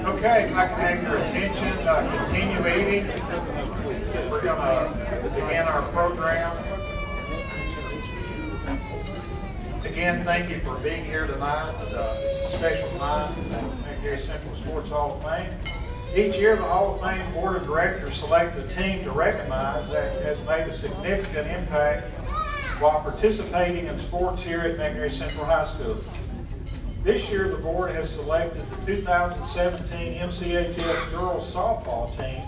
Okay, if I can have your attention, continue eating. We're going to begin our program. Again, thank you for being here tonight. It's a special night at Banquet Central Sports Hall of Fame. Each year, the Hall of Fame Board of Directors select a team to recognize that has made a significant impact while participating in sports here at Banquet Central High School. This year, the board has selected the 2017 MCHS girls softball team.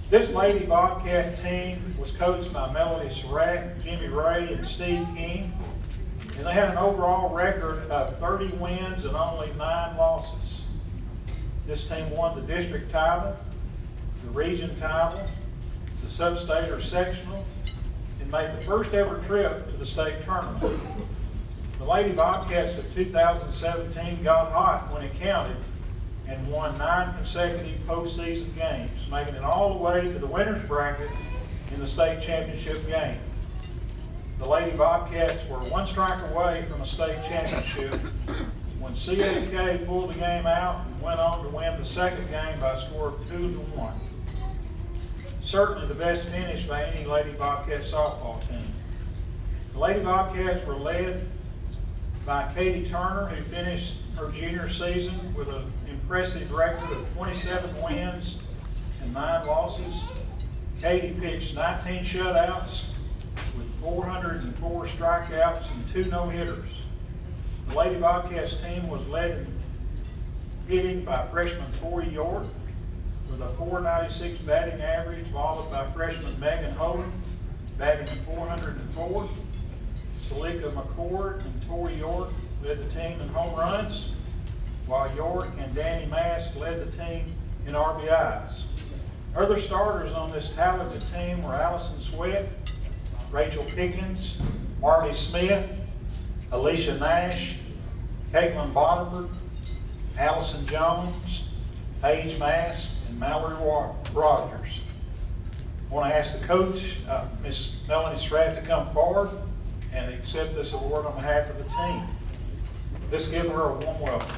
This Lady Bobcat team was coached by Melody Surratt, Jimmy Ray, and Steve King, and they had an overall record of 30 wins and only 9 losses. This team won the district title, the region title, the sub-state or sectional, and made the first ever trip to the state tournament. The Lady Bobcats of 2017 got hot when it counted and won 9 consecutive postseason games, making it all the way to the winner's bracket in the state championship game. The Lady Bobcats were 1 strike away from a state championship when CAK pulled the game out and went on to win the second game by a score of 2-1. Certainly the best finish by any Lady Bobcat softball team. The Lady Bobcats were led by Katie Turner, who finished her junior season with an impressive record of 27 wins and 9 losses. Katie pitched 19 shutouts with 404 strikeouts and 2 no-hitters. The Lady Bobcats team was led in hitting by freshman Tori York with a .496 batting average, followed by freshman Megan Holden batting .404. Salika McCord and Tori York led the team in home runs, while York and Danny Mass led the team in RBIs. Other starters on this talented team were Allison Sweat, Rachel Pickens, Marty Smith, Alicia Nash, Caitlin Bonneford, Allison Jones, Paige Mask, and Mallory Rogers. I want to ask the coach, Miss Melanie Surratt, to come forward and accept this award on behalf of the team. Let's give her a warm welcome.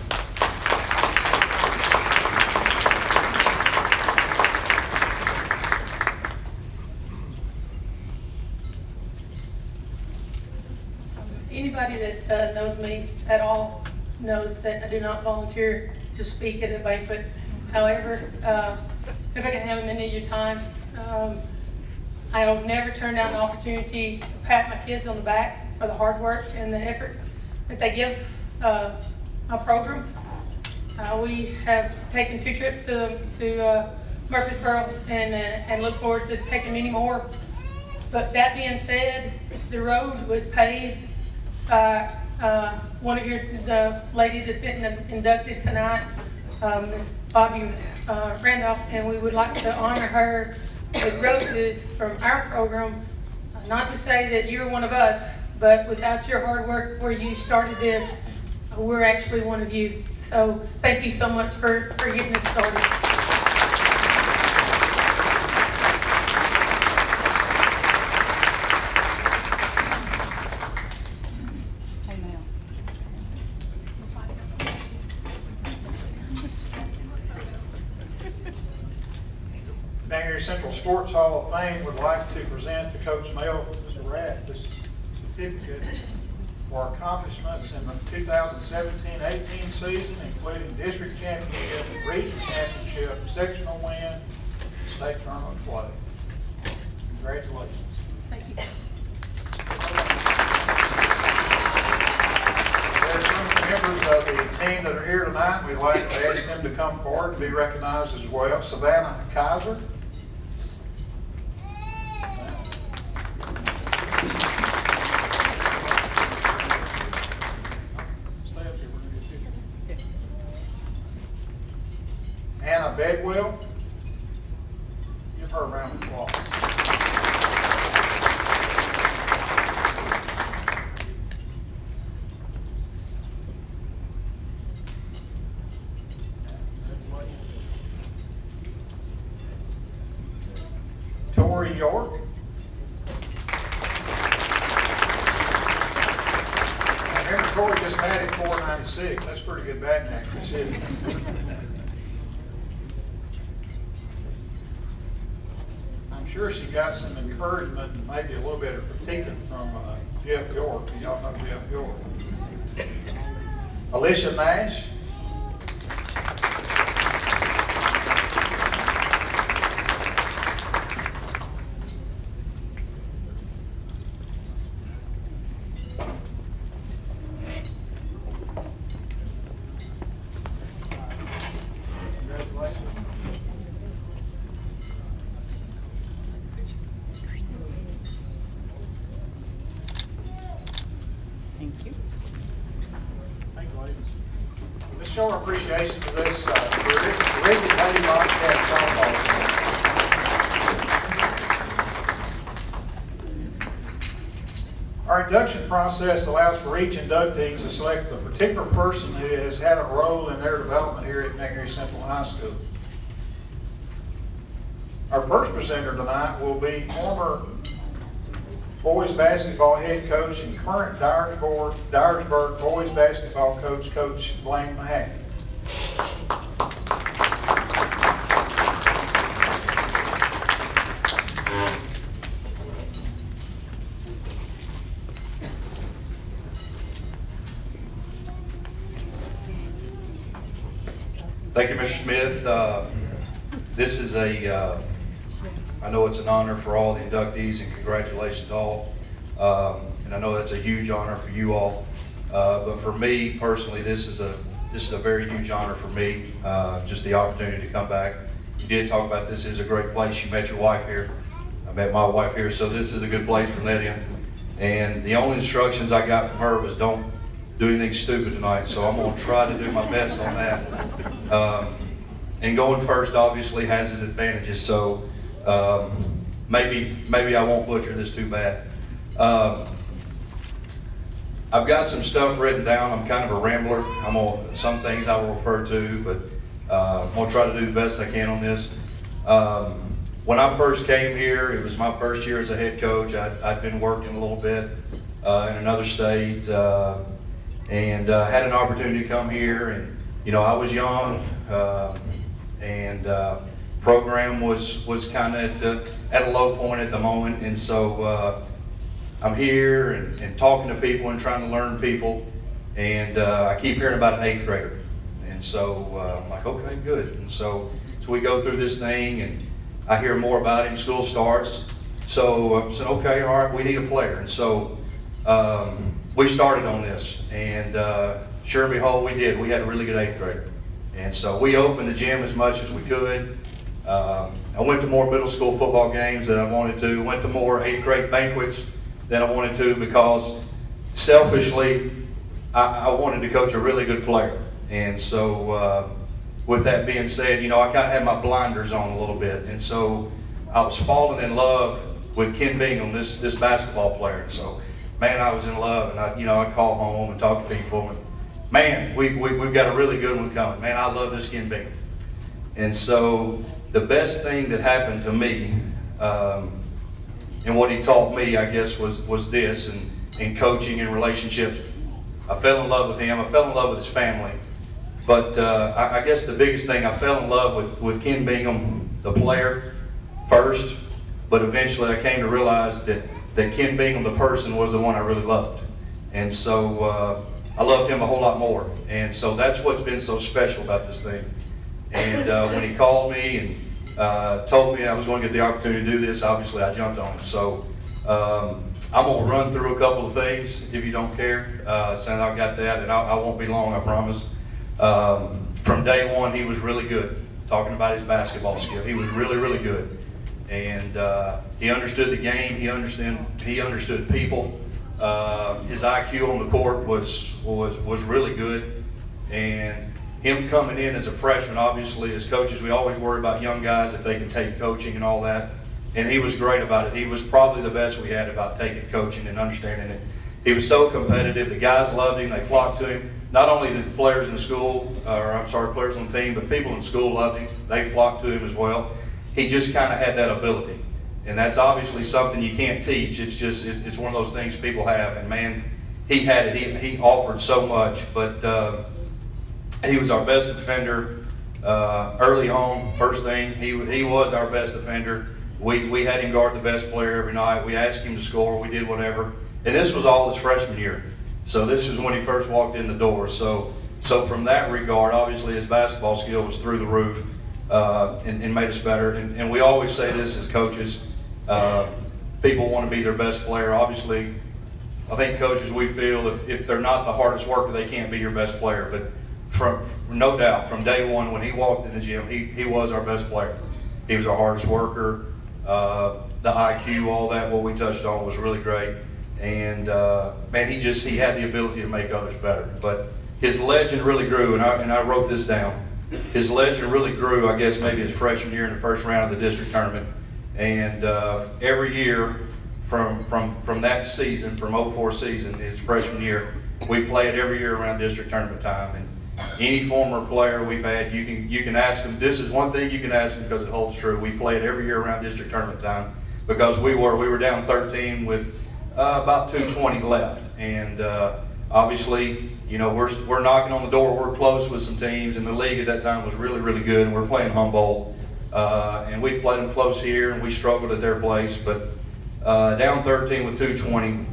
Anybody that knows me at all knows that I do not volunteer to speak at a banquet. However, if I can have a minute of your time, I will never turn down an opportunity to pat my kids on the back for the hard work and the effort that they give our program. We have taken 2 trips to Murfreesboro and look forward to taking many more. But that being said, the road was paved by the lady that's been inducted tonight, Miss Bobby Randolph, and we would like to honor her with roses from our program. Not to say that you're one of us, but without your hard work where you started this, we're actually one of you. So thank you so much for getting us started. Banquet Central Sports Hall of Fame would like to present to Coach Mel Surratt this certificate for accomplishments in the 2017-18 season, including district championship, region championship, sectional win, state tournament play. Congratulations. Thank you. There are some members of the team that are here tonight. We'd like to ask them to come forward to be recognized as well. Savannah Kaiser. Anna Bedwell. Give her a round of applause. Tori York. Tori just batted .496. That's pretty good batting accuracy, isn't it? sure she got some encouragement and maybe a little bit of critiquing from Jeff York. Y'all know Jeff York. Alicia Nash. Thank you. Thank you, ladies. Let's show our appreciation to this terrific Lady Bobcat softball team. Our induction process allows for each inductee to select a particular person who has had a role in their development here at McNary Central High School. Our first presenter tonight will be former boys basketball head coach and current Dyersburg boys basketball coach, Coach Blaine Mahaffey. Thank you, Mr. Smith. This is I know it's an honor for all the inductees, and congratulations to all. And I know that's a huge honor for you all. But for me personally, this is a very huge honor for me. Just the opportunity to come back. You did talk about this is a great place. You met your wife here. I met my wife here, so this is a good place for that in. And the only instructions I got from her was don't do anything stupid tonight. So I'm going to try to do my best on that. And going first obviously has its advantages. So maybe I won't butcher this too bad. I've got some stuff written down. I'm kind of a rambler. Some things I will refer to, but I'm gonna try to do the best I can on this. When I first came here, it was my first year as a head coach. I'd been working a little bit in another state and had an opportunity to come here. And I was young and program was kind of at a low point at the moment, and so I'm here and talking to people and trying to learn people, and I keep hearing about an 8th grader, and so I'm like, okay, good. And so we go through this thing, and I hear more about him. School starts, so I said, okay, all right, we need a player, and so we started on this, and sure and behold, we did. We had a really good 8th grader, and so we opened the gym as much as we could. I went to more middle school football games than I wanted to. Went to more 8th grade banquets than I wanted to because selfishly, I wanted to coach a really good player. And so with that being said, I kind of had my blinders on a little bit. And so I was falling in love with Ken Bingham, this basketball player. And so, man, I was in love. And I'd call home and talk to people. And man, we've got a really good one coming. Man, I love this Ken Bingham. And so the best thing that happened to me, and what he taught me, I guess, was this, and coaching and relationships. I fell in love with him. I fell in love with his family. But I guess the biggest thing, I fell in love with Ken Bingham, the player, first. But eventually I came to realize that Ken Bingham, the person, was the one I really loved. And so I loved him a whole lot more. And so that's what's been so special about this thing. And when he called me and told me I was going to get the opportunity to do this, obviously I jumped on it. So I'm going to run through a couple of things, if you don't care, since I've got that, and I won't be long, I promise. From day one, he was really good, talking about his basketball skill. He was really, really good. And he understood the game. He understood people. His IQ on the court was really good. And him coming in as a freshman, obviously, as coaches, we always worry about young guys if they can take coaching and all that. And he was great about it. He was probably the best we had about taking coaching and understanding it. He was so competitive. The guys loved him. They flocked to him. Not only the players in school, players on the team, but people in school loved him. They flocked to him as well. He just kind of had that ability. And that's obviously something you can't teach. It's one of those things people have. And man, he had it. He offered so much. But he was our best defender early on. First thing, he was our best defender. We had him guard the best player every night. We asked him to score. We did whatever. And this was all his freshman year. So this was when he first walked in the door. So from that regard, obviously his basketball skill was through the roof and made us better. And we always say this as coaches. People want to be their best player. Obviously, I think coaches, we feel if they're not the hardest worker, they can't be your best player. But no doubt, from day one when he walked in the gym, he was our best player. He was our hardest worker. The IQ, all that, what we touched on was really great. And man, he had the ability to make others better. But his legend really grew, and I wrote this down. His legend really grew, I guess, maybe his freshman year in the first round of the district tournament. And every year from that season, from 04 season, his freshman year, we play it every year around district tournament time. And any former player we've had, you can ask them. This is one thing you can ask them because it holds true. We play it every year around district tournament time because we were down 13 with about 2:20 left, and obviously, you know, we're knocking on the door. We're close with some teams, and the league at that time was really, really good. And we're playing Humboldt, and we played them close here, and we struggled at their place, but down 13 with 2:20.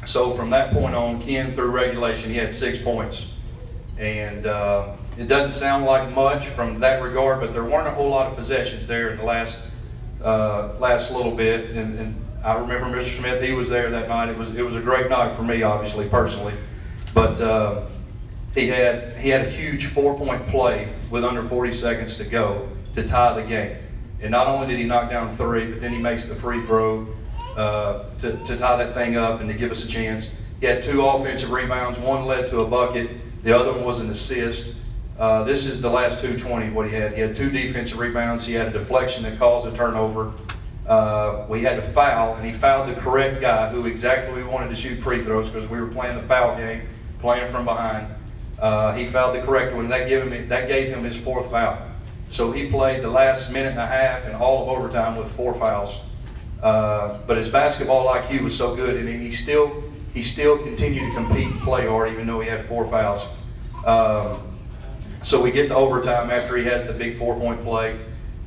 So from that point on, Ken through regulation, he had 6 points, and it doesn't sound like much from that regard, but there weren't a whole lot of possessions there in the last little bit, and I remember Mr. Smith, he was there that night. It was a great night for me, obviously, personally. But he had a huge 4-point play with under 40 seconds to go to tie the game. And not only did he knock down 3, but then he makes the free throw to tie that thing up and to give us a chance. He had 2 offensive rebounds. One led to a bucket. The other one was an assist. This is the last 2:20, what he had. He had 2 defensive rebounds. He had a deflection that caused a turnover. We had to foul, and he fouled the correct guy who exactly we wanted to shoot free throws because we were playing the foul game, playing from behind. He fouled the correct one, and that gave him his 4th foul. So he played the last minute and a half and all of overtime with 4 fouls. But his basketball IQ was so good, and he still continued to compete and play hard even though he had 4 fouls. So we get to overtime after he has the big 4-point play,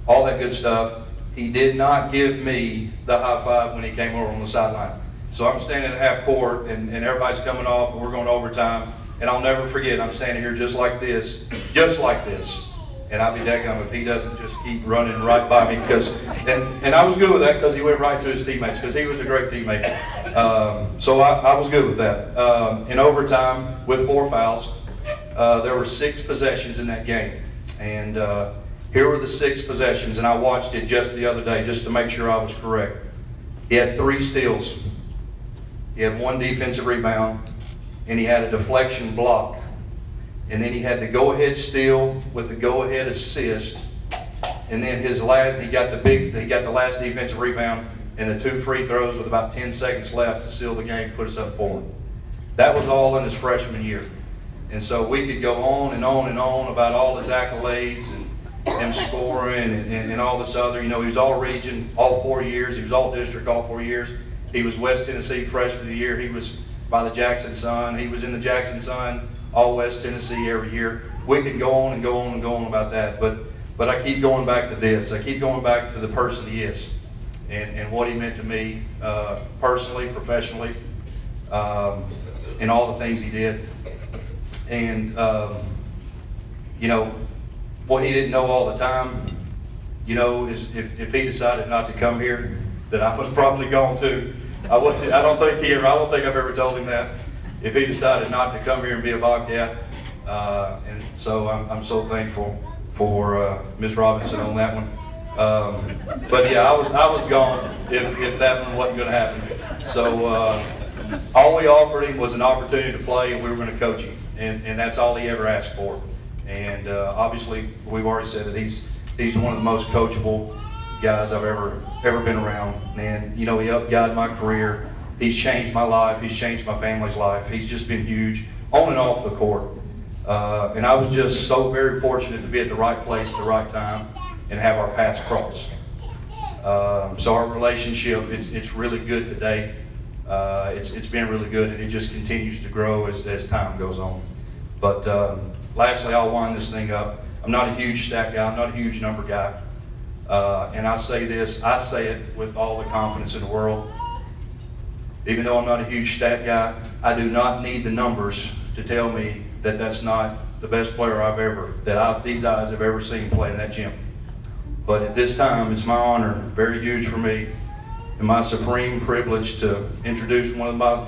all that good stuff. He did not give me the high five when he came over on the sideline. So I'm standing at half court, and everybody's coming off, and we're going to overtime. And I'll never forget, I'm standing here just like this. And I'll be daggum if he doesn't just keep running right by me. And I was good with that because he went right to his teammates because he was a great teammate. So I was good with that. In overtime, with 4 fouls, there were 6 possessions in that game. And here were the 6 possessions, and I watched it just the other day just to make sure I was correct. He had 3 steals. He had 1 defensive rebound, and he had a deflection block. And then he had the go-ahead steal with the go-ahead assist. And then he got the last defensive rebound and the 2 free throws with about 10 seconds left to seal the game, put us up 4. That was all in his freshman year. And so we could go on and on and on about all his accolades and him scoring and all this other. You know, he was all region all 4 years. He was all district all 4 years. He was West Tennessee freshman of the year. He was by the Jackson Sun. He was in the Jackson Sun, all West Tennessee every year. We could go on and go on and go on about that. But I keep going back to this. I keep going back to the person he is and what he meant to me personally, professionally, and all the things he did. And, you know, what he didn't know all the time, you know, is if he decided not to come here, then I was probably gone too. I don't think I've ever told him that. If he decided not to come here and be a Bobcat, and so I'm so thankful for Miss Robinson on that one. But yeah, I was gone if that one wasn't going to happen. So all we offered him was an opportunity to play, and we were going to coach him, and that's all he ever asked for. And obviously, we've already said that he's one of the most coachable guys I've ever been around. And you know, he helped guide my career. He's changed my life. He's changed my family's life. He's just been huge on and off the court. And I was just so very fortunate to be at the right place at the right time and have our paths cross. So our relationship, it's really good today. It's been really good, and it just continues to grow as time goes on. But lastly, I'll wind this thing up. I'm not a huge stat guy. I'm not a huge number guy. And I say this, I say it with all the confidence in the world. Even though I'm not a huge stat guy, I do not need the numbers to tell me that that's not the best player these eyes have ever seen play in that gym. But at this time, it's my honor, very huge for me, and my supreme privilege to introduce one of my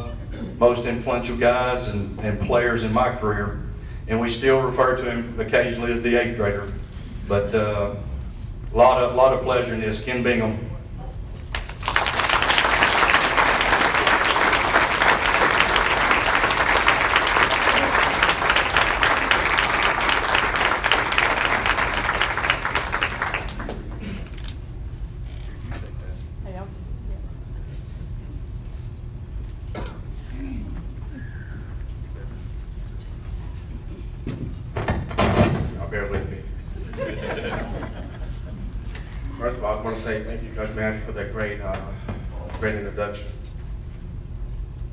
most influential guys and players in my career. And we still refer to him occasionally as the 8th grader. But a lot of pleasure in this. Ken Bingham. Bear with me. First of all, I want to say thank you, Coach Matt, for that great introduction.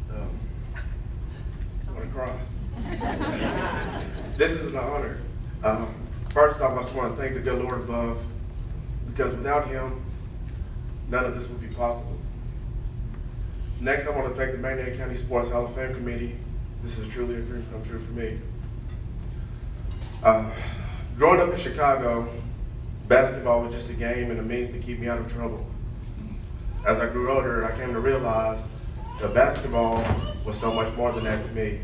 I want to cry. This is an honor. First off, I just want to thank the good Lord above, because without Him, none of this would be possible. Next, I want to thank the Banquet County Sports Hall of Fame Committee. This is truly a dream come true for me. Growing up in Chicago, basketball was just a game and a means to keep me out of trouble. As I grew older, I came to realize that basketball was so much more than that to me.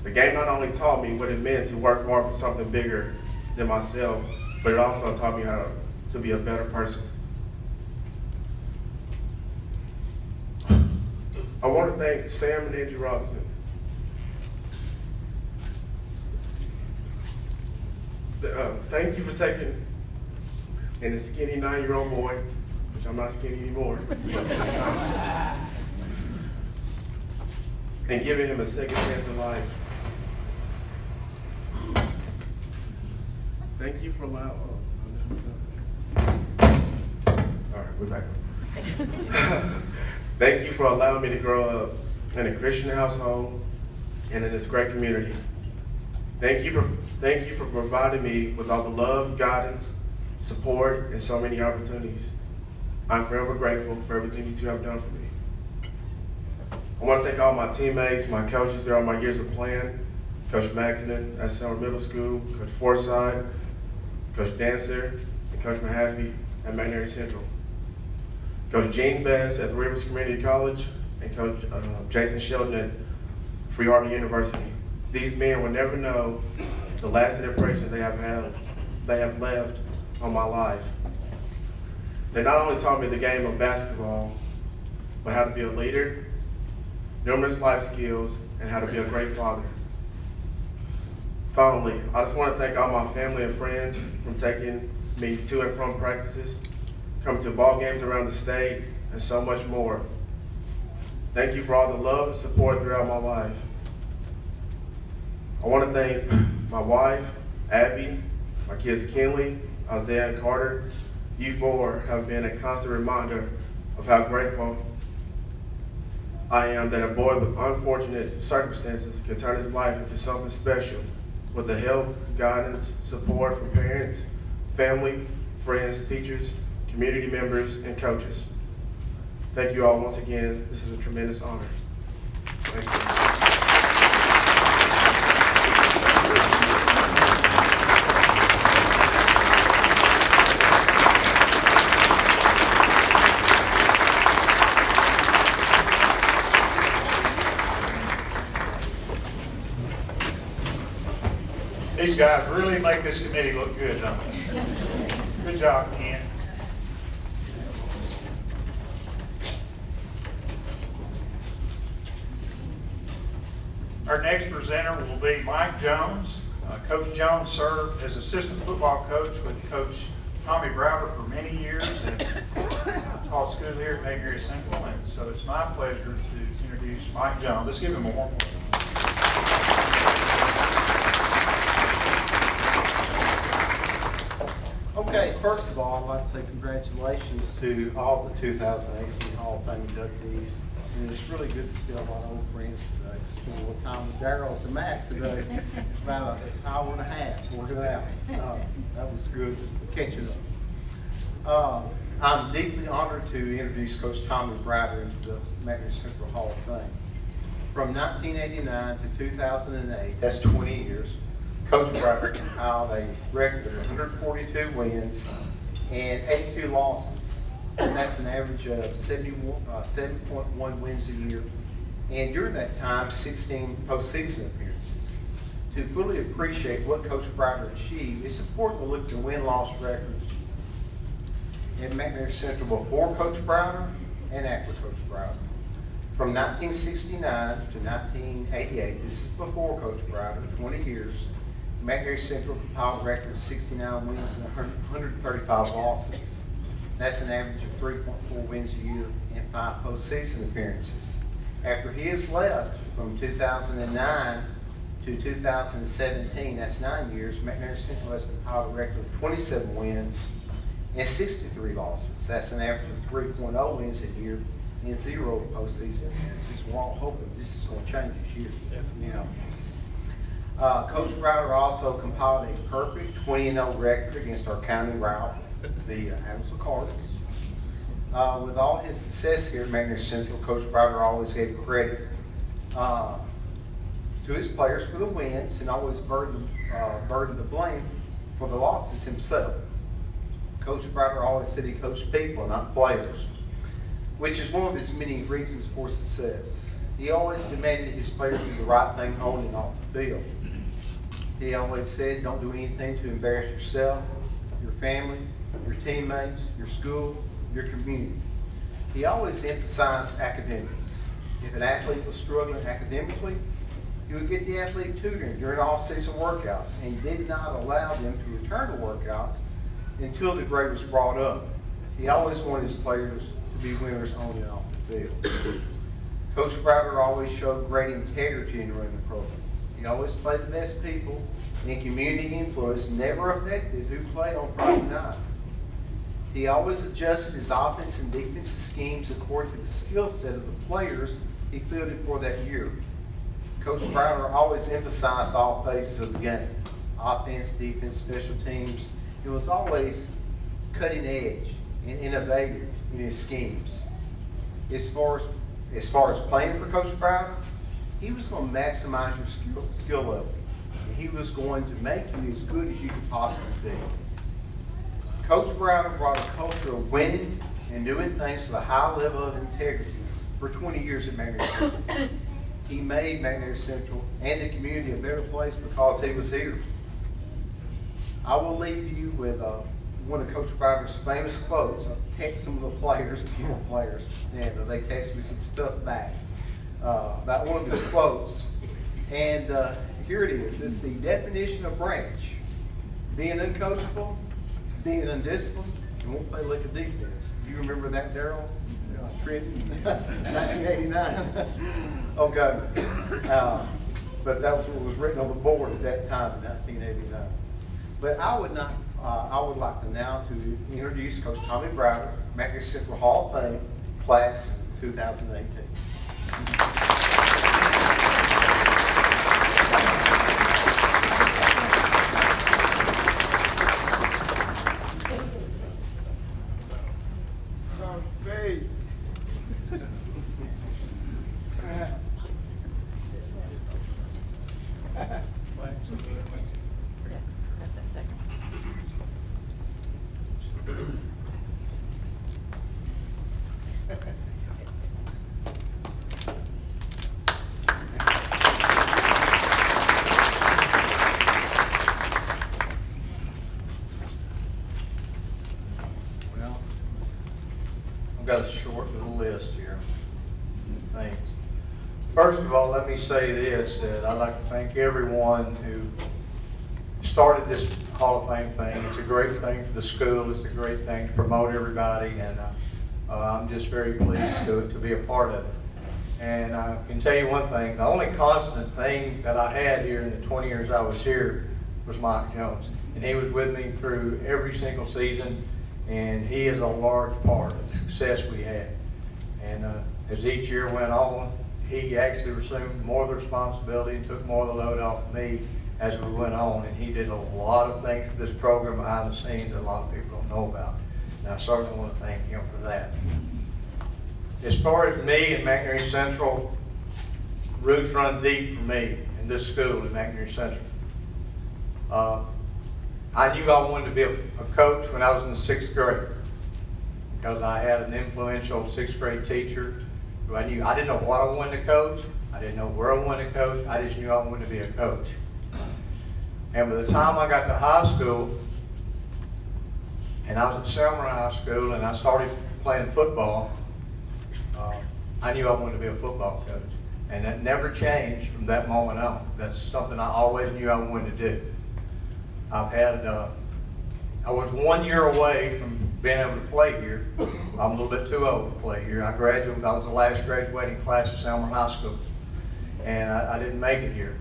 The game not only taught me what it meant to work hard for something bigger than myself, but it also taught me how to be a better person. I want to thank Sam and Angie Robinson. Thank you for taking a skinny 9-year-old boy, which I'm not skinny anymore, and giving him a second chance in life. Thank you for allowing. All right, we're back. Thank you for allowing me to grow up in a Christian household and in this great community. Thank you for providing me with all the love, guidance, support, and so many opportunities. I'm forever grateful for everything you two have done for me. I want to thank all my teammates, my coaches throughout my years of playing, Coach Maxton at Summer Middle School, Coach Forsythe, Coach Dancer, and Coach Mahaffey at McNary Central. Coach Gene Best at the Rivers Community College, and Coach Jason Sheldon at Free Harvard University. These men will never know the lasting impression they have left on my life. They not only taught me the game of basketball, but how to be a leader, numerous life skills, and how to be a great father. Finally, I just want to thank all my family and friends for taking me to and from practices, coming to ball games around the state, and so much more. Thank you for all the love and support throughout my life. I want to thank my wife, Abby, my kids, Kinley, Isaiah, and Carter. You four have been a constant reminder of how grateful I am that a boy with unfortunate circumstances can turn his life into something special with the help, guidance, support from parents, family, friends, teachers, community members, and coaches. Thank you all once again. This is a tremendous honor. Thank you. These guys really make this committee look good, don't they? Good job, Ken. Our next presenter will be Mike Jones. Coach Jones served as assistant football coach with Coach Tommy Browder for many years and taught school here at Avery Central. And so it's my pleasure to introduce Mike Jones. Let's give him a warm welcome. Okay, first of all, I'd like to say congratulations to all the 2018 Hall of Fame inductees. And it's really good to see a lot of old friends today. Spent a little time with Darrell at the Mac today. It's about an hour and a half working out. That was good catching up. I'm deeply honored to introduce Coach Tommy Browder into the McNair Central Hall of Fame. From 1989 to 2008, that's 20 years, Coach Browder compiled a record of 142 wins and 82 losses. And that's an average of 7.1 wins a year. And during that time, 16 postseason appearances. To fully appreciate what Coach Browder achieved, it's important to look at the win-loss records in McNair Central before Coach Browder and after Coach Browder. From 1969 to 1988, this is before Coach Browder, 20 years, McNair Central compiled a record of 69 wins and 135 losses. That's an average of 3.4 wins a year and 5 postseason appearances. After he has left from 2009 to 2017, that's 9 years, McNair Central has compiled a record of 27 wins and 63 losses. That's an average of 3.0 wins a year and 0 postseason appearances. We're all hoping this is going to change this year. You know. Coach Browder also compiled a perfect 20-0 record against our county rival, the Avery Cardinals. With all his success here at McNair Central, Coach Browder always gave credit to his players for the wins and always burdened the blame for the losses himself. Coach Browder always said he coached people, not players, which is one of his many reasons for success. He always demanded his players do the right thing on and off the field. He always said, don't do anything to embarrass yourself, your family, your teammates, your school, your community. He always emphasized academics. If an athlete was struggling academically, he would get the athlete tutoring during off-season workouts and did not allow them to return to workouts until the grade was brought up. He always wanted his players to be winners on and off the field. Coach Browder always showed great integrity in running the program. He always played the best people, and community influence never affected who played on Friday night. He always adjusted his offense and defensive schemes according to the skill set of the players he fielded for that year. Coach Browder always emphasized all phases of the game: offense, defense, special teams. He was always cutting edge and innovative in his schemes. As far as playing for Coach Browder, he was going to maximize your skill level. And he was going to make you as good as you could possibly be. Coach Browder brought a culture of winning and doing things with a high level of integrity for 20 years at McNair Central. He made McNair Central and the community a better place because he was here. I will leave you with one of Coach Browder's famous quotes. I text some of the players, former players, and they text me some stuff back about one of his quotes. And here it is. It's the definition of branch: being uncoachable, being undisciplined, and won't play lick of defense. Do you remember that, Darrell? Trenton, 1989. Okay. But that was what was written on the board at that time in 1989. But I would like to now to introduce Coach Tommy Browder, McNair Central Hall of Fame, Class 2018. I've got a short little list here. Thanks. First of all, let me say this, that I'd like to thank everyone who started this Hall of Fame thing. It's a great thing for the school. It's a great thing to promote everybody, and I'm just very pleased to be a part of it. And I can tell you one thing, the only constant thing that I had here in the 20 years I was here was Mike Jones. And he was with me through every single season, and he is a large part of the success we had. And as each year went on, he actually assumed more of the responsibility and took more of the load off of me as we went on. And he did a lot of things for this program behind the scenes that a lot of people don't know about. and I certainly want to thank him for that. As far as me and McNary Central, roots run deep for me in this school at McNary Central. I knew I wanted to be a coach when I was in the 6th grade because I had an influential 6th grade teacher who I didn't know what I wanted to coach. I didn't know where I wanted to coach. I just knew I wanted to be a coach. And by the time I got to high school, and I was at Selmer High School, and I started playing football, I knew I wanted to be a football coach. And that never changed from that moment on. That's something I always knew I wanted to do. I was 1 year away from being able to play here. I'm a little bit too old to play here. I was the last graduating class of Selmer High School, and I didn't make it here.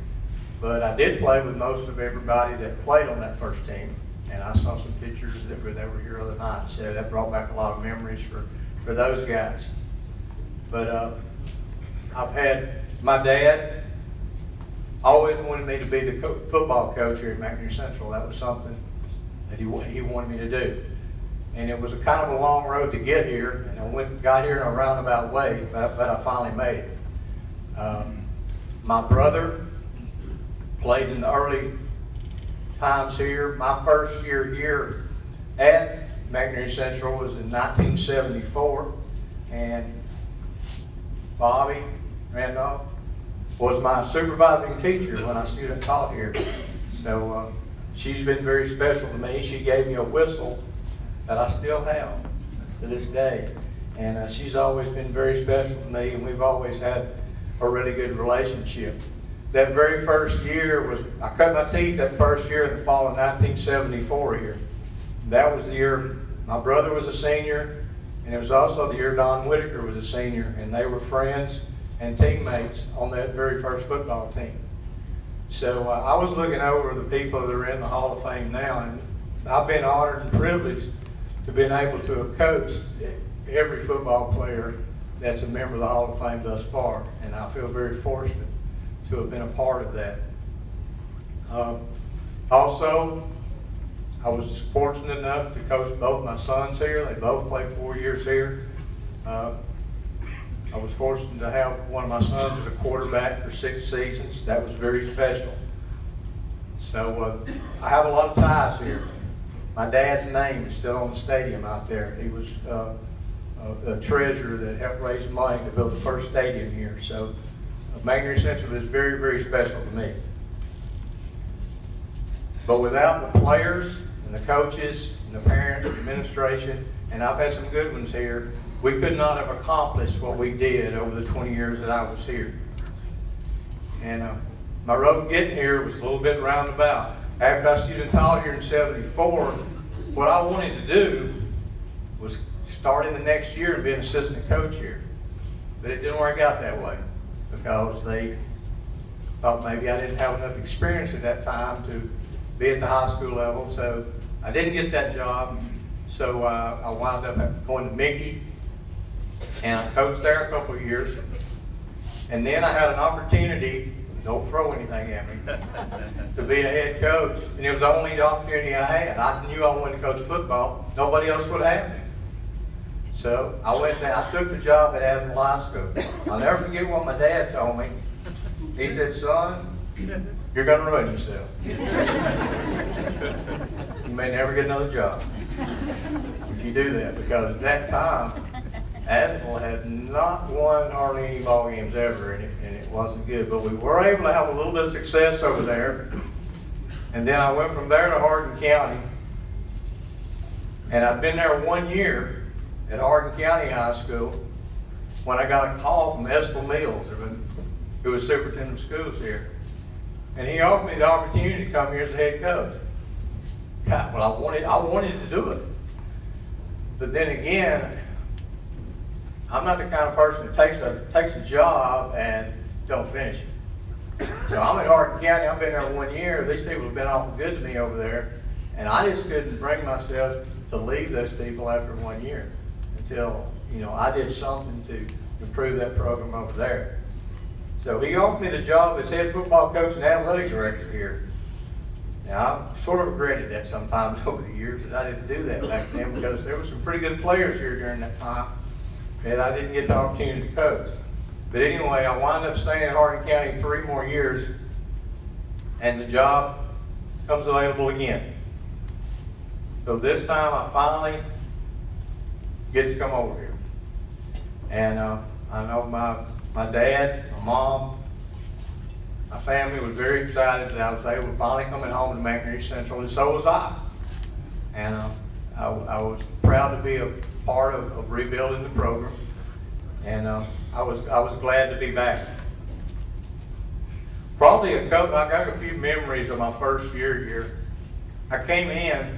But I did play with most of everybody that played on that first team, and I saw some pictures that were here the other night, so that brought back a lot of memories for those guys. But I've had my dad always wanted me to be the football coach here at McNary Central. That was something that he wanted me to do. And it was a kind of a long road to get here, and I got here in a roundabout way, but I finally made it. My brother played in the early times here. My first year here at McNary Central was in 1974, and Bobby Randolph was my supervising teacher when I student taught here. So she's been very special to me. She gave me a whistle that I still have to this day. And she's always been very special to me, and we've always had a really good relationship. That very first year I cut my teeth that first year in the fall of 1974 here. That was the year my brother was a senior, and it was also the year Don Whitaker was a senior, and they were friends and teammates on that very first football team. So I was looking over the people that are in the Hall of Fame now, and I've been honored and privileged to been able to have coached every football player that's a member of the Hall of Fame thus far, and I feel very fortunate to have been a part of that. Also, I was fortunate enough to coach both my sons here. They both played 4 years here. I was fortunate to have one of my sons as a quarterback for 6 seasons. That was very special. So I have a lot of ties here. My dad's name is still on the stadium out there. He was a treasurer that helped raise money to build the first stadium here. So McNary Central is very, very special to me. But without the players and the coaches and the parents and the administration, and I've had some good ones here, we could not have accomplished what we did over the 20 years that I was here. And my road getting here was a little bit roundabout. After I student taught here in '74, what I wanted to do was starting the next year and be an assistant coach here. But it didn't work out that way because they thought maybe I didn't have enough experience at that time to be at the high school level. So I didn't get that job. So I wound up going to Mickey, and I coached there a couple of years. And then I had an opportunity, don't throw anything at me, to be a head coach. And it was the only opportunity I had. I knew I wanted to coach football. Nobody else would have me. So I went there. I took the job at Athens High School. I'll never forget what my dad told me. He said, "Son, you're going to ruin yourself. You may never get another job if you do that." Because at that time, Athens had not won hardly any ball games ever, and it wasn't good. But we were able to have a little bit of success over there. And then I went from there to Hardin County. And I've been there 1 year at Hardin County High School when I got a call from Estill Mills, who was superintendent of schools here. And he offered me the opportunity to come here as a head coach. God, well, I wanted to do it. But then again, I'm not the kind of person that takes a job and don't finish it. So I'm at Hardin County. I've been there 1 year. These people have been awful good to me over there. And I just couldn't bring myself to leave those people after 1 year until, I did something to improve that program over there. So he offered me the job as head football coach and athletic director here. Now, I sort of regretted that sometimes over the years that I didn't do that back then because there were some pretty good players here during that time and I didn't get the opportunity to coach. But anyway, I wound up staying in Hardin County 3 more years and the job comes available again. So this time I finally get to come over here. And I know my dad, my mom, my family was very excited that I was able to finally come home to McNeary Central, and so was I. And I was proud to be a part of rebuilding the program, and I was glad to be back. Probably I got a few memories of my first year here. I came in,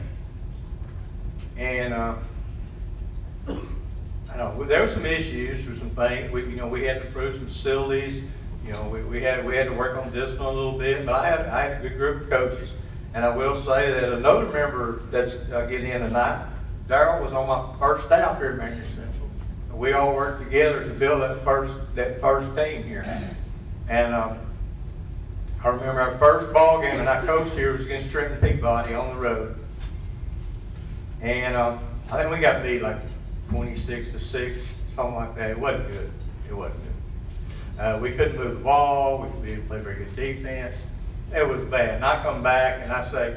and I know there were some issues or some things. We had to improve some facilities. We had to work on discipline a little bit, but I had a good group of coaches, and I will say that another member that's getting in tonight, Darrell, was on my first staff here at McNeary Central. We all worked together to build that first team here, and I remember our first ball game, and I coached here was against Trenton Peabody on the road, and I think we got beat like 26-6, something like that. It wasn't good. It wasn't good. We couldn't move the ball. We didn't play very good defense. It was bad. And I come back and I say,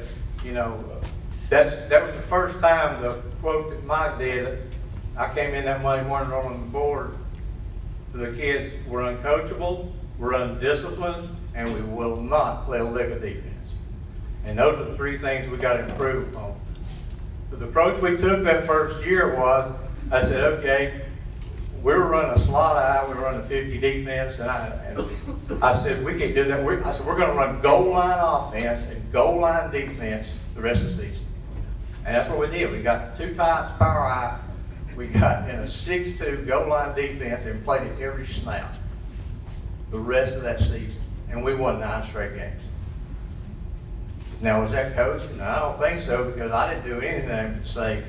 that was the first time the quote that Mike did. I came in that Monday morning on the board to the kids. We're uncoachable, we're undisciplined, and we will not play a lick of defense. And those are the 3 things we got to improve on. So the approach we took that first year was, I said, okay, we were running a slot eye, we were running a 50 defense, and I said, we can't do that. I said, we're going to run goal line offense and goal line defense the rest of the season. And that's what we did. We got 2 tights, power eye. We got in a 6-2 goal line defense and played it every snap the rest of that season. And we won 9 straight games. Now, was that coaching? No, I don't think so, because I didn't do anything but say,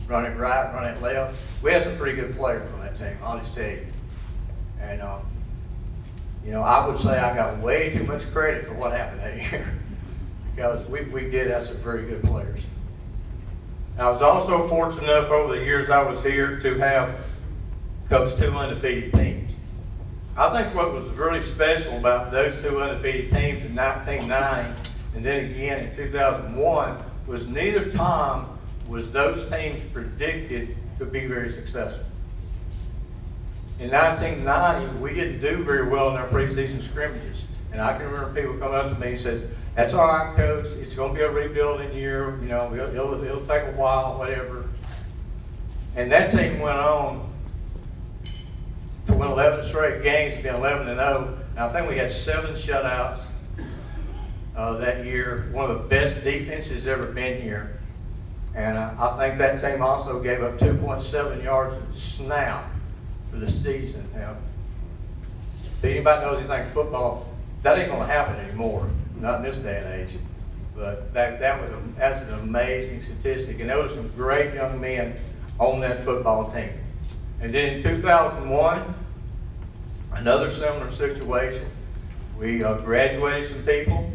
run it right, run it left. We had some pretty good players on that team, I'll just tell you. And, I would say I got way too much credit for what happened that year because we did have some very good players. I was also fortunate enough over the years I was here to have coached 2 undefeated teams. I think what was really special about those 2 undefeated teams in 1990 and then again in 2001 was neither time was those teams predicted to be very successful. In 1990, we didn't do very well in our preseason scrimmages. And I can remember people coming up to me and said, that's all right, coach, it's going to be a rebuilding year, it'll take a while, whatever. And that team went on to win 11 straight games, being 11-0. And I think we had 7 shutouts that year, one of the best defenses ever been here. And I think that team also gave up 2.7 yards a snap for the season. Now, if anybody knows anything football, that ain't going to happen anymore, not in this day and age. But that's an amazing statistic. And there were some great young men on that football team. And then in 2001, another similar situation. We graduated some people.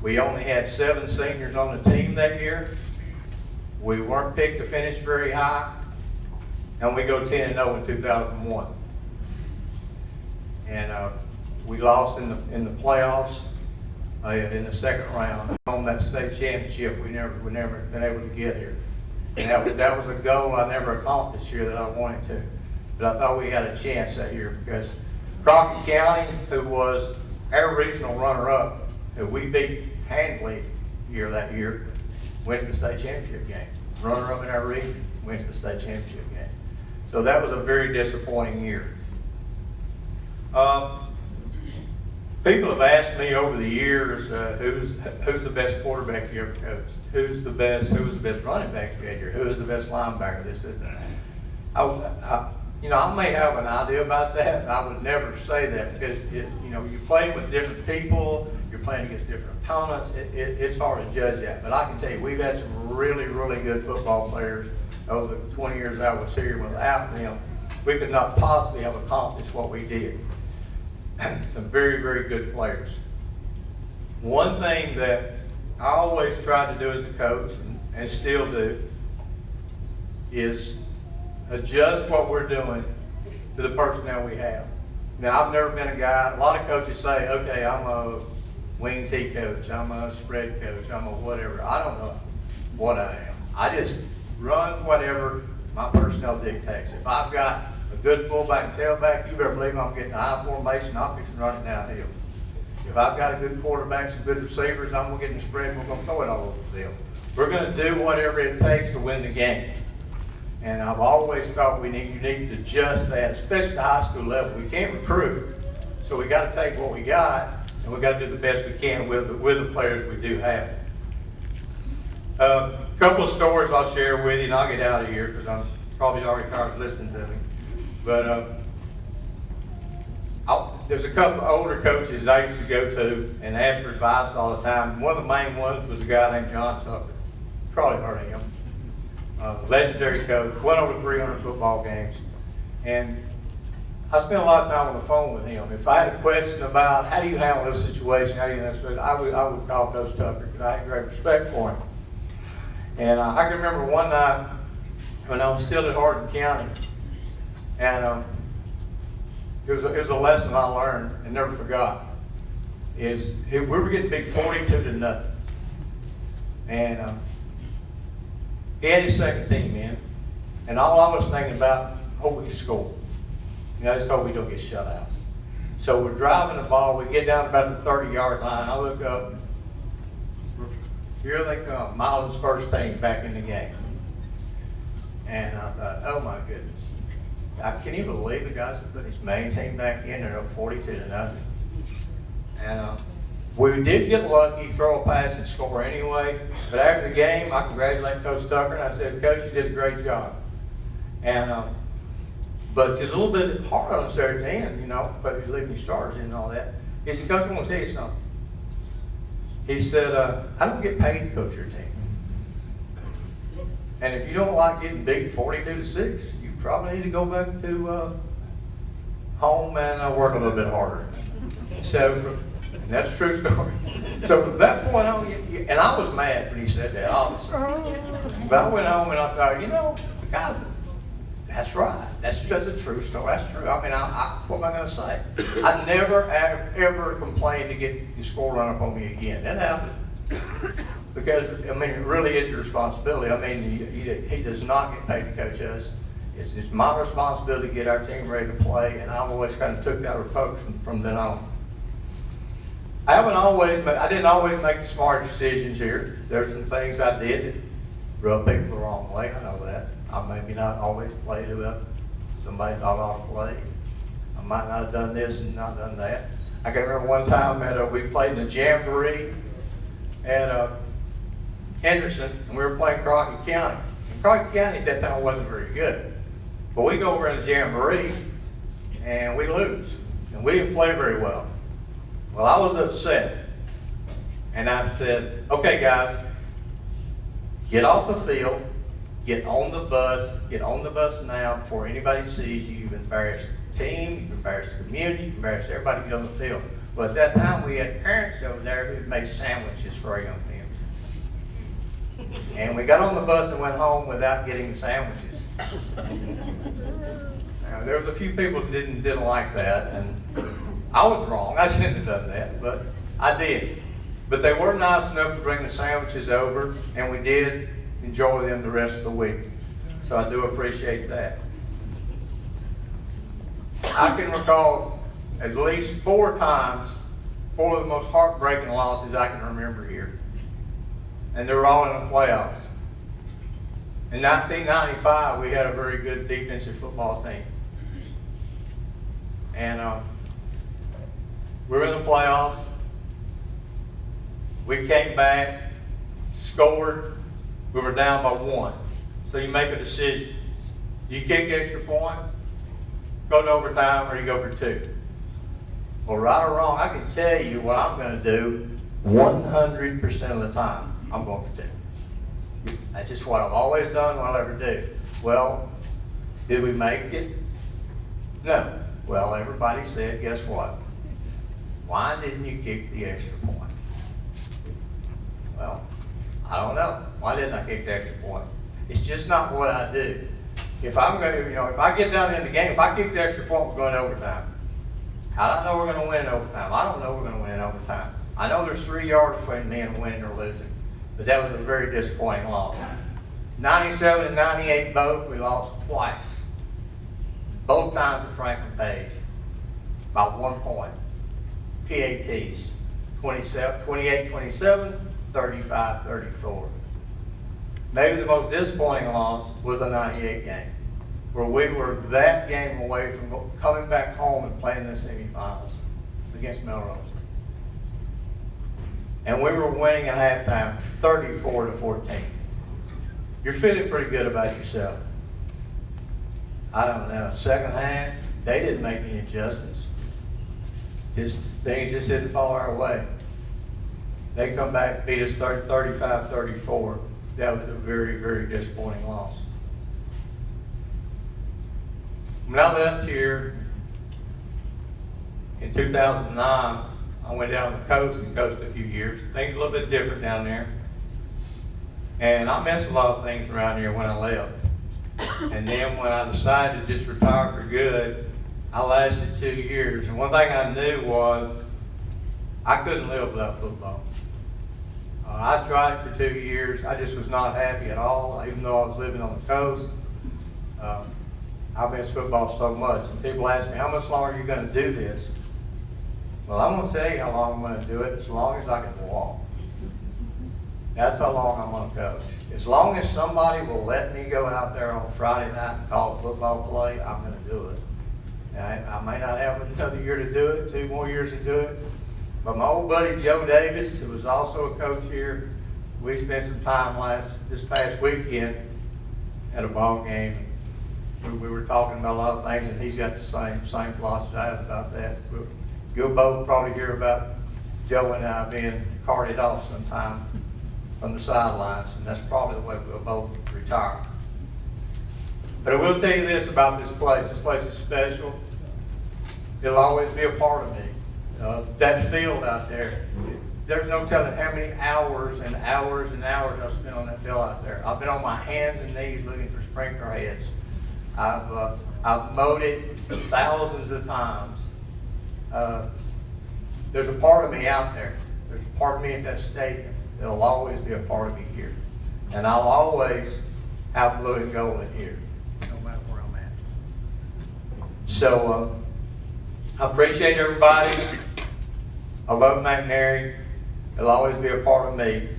We only had 7 seniors on the team that year. We weren't picked to finish very high, and we go 10-0 in 2001. And we lost in the playoffs in the second round. On that state championship, we never been able to get here. And that was a goal I never accomplished here that I wanted to. But I thought we had a chance that year because Crockett County, who was our regional runner-up, who we beat handily that year, went to the state championship game. Runner-up in our region, went to the state championship game. So that was a very disappointing year. People have asked me over the years, who's the best quarterback you ever coached? Who was the best running back you had here? Who was the best linebacker? This is that. I may have an idea about that, but I would never say that because you're playing with different people, you're playing against different opponents. It's hard to judge that. But I can tell you, we've had some really, really good football players over the 20 years I was here. Without them, we could not possibly have accomplished what we did. Some very, very good players. One thing that I always try to do as a coach, and still do, is adjust what we're doing to the personnel we have. Now, I've never been a guy, a lot of coaches say, okay, I'm a wing T coach, I'm a spread coach, I'm a whatever. I don't know what I am. I just run whatever my personnel dictates. If I've got a good fullback and tailback, you better believe I'm getting I formation, I'll fix and run it downhill. If I've got a good quarterback, some good receivers, I'm gonna get in the spread, we're gonna throw it all over the field. We're gonna do whatever it takes to win the game. And I've always thought you need to adjust that, especially at the high school level. We can't recruit, so we gotta take what we got, and we gotta do the best we can with the players we do have. A couple of stories I'll share with you, and I'll get out of here, because I'm probably already tired of listening to me. But there's a couple of older coaches that I used to go to and ask for advice all the time. One of the main ones was a guy named John Tucker. Probably heard of him. Legendary coach, won over 300 football games. And I spent a lot of time on the phone with him. If I had a question about how do you handle this situation, how do you handle this, I would call Coach Tucker, because I had great respect for him. And I can remember one night when I was still at Hardin County, and it was a lesson I learned and never forgot. We were getting big 42-0, and he had his second team in, and all I was thinking about, hope we can score. I just hope we don't get shut out. So we're driving the ball. We get down about the 30-yard line. I look up. Here they come, Miles' first team back in the game. And I thought, oh my goodness. Can you believe the guys that put his main team back in? They're up 42-0. And we did get lucky, throw a pass and score anyway. But after the game, I congratulated Coach Tucker, and I said, Coach, you did a great job. And but it's a little bit hard on us there at the end, but you're leaving your stars in and all that. He said, Coach, I want to tell you something. He said, I don't get paid to coach your team. And if you don't like getting beat 42-6, you probably need to go back to home and work a little bit harder. So, and that's a true story. So from that point on, and I was mad when he said that, obviously. But I went home and I thought, the guys, that's right. That's a true story. That's true. I mean, what am I going to say? I never, ever complained to get your score run up on me again. That happened. Because, it really is your responsibility. He does not get paid to coach us. It's my responsibility to get our team ready to play, and I've always kind of took that approach from then on. I didn't always make the smart decisions here. There's some things I did that rub people the wrong way. I know that. I maybe not always played who somebody thought I ought to play. I might not have done this and not done that. I can remember one time we played in a jamboree at Henderson, and we were playing Crockett County. And Crockett County at that time wasn't very good. But we go over in the jamboree, and we lose. And we didn't play very well. Well, I was upset. And I said, okay, guys, get off the field, get on the bus now before anybody sees you. You've embarrassed the team, you've embarrassed the community, you've embarrassed everybody, get on the field. But at that time, we had parents over there who made sandwiches for our young men. And we got on the bus and went home without getting the sandwiches. Now, there was a few people who didn't like that, and I was wrong. I shouldn't have done that, but I did. But they were nice enough to bring the sandwiches over, and we did enjoy them the rest of the week. So I do appreciate that. I can recall at least 4 times, 4 of the most heartbreaking losses I can remember here. And they were all in the playoffs. In 1995, we had a very good defensive football team. And we were in the playoffs. We came back, scored. We were down by 1. So you make a decision. Do you kick extra point, go to overtime, or you go for 2? Well, right or wrong, I can tell you what I'm going to do 100% of the time. I'm going for 2. That's just what I've always done, what I'll ever do. Well, did we make it? No. Well, everybody said, guess what? Why didn't you kick the extra point? Well, I don't know. Why didn't I kick the extra point? It's just not what I do. If I'm going to, if I get down in the game, if I kick the extra point, we're going to overtime. How do I know we're going to win in overtime? I don't know we're going to win in overtime. I know there's 3 yards between me and winning or losing, but that was a very disappointing loss. 97 and 98 both, we lost twice. Both times at Franklin Page, by 1 point. PATs, 28-27, 35-34. Maybe the most disappointing loss was the 98 game, where we were that game away from coming back home and playing the semifinals against Melrose. And we were winning at halftime 34-14. You're feeling pretty good about yourself. I don't know. Second half, they didn't make any adjustments. Things just didn't fall our way. They come back and beat us 35-34. That was a very, very disappointing loss. When I left here in 2009, I went down to the coast and coached a few years. Things a little bit different down there. And I missed a lot of things around here when I left. And then when I decided to just retire for good, I lasted 2 years. And one thing I knew was I couldn't live without football. I tried for 2 years. I just was not happy at all, even though I was living on the coast. I miss football so much. And people ask me, how much longer are you going to do this? Well, I'm going to tell you how long I'm going to do it, as long as I can walk. That's how long I'm going to coach. As long as somebody will let me go out there on Friday night and call a football play, I'm going to do it. I may not have another year to do it, 2 more years to do it. But my old buddy Joe Davis, who was also a coach here, we spent some time this past weekend at a ball game. We were talking about a lot of things, and he's got the same philosophy I have about that. You'll both probably hear about Joe and I being carted off sometime from the sidelines, and that's probably the way we'll both retire. But I will tell you this about this place. This place is special. It'll always be a part of me. That field out there, there's no telling how many hours and hours and hours I've spent on that field out there. I've been on my hands and knees looking for sprinkler heads. I've mowed it thousands of times. There's a part of me out there. There's a part of me at that stadium. There'll always be a part of me here. And I'll always have blue and gold in here, no matter where I'm at. So, I appreciate everybody. I love McNary. It'll always be a part of me.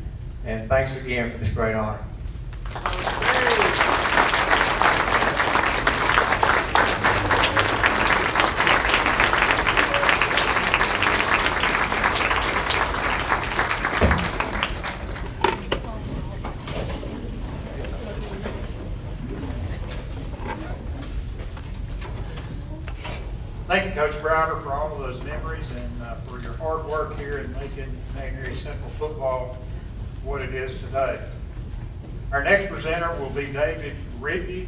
And thanks again for this great honor. Thank you, Coach Browder, for all of those memories and for your hard work here in making McNary Central football what it is today. Our next presenter will be David Ridley,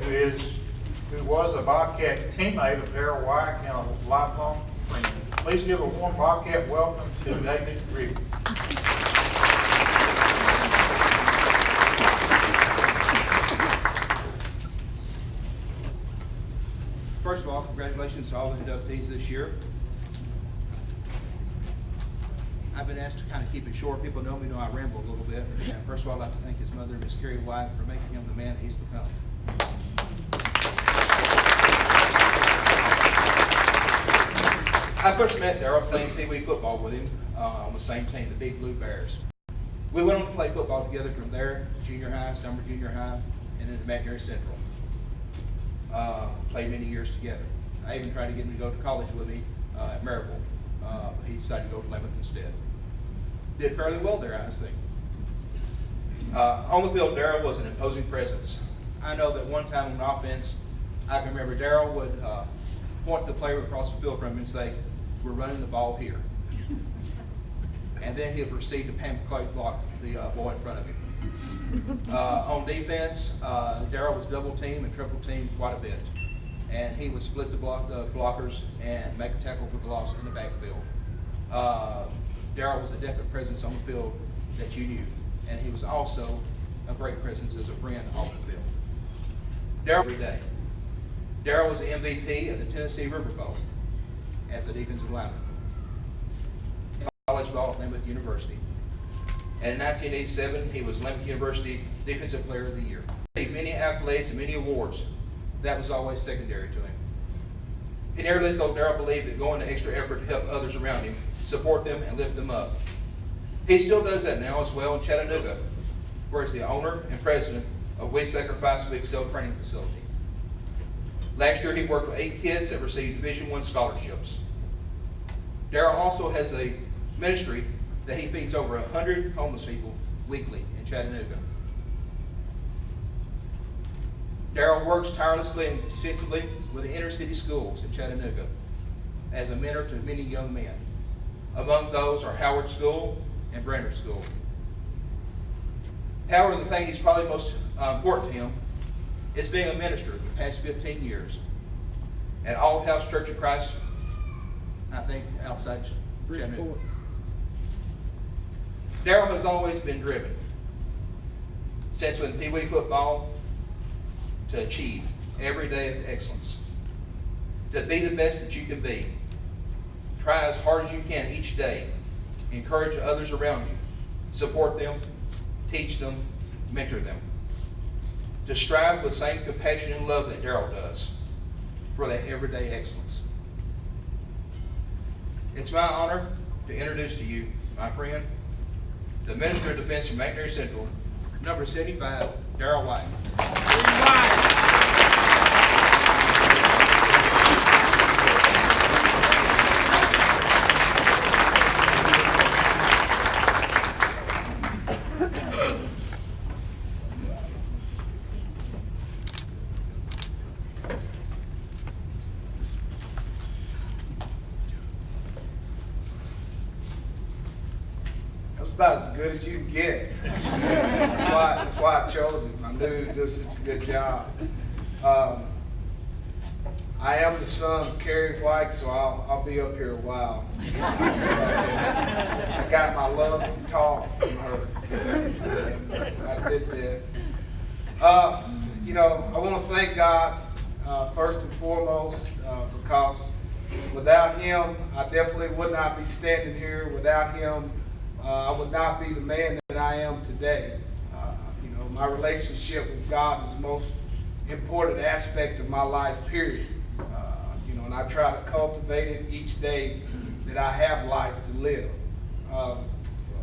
who was a Bobcat teammate of Darrell White and a lifelong friend. Please give a warm Bobcat welcome to David Ridley. First of all, congratulations to all the inductees this year. I've been asked to kind of keep it short. People know me, know I ramble a little bit. And first of all, I'd like to thank his mother, Miss Carrie White, for making him the man that he's become. I first met Darrell playing Pee Wee football with him on the same team, the Big Blue Bears. We went on to play football together from there, junior high, summer junior high, and then to McNary Central. Played many years together. I even tried to get him to go to college with me at Maryville, but he decided to go to Plymouth instead. Did fairly well there, I think. On the field, Darrell was an imposing presence. I know that one time on offense, I can remember Darrell would point the player across the field from him and say, "We're running the ball here." And then he would proceed to pancake block the boy in front of him. On defense, Darrell was double teamed and triple teamed quite a bit. And he would split the blockers and make a tackle for the loss in the backfield. Darrell was a definite presence on the field that you knew, and he was also a great presence as a friend off the field. Darrell every day. Darrell was the MVP of the Tennessee River Bowl as a defensive lineman. College ball at Lambuth University. And in 1987, he was Lambuth University Defensive Player of the Year. He received many accolades and many awards. That was always secondary to him. He never let go. Darrell believed that going the extra effort to help others around him, support them, and lift them up. He still does that now as well in Chattanooga, where he's the owner and president of We Sacrifice We Excel Training Facility. Last year, he worked with 8 kids that received Division I scholarships. Darrell also has a ministry that he feeds over 100 homeless people weekly in Chattanooga. Darrell works tirelessly and extensively with the inner city schools in Chattanooga as a mentor to many young men. Among those are Howard School and Brainerd School. However, the thing that's probably most important to him is being a minister the past 15 years at All House Church of Christ, I think outside Chattanooga. Darrell has always been driven since when Pee Wee football to achieve every day of excellence, to be the best that you can be. Try as hard as you can each day. Encourage others around you. Support them, teach them, mentor them. To strive with the same compassion and love that Darrell does for that everyday excellence. It's my honor to introduce to you, my friend, the Minister of Defense from McNair Central, number 75, Darrell White. About as good as you can get. That's why I chose him. I knew he'd do such a good job. I am the son of Carrie White, so I'll be up here a while. I got my love to talk from her. I did that. I want to thank God first and foremost because without him, I definitely would not be standing here. Without him, I would not be the man that I am today. My relationship with God is the most important aspect of my life, period. And I try to cultivate it each day that I have life to live. I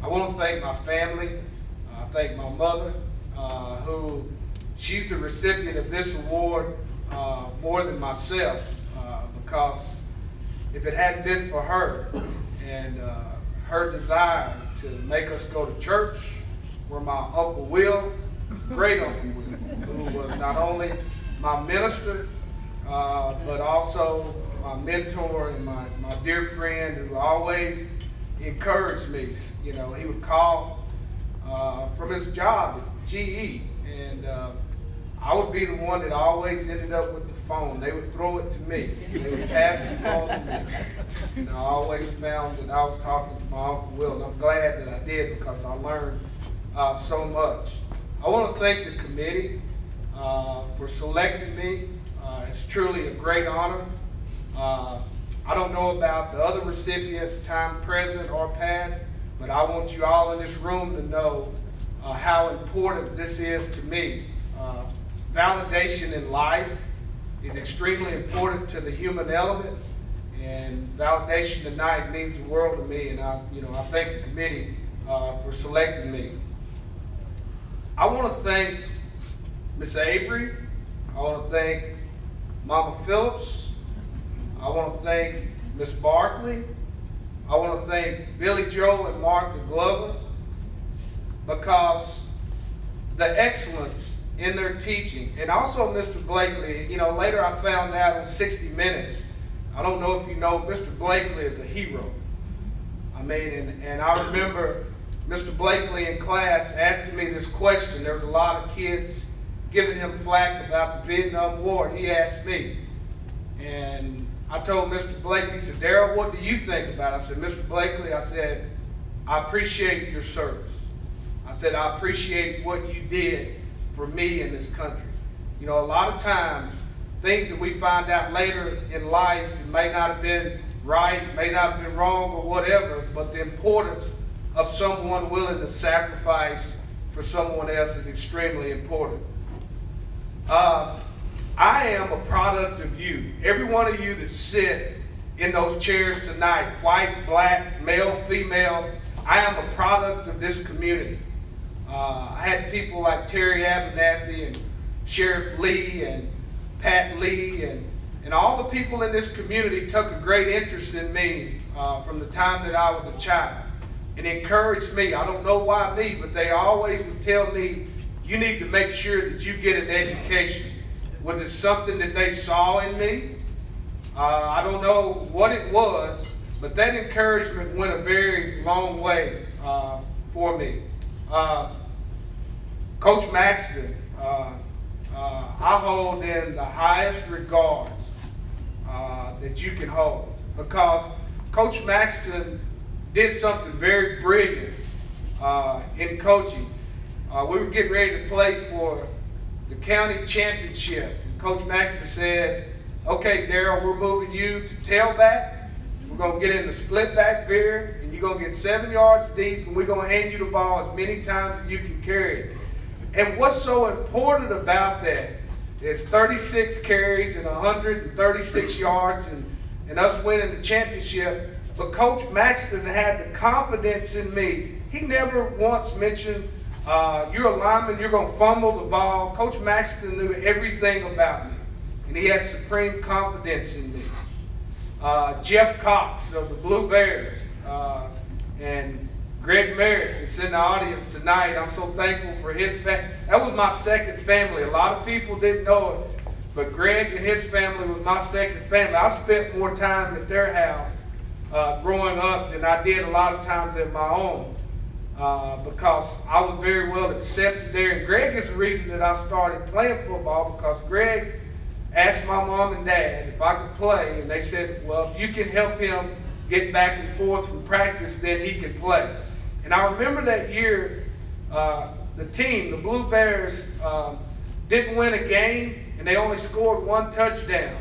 want to thank my family. I thank my mother, who she's the recipient of this award more than myself, because if it hadn't been for her and her desire to make us go to church, where my Uncle Will, great Uncle Will, who was not only my minister, but also my mentor and my dear friend who always encouraged me. He would call from his job at GE, and I would be the one that always ended up with the phone. They would throw it to me. They would pass the phone to me. And I always found that I was talking to my Uncle Will, and I'm glad that I did because I learned so much. I want to thank the committee for selecting me. It's truly a great honor. I don't know about the other recipients, time present or past, but I want you all in this room to know how important this is to me. Validation in life is extremely important to the human element, and validation tonight means the world to me, and I thank the committee for selecting me. I want to thank Miss Avery. I want to thank Mama Phillips. I want to thank Miss Barkley. I want to thank Billy Joe and Martha Glover, because the excellence in their teaching, and also Mr. Blakely. Later I found out on 60 Minutes, I don't know if you know, Mr. Blakely is a hero. And I remember Mr. Blakely in class asking me this question. There was a lot of kids giving him flack about the Vietnam War, and he asked me. And I told Mr. Blakely, he said, "Darrell, what do you think about it?" I said, "Mr. Blakely," I said, "I appreciate your service." I said, I appreciate what you did for me in this country. You know, a lot of times, things that we find out later in life, it may not have been right, may not have been wrong or whatever, but the importance of someone willing to sacrifice for someone else is extremely important. I am a product of you. Every one of you that sit in those chairs tonight, white, black, male, female, I am a product of this community. I had people like Terry Abernathy and Sheriff Lee and Pat Lee and all the people in this community took a great interest in me from the time that I was a child and encouraged me. I don't know why me, but they always would tell me, you need to make sure that you get an education. Was it something that they saw in me? I don't know what it was, but that encouragement went a very long way for me. Coach Maxton, I hold in the highest regards that you can hold, because Coach Maxton did something very brilliant in coaching. We were getting ready to play for the county championship. And Coach Maxton said, okay, Darrell, we're moving you to tailback. We're going to get in the split back veer, and you're going to get 7 yards deep, and we're going to hand you the ball as many times as you can carry it. And what's so important about that is 36 carries and 136 yards and us winning the championship. But Coach Maxton had the confidence in me. He never once mentioned, you're a lineman, you're going to fumble the ball. Coach Maxton knew everything about me, and he had supreme confidence in me. Jeff Cox of the Blue Bears and Greg Merritt is in the audience tonight. I'm so thankful for his family. That was my second family. A lot of people didn't know it, but Greg and his family was my second family. I spent more time at their house growing up than I did a lot of times at my own. Because I was very well accepted there. And Greg is the reason that I started playing football, because Greg asked my mom and dad if I could play, and they said, well, if you can help him get back and forth from practice, then he can play. And I remember that year, the team, the Blue Bears, didn't win a game, and they only scored 1 touchdown.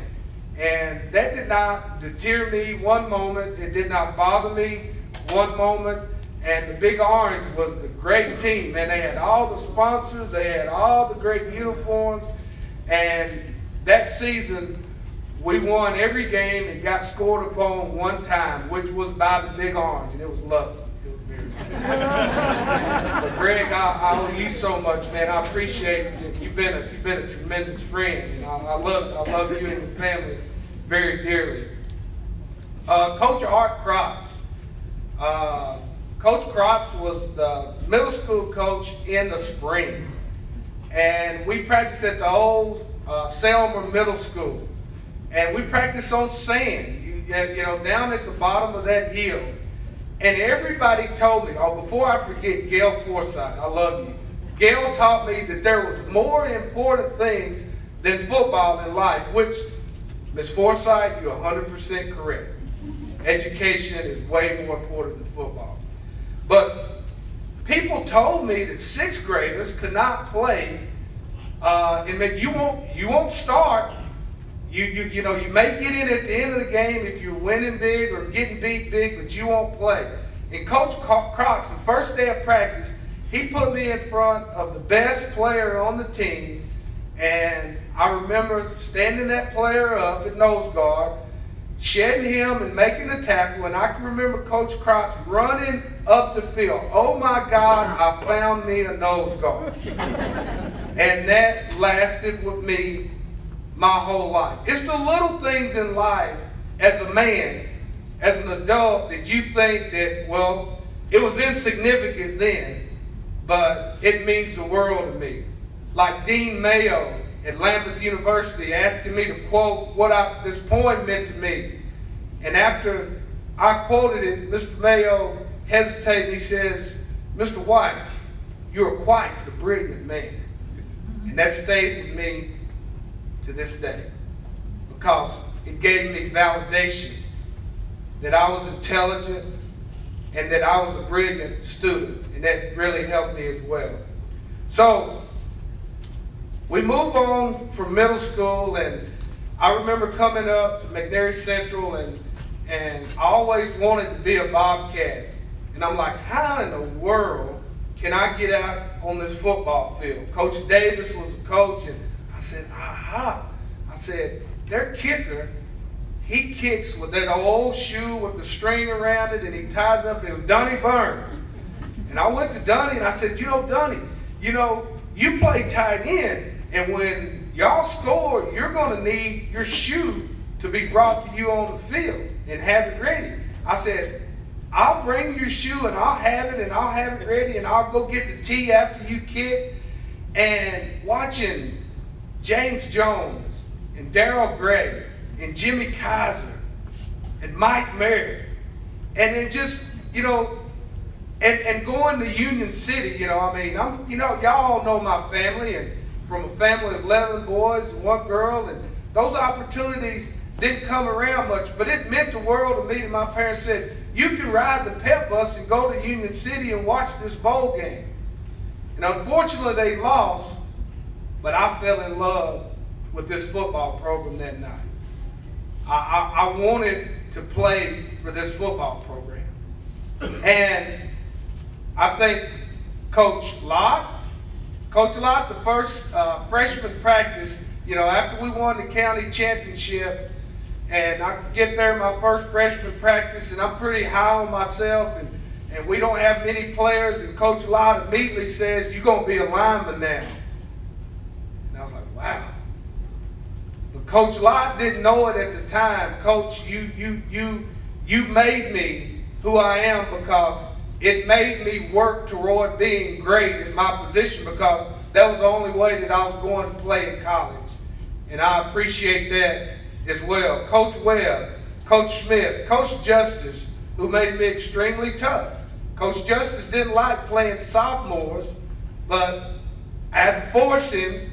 And that did not deter me one moment. It did not bother me one moment. And the Big Orange was the great team. Man, they had all the sponsors. They had all the great uniforms. And that season, we won every game and got scored upon one time, which was by the Big Orange. And it was lovely. It was very But Greg, I owe you so much, man. I appreciate it. You've been a tremendous friend. And I love you and your family very dearly. Coach Art Crotts. Coach Crotts was the middle school coach in the spring. And we practiced at the old Selmer Middle School. And we practiced on sand, you know, down at the bottom of that hill. And everybody told me, before I forget, Gail Forsythe, I love you. Gail taught me that there was more important things than football in life, which, Ms. Forsythe, you're 100% correct. Education is way more important than football. But people told me that 6th graders could not play, and you won't start. You know, you may get in at the end of the game if you're winning big or getting beat big, but you won't play. And Coach Crotts, the first day of practice, he put me in front of the best player on the team, and I remember standing that player up at nose guard, shedding him and making the tackle, and I can remember Coach Crotts running up the field. Oh my God, I found me a nose guard. And that lasted with me my whole life. It's the little things in life as a man, as an adult, that you think that, well, it was insignificant then, but it means the world to me. Like Dean Mayo at Lambeth University asking me to quote what this poem meant to me. And after I quoted it, Mr. Mayo hesitated. He says, Mr. White, you're quite the brilliant man. And that stayed with me to this day, because it gave me validation that I was intelligent, and that I was a brilliant student, and that really helped me as well. So we move on from middle school, and I remember coming up to McNairy Central, and I always wanted to be a Bobcat. And I'm like, how in the world can I get out on this football field? Coach Davis was a coach, and I said, aha. I said, their kicker, he kicks with that old shoe with the string around it, and he ties up, it was Donnie Burns. And I went to Donnie, and I said, Donnie, you play tight end, and when y'all score, you're going to need your shoe to be brought to you on the field and have it ready. I said, I'll bring your shoe, and I'll have it, and I'll have it ready, and I'll go get the tee after you kick. And watching James Jones and Darrell Gray and Jimmy Kaiser and Mike Merritt, and then just, and going to Union City, y'all know my family, and from a family of 11 boys and 1 girl, and those opportunities didn't come around much, but it meant the world to me that my parents said, you can ride the pep bus and go to Union City and watch this bowl game. And unfortunately they lost, but I fell in love with this football program that night. I wanted to play for this football program. And I think Coach Lott, the first freshman practice, after we won the county championship, and I get there my first freshman practice, and I'm pretty high on myself, and we don't have many players, and Coach Lott immediately says, you're going to be a lineman now. And I was like, wow. But Coach Lott didn't know it at the time. Coach, you made me who I am, because it made me work toward being great in my position, because that was the only way that I was going to play in college. And I appreciate that as well. Coach Webb, Coach Smith, Coach Justice, who made me extremely tough. Coach Justice didn't like playing sophomores, but I had to force him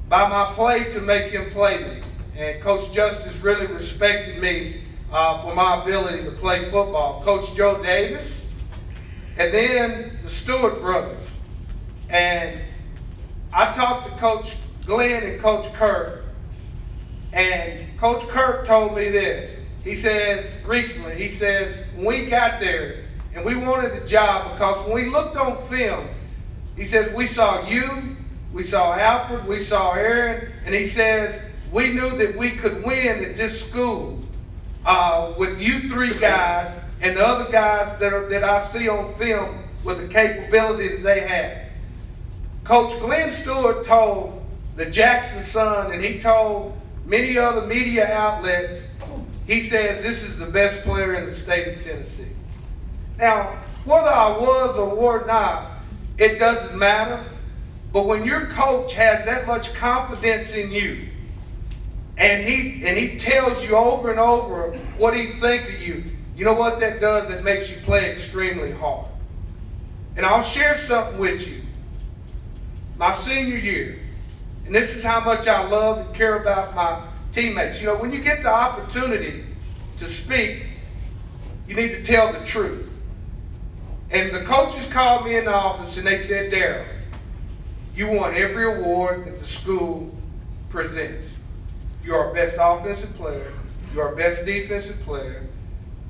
by my play to make him play me. And Coach Justice really respected me for my ability to play football. Coach Joe Davis, and then the Stewart brothers. And I talked to Coach Glenn and Coach Kirk, and Coach Kirk told me this. He says, recently, when we got there and we wanted a job, because when we looked on film, he says, we saw you, we saw Alfred, we saw Aaron, and he says, we knew that we could win at this school with you 3 guys and the other guys that I see on film with the capability that they have. Coach Glenn Stewart told the Jackson Sun, and he told many other media outlets, he says this is the best player in the state of Tennessee. Now, whether I was or were not, it doesn't matter. But when your coach has that much confidence in you, and he tells you over and over what he thinks of you, you know what that does? It makes you play extremely hard. And I'll share something with you. My senior year, and this is how much I love and care about my teammates. When you get the opportunity to speak, you need to tell the truth. And the coaches called me in the office, and they said, Darrell, you won every award that the school presents. You're our best offensive player. You're our best defensive player.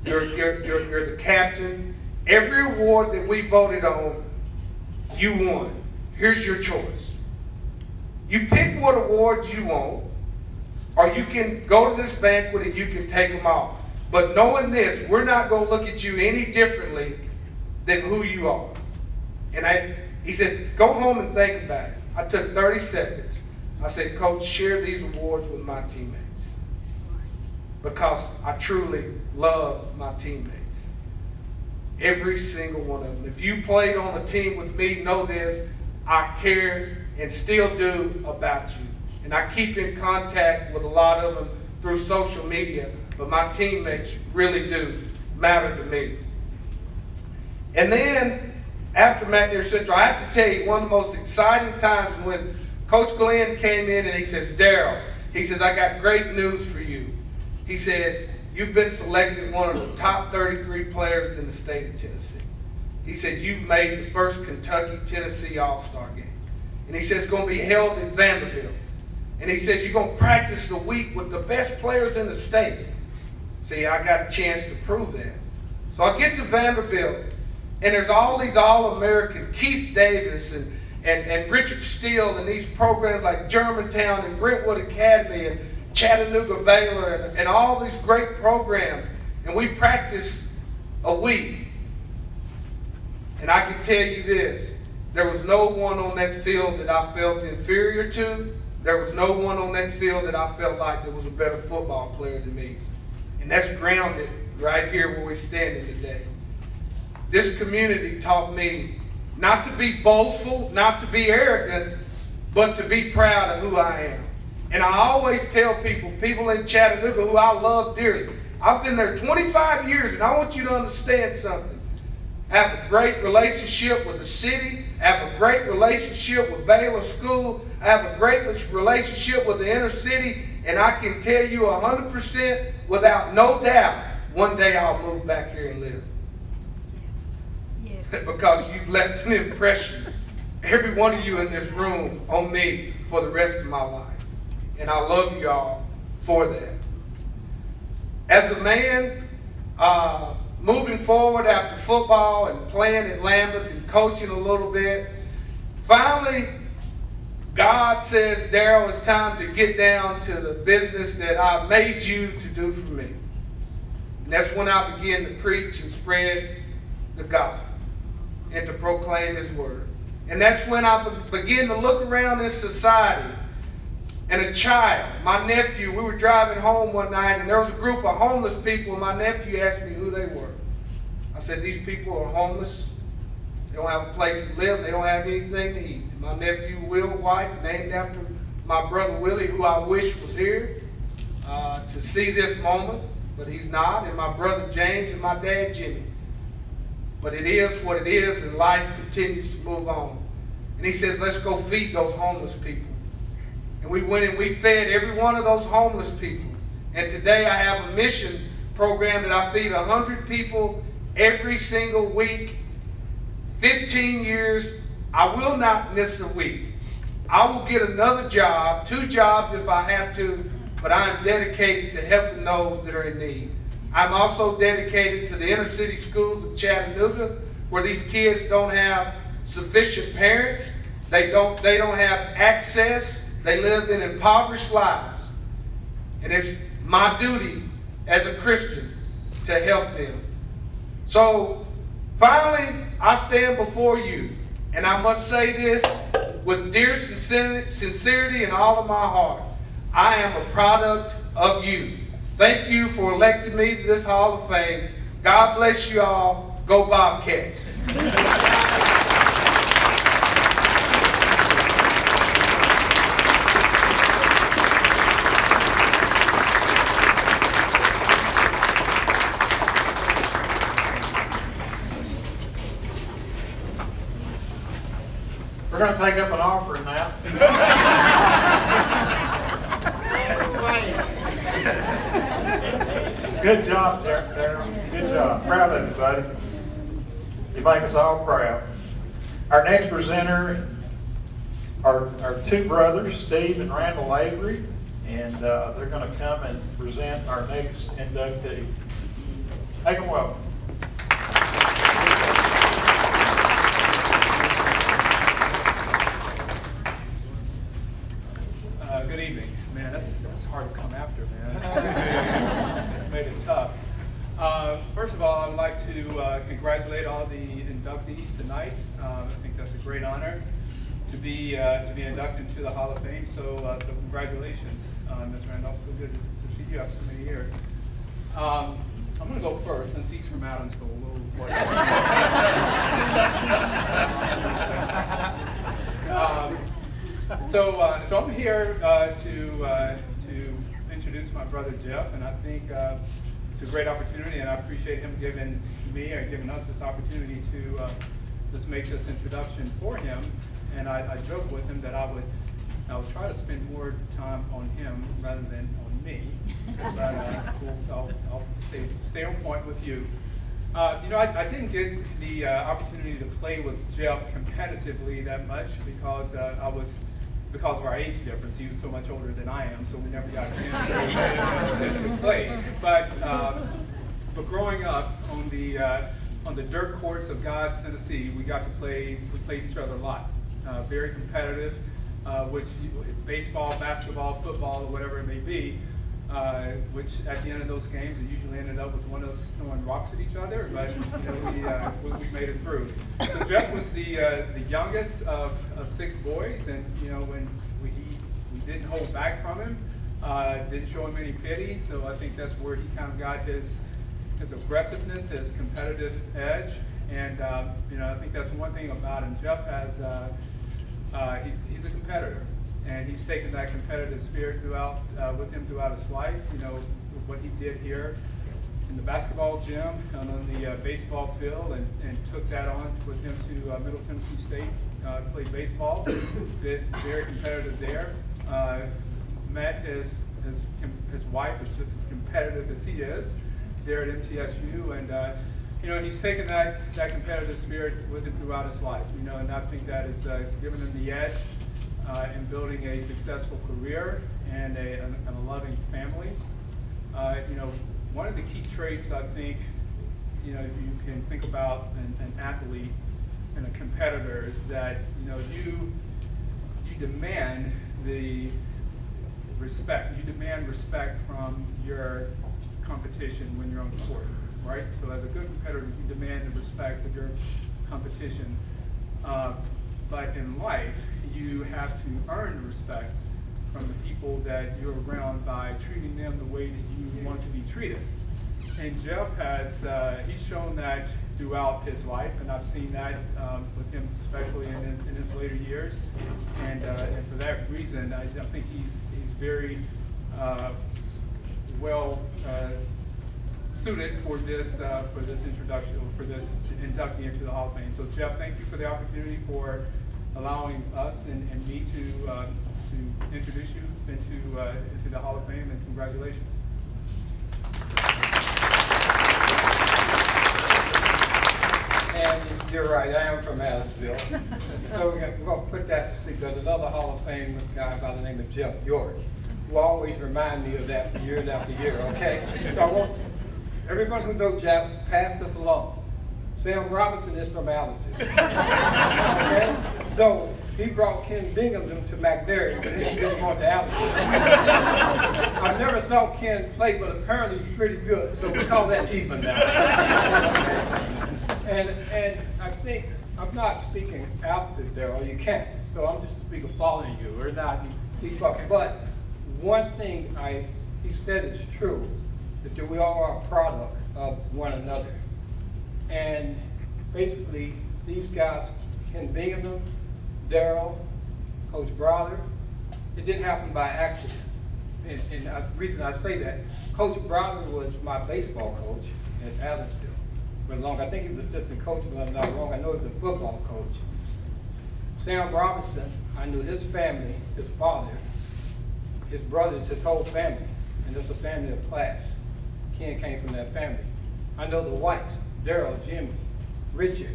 You're the captain. Every award that we voted on, you won. Here's your choice. You pick what awards you want, or you can go to this banquet and you can take them off. But knowing this, we're not going to look at you any differently than who you are. And he said, go home and think about it. I took 30 seconds. I said, Coach, share these awards with my teammates, because I truly love my teammates. Every single one of them. If you played on a team with me, know this, I cared and still do about you. And I keep in contact with a lot of them through social media, but my teammates really do matter to me. And then, after McNairy Central, I have to tell you, one of the most exciting times when Coach Glenn came in and he says, Darrell, he says, I got great news for you. He says, you've been selected one of the top 33 players in the state of Tennessee. He said, you've made the first Kentucky-Tennessee All-Star game. And he says it's going to be held in Vanderbilt. And he says you're going to practice the week with the best players in the state. See, I got a chance to prove that. So I get to Vanderbilt, and there's all these All-American, Keith Davis and Richard Steele, and these programs like Germantown and Brentwood Academy and Chattanooga Baylor and all these great programs. And we practice a week. And I can tell you this, there was no one on that field that I felt inferior to. There was no one on that field that I felt like there was a better football player than me. And that's grounded right here where we're standing today. This community taught me not to be boastful, not to be arrogant, but to be proud of who I am. And I always tell people in Chattanooga who I love dearly, I've been there 25 years, and I want you to understand something. I have a great relationship with the city. I have a great relationship with Baylor School. I have a great relationship with the inner city. And I can tell you 100% without no doubt, one day I'll move back here and live. Yes. Because you've left an impression, every one of you in this room, on me for the rest of my life. And I love you all for that. As a man, moving forward after football and playing at Lambeth and coaching a little bit, finally, God says, Darrell, it's time to get down to the business that I made you to do for me. And that's when I began to preach and spread the gospel and to proclaim his word. And that's when I began to look around in society. And a child, my nephew, we were driving home one night, and there was a group of homeless people, and my nephew asked me who they were. I said, these people are homeless. They don't have a place to live. They don't have anything to eat. And my nephew, Will White, named after my brother Willie, who I wish was here to see this moment, but he's not, and my brother James and my dad Jimmy. But it is what it is, and life continues to move on. And he says, let's go feed those homeless people. And we went and we fed every one of those homeless people. And today I have a mission program that I feed 100 people every single week. 15 years, I will not miss a week. I will get another job, 2 jobs if I have to, but I am dedicated to helping those that are in need. I'm also dedicated to the inner city schools of Chattanooga, where these kids don't have sufficient parents. They don't have access. They live in impoverished lives. And it's my duty as a Christian to help them. So finally, I stand before you, and I must say this with dear sincerity and all of my heart. I am a product of you. Thank you for electing me to this Hall of Fame. God bless you all. Go Bobcats. We're going to take up an offering now. Good job, Darrell. Good job. Proud of you, buddy. You make us all proud. Our next presenter are our 2 brothers, Steve and Randall Avery, and they're going to come and present our next inductee. Take them welcome. Good evening. Man, that's hard to come after, man. It's made it tough. First of all, I would like to congratulate all the inductees tonight. I think that's a great honor to be inducted into the Hall of Fame. So congratulations, Ms. Randolph. So good to see you after so many years. I'm going to go first since he's from Adamsville. So I'm here to introduce my brother Jeff, and I think it's a great opportunity, and I appreciate him giving us this opportunity to just make this introduction for him. And I joked with him that I would I'll try to spend more time on him rather than on me, but I'll stay on point with you. You know, I didn't get the opportunity to play with Jeff competitively that much because because of our age difference. He was so much older than I am, so we never got a chance to play. But growing up on the dirt courts of Guys, Tennessee, we played each other a lot. Very competitive, which baseball, basketball, football, or whatever it may be. Which at the end of those games, it usually ended up with one of us throwing rocks at each other, but you know, we made it through. So Jeff was the youngest of 6 boys, and you know, when we didn't hold back from him, didn't show him any pity. So I think that's where he kind of got his aggressiveness, his competitive edge, and you know, I think that's one thing about him. Jeff has he's a competitor. And he's taken that competitive spirit with him throughout his life. You know, what he did here in the basketball gym and on the baseball field, and took that on with him to Middle Tennessee State, played baseball, very competitive there. Met his wife is just as competitive as he is there at MTSU, and you know, he's taken that competitive spirit with him throughout his life. You know, and I think that has given him the edge in building a successful career and a loving family. You know, one of the key traits I think, you know, you can think about an athlete and a competitor is that, you know, you demand the respect. You demand respect from your competition when you're on the court, right? So as a good competitor, you demand the respect of your competition. But in life, you have to earn respect from the people that you're around by treating them the way that you want to be treated. And Jeff he's shown that throughout his life, and I've seen that with him, especially in his later years. And for that reason, I think he's very well suited for this introduction, for this inductee into the Hall of Fame. So Jeff, thank you for the opportunity for allowing us and me to introduce you into the Hall of Fame, and congratulations. And you're right, I am from Adamsville. So we're going to put that to sleep. There's another Hall of Fame guy by the name of Jeff York, who always remind me of that for years after year, okay? So I want everyone who knows Jeff, pass this along. Sam Robinson is from Adamsville. Okay? So he brought Ken Bingham to McNary, but he didn't want to Adamsville. I never saw Ken play, but apparently he's pretty good. So we call that even now. And I think, I'm not speaking out to Darrell, you can't. So I'm just speaking following you, or not. But one thing he said is true, is that we all are a product of one another. And basically, these guys, Ken Bingham, Darrell, Coach Browder, it didn't happen by accident. And the reason I say that, Coach Browder was my baseball coach at Adamsville. I think he was assistant coach, but I'm not wrong. I know he was a football coach. Sam Robinson, I knew his family, his father, his brothers, his whole family. And it's a family of class. Ken came from that family. I know the Whites, Darrell, Jimmy, Richard,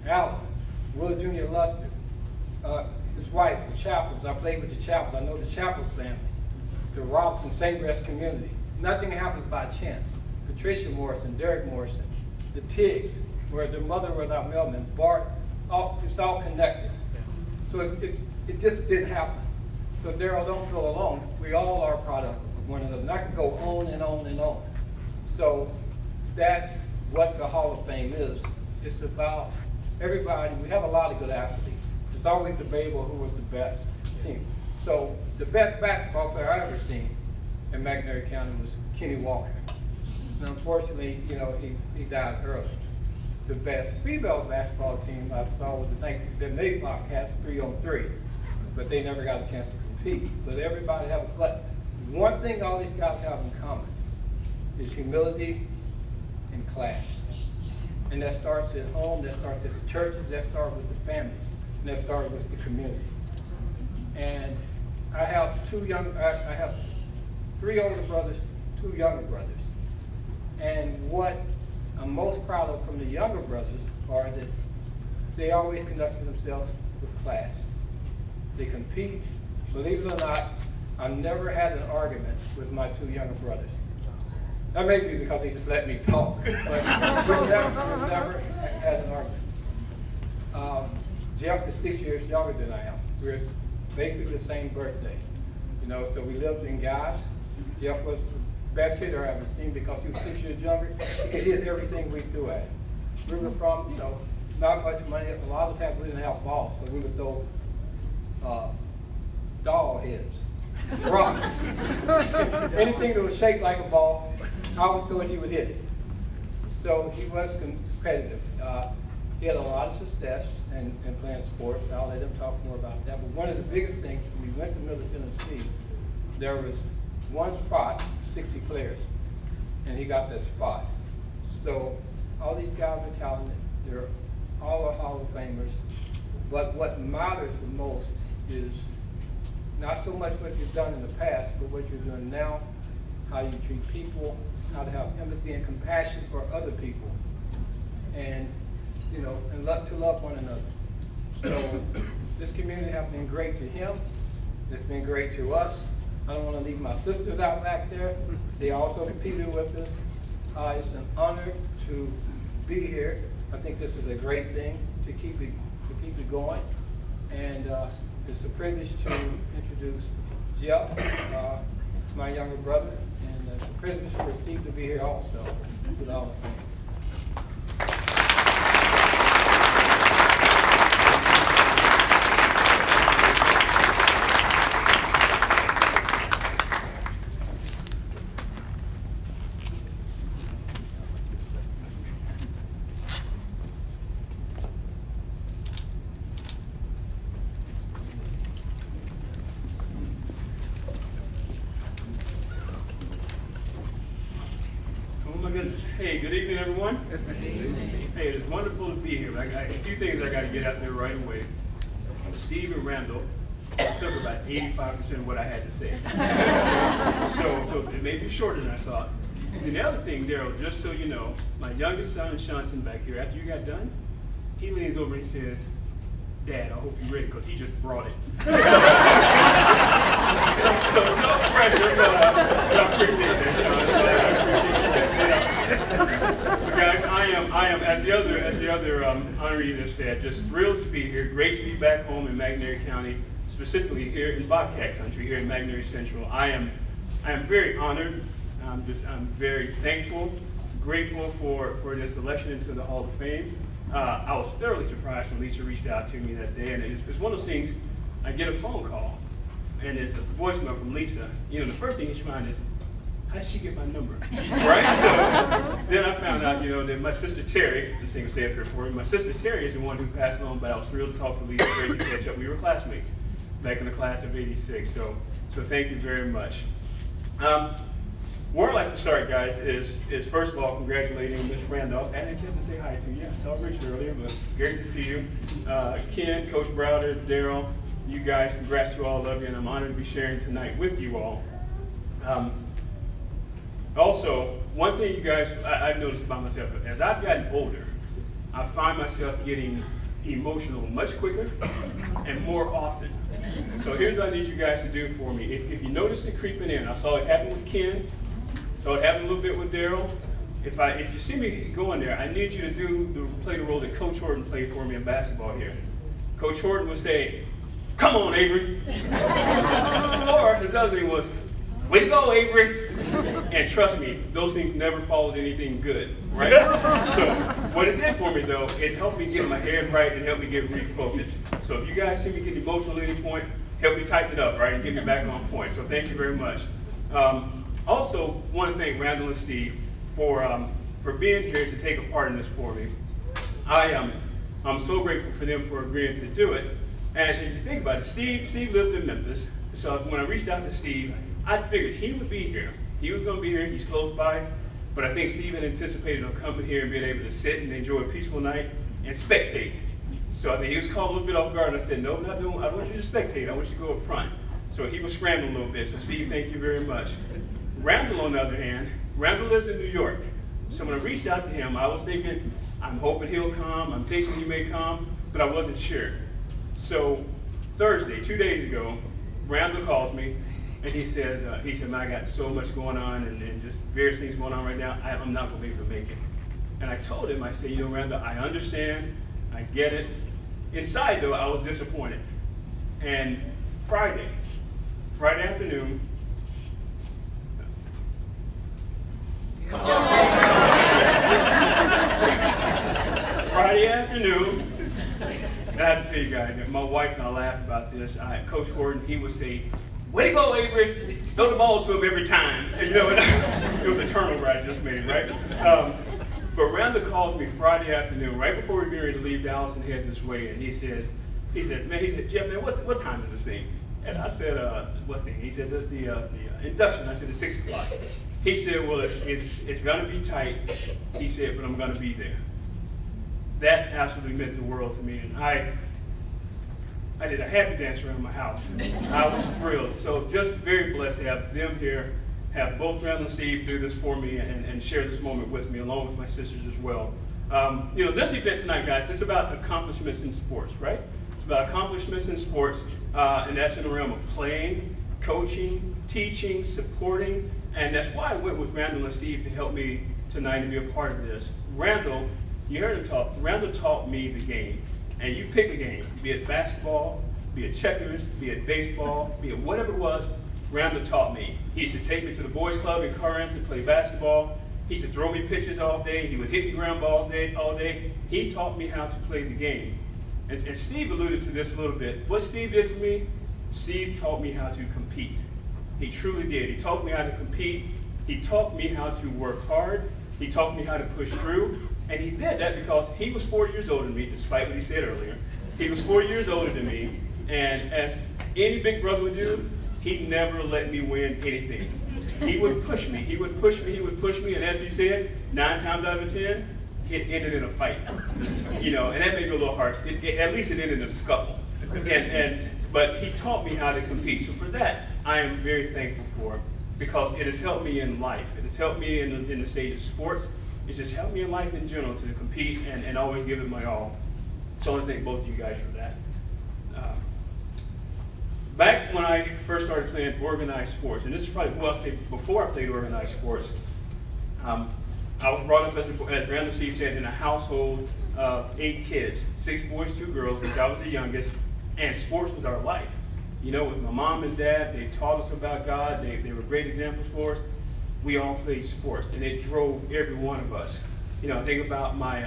Alan, Will Jr. Luster, his wife, the Chappells. I played with the Chappells. I know the Chappells family, the Robinson St. Rest community. Nothing happens by chance. Patricia Morrison, Derek Morrison, the Tiggs, where their mother was out Melbourne, Bart, it's all connected. So it just didn't happen. So Darrell, don't feel alone. We all are a product of one another. And I could go on and on and on. So that's what the Hall of Fame is. It's about everybody. We have a lot of good athletes. It's always debatable who was the best team. So the best basketball player I ever seen in McNary County was Kenny Walker. And unfortunately, you know, he died early. The best female basketball team I saw was the 1978 Bobcats 3-on-3, but they never got a chance to compete. But everybody have one thing all these guys have in common is humility and class. And that starts at home, that starts at the churches, that starts with the families, and that starts with the community. And I have I have 3 older brothers, 2 younger brothers. And what I'm most proud of from the younger brothers are that they always conducted themselves with class. They compete. Believe it or not, I've never had an argument with my 2 younger brothers. That may be because they just let me talk, but we've never had an argument. Jeff is 6 years younger than I am. We're basically the same birthday. You know, so we lived in guys. Jeff was the best hitter I've ever seen because he was 6 years younger. He could hit everything we threw at him. We were from, you know, not much money. A lot of times we didn't have balls, so we would throw doll heads, rocks. Anything that was shaped like a ball, I would throw it, he would hit it. So he was competitive. He had a lot of success in playing sports. I'll let him talk more about that. But one of the biggest things, when we went to Middle Tennessee, there was one spot, 60 players, and he got that spot. So all these guys are talented. They're all are Hall of Famers. But what matters the most is not so much what you've done in the past, but what you're doing now, how you treat people, how to have empathy and compassion for other people, and you know, and to love one another. So this community has been great to him. It's been great to us. I don't want to leave my sisters out back there. They also competed with us. It's an honor to be here. I think this is a great thing to keep it going. And it's a privilege to introduce Jeff, my younger brother, and it's a privilege for Steve to be here also with all of them. Hey, good evening, everyone. Hey, it is wonderful to be here. I got a few things I got to get out there right away. Steve and Randall took about 85% of what I had to say. So it may be shorter than I thought. And the other thing, Darrell, just so you know, my youngest son, Shanson, back here, after you got done, he leans over and he says, "Dad, I hope you're ready," because he just brought it. So no pressure, but I appreciate that. Guys, I am, as the other honorees have said, just thrilled to be here. Great to be back home in McNairy County, specifically here in Bobcat Country, here in McNairy Central. I am very honored. I'm very thankful, grateful for this election into the Hall of Fame. I was thoroughly surprised when Lisa reached out to me that day, and it's one of those things. I get a phone call, and it's a voicemail from Lisa. You know, the first thing you mind is, how did she get my number? Right? So then I found out, you know, that my sister Terry, this thing will stay up here for me, my sister Terry is the one who passed on, but I was thrilled to talk to Lisa, great to catch up. We were classmates back in the class of '86, so thank you very much. Where I'd like to start, guys, is first of all congratulating Mr. Randolph. I had a chance to say hi to you. I saw Rich earlier, but great to see you. Ken, Coach Browder, Darrell, you guys, congrats to all of you, and I'm honored to be sharing tonight with you all. Also, one thing you guys, I've noticed about myself, as I've gotten older, I find myself getting emotional much quicker and more often. So here's what I need you guys to do for me. If you notice it creeping in, I saw it happen with Ken, saw it happen a little bit with Darrell. If you see me going there, I need you to play the role that Coach Horton played for me in basketball here. Coach Horton would say, "Come on, Avery." Or his other thing was, "Way to go, Avery." And trust me, those things never followed anything good, right? So what it did for me, though, it helped me get my head right and helped me get refocused. So if you guys see me get emotional at any point, help me tighten it up, right, and get me back on point. So thank you very much. Also, want to thank Randall and Steve for being here to take a part in this for me. I'm so grateful for them for agreeing to do it. And if you think about it, Steve lives in Memphis. So when I reached out to Steve, I figured he would be here. He was going to be here. He's close by. But I think Steve had anticipated on coming here and being able to sit and enjoy a peaceful night and spectate. So I think he was caught a little bit off guard. And I said, "No, not doing. I want you to spectate. I want you to go up front." So he was scrambling a little bit. So Steve, thank you very much. Randall, on the other hand, Randall lives in New York. So when I reached out to him, I was thinking, I'm hoping he'll come. I'm thinking he may come, but I wasn't sure. So Thursday, 2 days ago, Randall calls me and he says, man, I got so much going on and just various things going on right now. I'm not going to be able to make it. And I told him, I said, Randall, I understand. I get it. Inside, though, I was disappointed. And Friday afternoon, Friday afternoon, I have to tell you guys, my wife and I laugh about this. Coach Gordon, he would say, "Way to go, Avery! Throw the ball to him every time." And, it was a turnover I just made, right? But Randall calls me Friday afternoon, right before we were ready to leave Dallas and head this way, and he said, Jeff, man, what time is this thing? And I said, what thing? He said, the induction. I said, at 6 o'clock. He said, well, it's gonna be tight. He said, but I'm gonna be there. That absolutely meant the world to me, and I did a happy dance around my house. I was thrilled. So just very blessed to have them here, have both Randall and Steve do this for me and share this moment with me, along with my sisters as well. This event tonight, guys, it's about accomplishments in sports, right? It's about accomplishments in sports, and that's in the realm of playing, coaching, teaching, supporting, and that's why I went with Randall and Steve to help me tonight and be a part of this. Randall, you heard him talk, Randall taught me the game. And you pick a game, be it basketball, be it checkers, be it baseball, be it whatever it was, Randall taught me. He used to take me to the boys club in Corinth to play basketball. He used to throw me pitches all day. He would hit me ground balls all day. He taught me how to play the game. And Steve alluded to this a little bit. What Steve did for me, Steve taught me how to compete. He truly did. He taught me how to compete. He taught me how to work hard. He taught me how to push through. And he did that because he was 4 years older than me, despite what he said earlier. He was 4 years older than me, and as any big brother would do, he never let me win anything. He would push me, he would push me, he would push me, and as he said, 9 times out of 10, it ended in a fight. And that made me a little harsh. At least it ended in a scuffle. But he taught me how to compete. So for that, I am very thankful for, because it has helped me in life. It has helped me in the stage of sports. It's just helped me in life in general to compete and always give it my all. So I want to thank both of you guys for that. Back when I first started playing organized sports, and this is probably, well, I'll say before I played organized sports, I was brought up, as Randall Steve said, in a household of 8 kids, 6 boys, 2 girls, which I was the youngest, and sports was our life. With my mom and dad, they taught us about God. They were great examples for us. We all played sports, and it drove every one of us. Think about my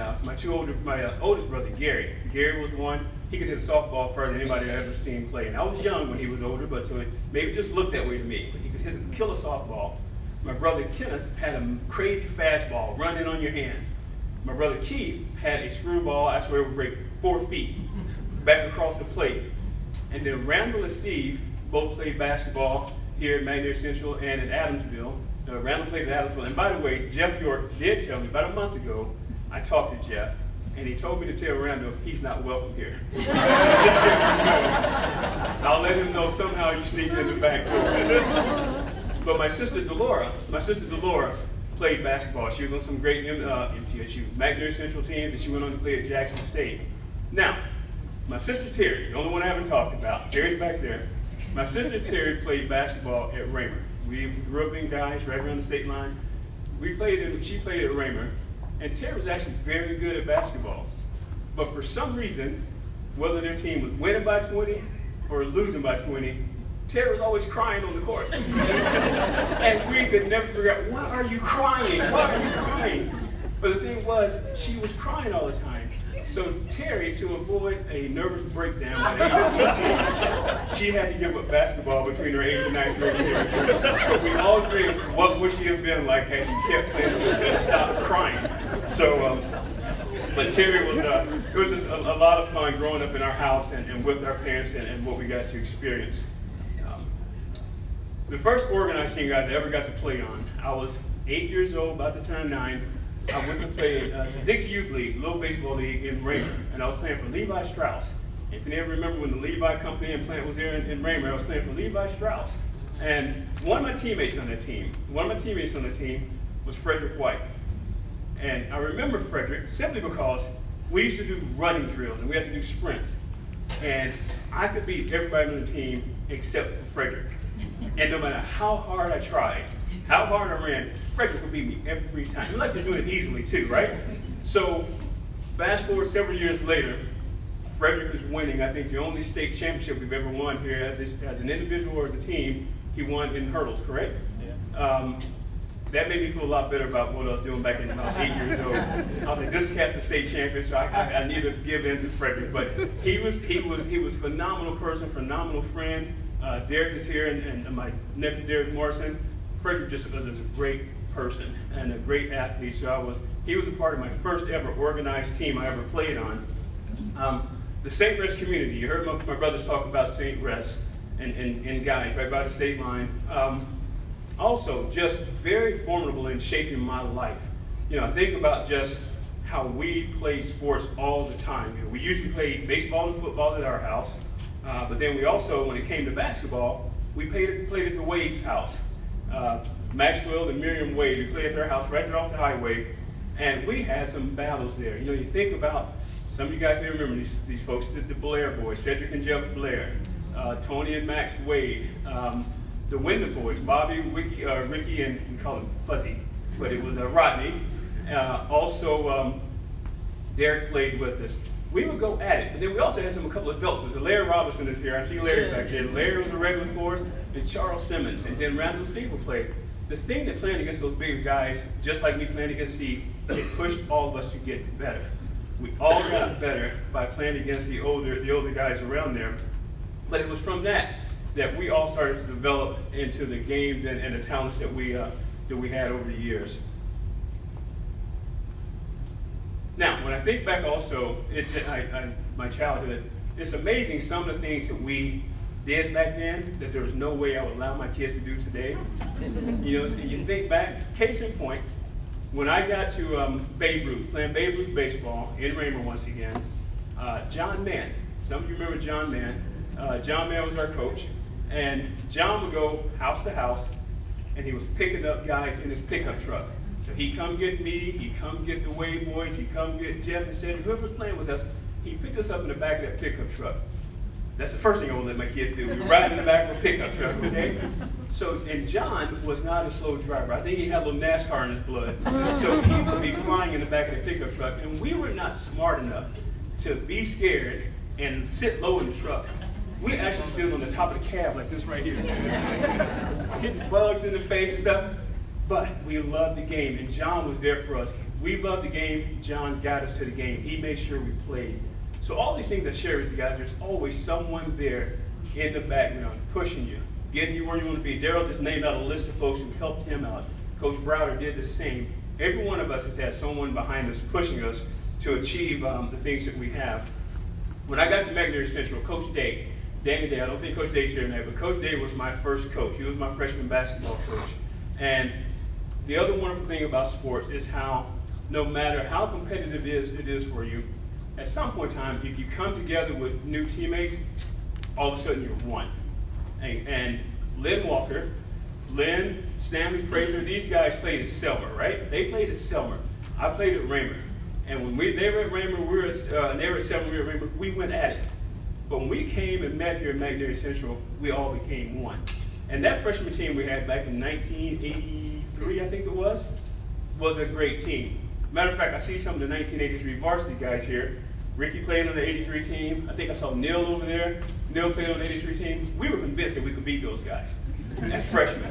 oldest brother, Gary. Gary was one. He could hit a softball further than anybody I've ever seen play. And I was young when he was older, but so it maybe just looked that way to me. But he could kill a softball. My brother Kenneth had a crazy fastball, run in on your hands. My brother Keith had a screwball, I swear it would break 4 feet, back across the plate. And then Randall and Steve both played basketball here at Magnetic Central and at Adamsville. Randall played at Adamsville. And by the way, Jeff York did tell me about a month ago, I talked to Jeff, and he told me to tell Randall he's not welcome here. Just so you know. I'll let him know somehow you sneak in the back door. But my sister Delora played basketball. She was on some great MTSU Magnetic Central teams, and she went on to play at Jackson State. Now, my sister Terry, the only one I haven't talked about, Terry's back there. My sister Terry played basketball at Raymer. We grew up in guys right around the state line. She played at Raymer, and Terry was actually very good at basketball. But for some reason, whether their team was winning by 20 or losing by 20, Terry was always crying on the court. And we could never figure out, why are you crying? Why are you crying? But the thing was, she was crying all the time. So Terry, to avoid a nervous breakdown at age 15, she had to give up basketball between her 8th and 9th grade year. But we all agreed, what would she have been like had she kept playing and stopped crying? So, but Terry was, it was just a lot of fun growing up in our house and with our parents and what we got to experience. The first organized team, guys, I ever got to play on, I was 8 years old, about to turn 9. I went to play Dixie Youth League, little baseball league in Raymer, and I was playing for Levi Strauss. If you ever remember when the Levi Company and plant was there in Raymer, I was playing for Levi Strauss. And one of my teammates on the team was Frederick White. And I remember Frederick simply because we used to do running drills and we had to do sprints. And I could beat everybody on the team except for Frederick. And no matter how hard I tried, how hard I ran, Frederick would beat me every time. He liked to do it easily too, right? So fast forward several years later, Frederick is winning, I think, the only state championship we've ever won here as an individual or as a team. He won in hurdles, correct? Yeah. That made me feel a lot better about what I was doing back when I was 8 years old. I was like, this cat's a state champion, so I need to give in to Frederick. But he was a phenomenal person, phenomenal friend. Derek is here, and my nephew Derek Morrison. Frederick just was a great person and a great athlete. So he was a part of my first ever organized team I ever played on. The St. Rest community, you heard my brothers talk about St. Rest and guys right by the state line. Also, just very formidable in shaping my life. You know, I think about just how we play sports all the time. You know, we usually play baseball and football at our house, but then we also, when it came to basketball, we played at the Wade's house. Maxwell and Miriam Wade, we played at their house right there off the highway, and we had some battles there. You know, you think about, some of you guys may remember these folks, the Blair boys, Cedric and Jeff Blair, Tony and Max Wade, the Wyndham boys, Bobby, Ricky, and we call him Fuzzy, but it was Rodney. Also, Derek played with us. We would go at it, but then we also had a couple of adults. There's Larry Robinson is here. I see Larry back there. Larry was a regular for us, and Charles Simmons, and then Randolph would play. The thing that playing against those bigger guys, just like me playing against Steve, it pushed all of us to get better. We all got better by playing against the older guys around there. But it was from that we all started to develop into the games and the talents that we had over the years. Now, when I think back also, my childhood, it's amazing some of the things that we did back then that there was no way I would allow my kids to do today. You know, you think back, case in point, when I got to Babe Ruth, playing Babe Ruth baseball in Raymer once again, John Mann, some of you remember John Mann. John Mann was our coach, and John would go house to house, and he was picking up guys in his pickup truck. So he'd come get me, he'd come get the Wade boys, he'd come get Jeff and said, whoever's playing with us, he picked us up in the back of that pickup truck. That's the first thing I want to let my kids do. We ride in the back of a pickup truck, okay? So, and John was not a slow driver. I think he had a little NASCAR in his blood. So he would be flying in the back of the pickup truck, and we were not smart enough to be scared and sit low in the truck. We actually stood on the top of the cab like this right here. Getting bugs in the face and stuff. But we loved the game, and John was there for us. We loved the game. John got us to the game. He made sure we played. So all these things I share with you guys, there's always someone there in the background pushing you, getting you where you want to be. Darrell just named out a list of folks who helped him out. Coach Browder did the same. Every one of us has had someone behind us pushing us to achieve the things that we have. When I got to McNary Central, Coach Danny Day, I don't think Coach Day's here tonight, but Coach Day was my first coach. He was my freshman basketball coach. And the other wonderful thing about sports is how, no matter how competitive it is for you, at some point in time, if you come together with new teammates, all of a sudden you're one. And Lynn Walker, Lynn, Stanley Fraser, these guys played at Selmer, right? They played at Selmer. I played at Raymer. And when they were at Raymer, they were at Selmer, we were at Raymer, we went at it. But when we came and met here at McNary Central, we all became one. And that freshman team we had back in 1983, I think it was a great team. Matter of fact, I see some of the 1983 varsity guys here. Ricky played on the 83 team. I think I saw Neil over there. Neil played on the 83 team. We were convinced that we could beat those guys as freshmen.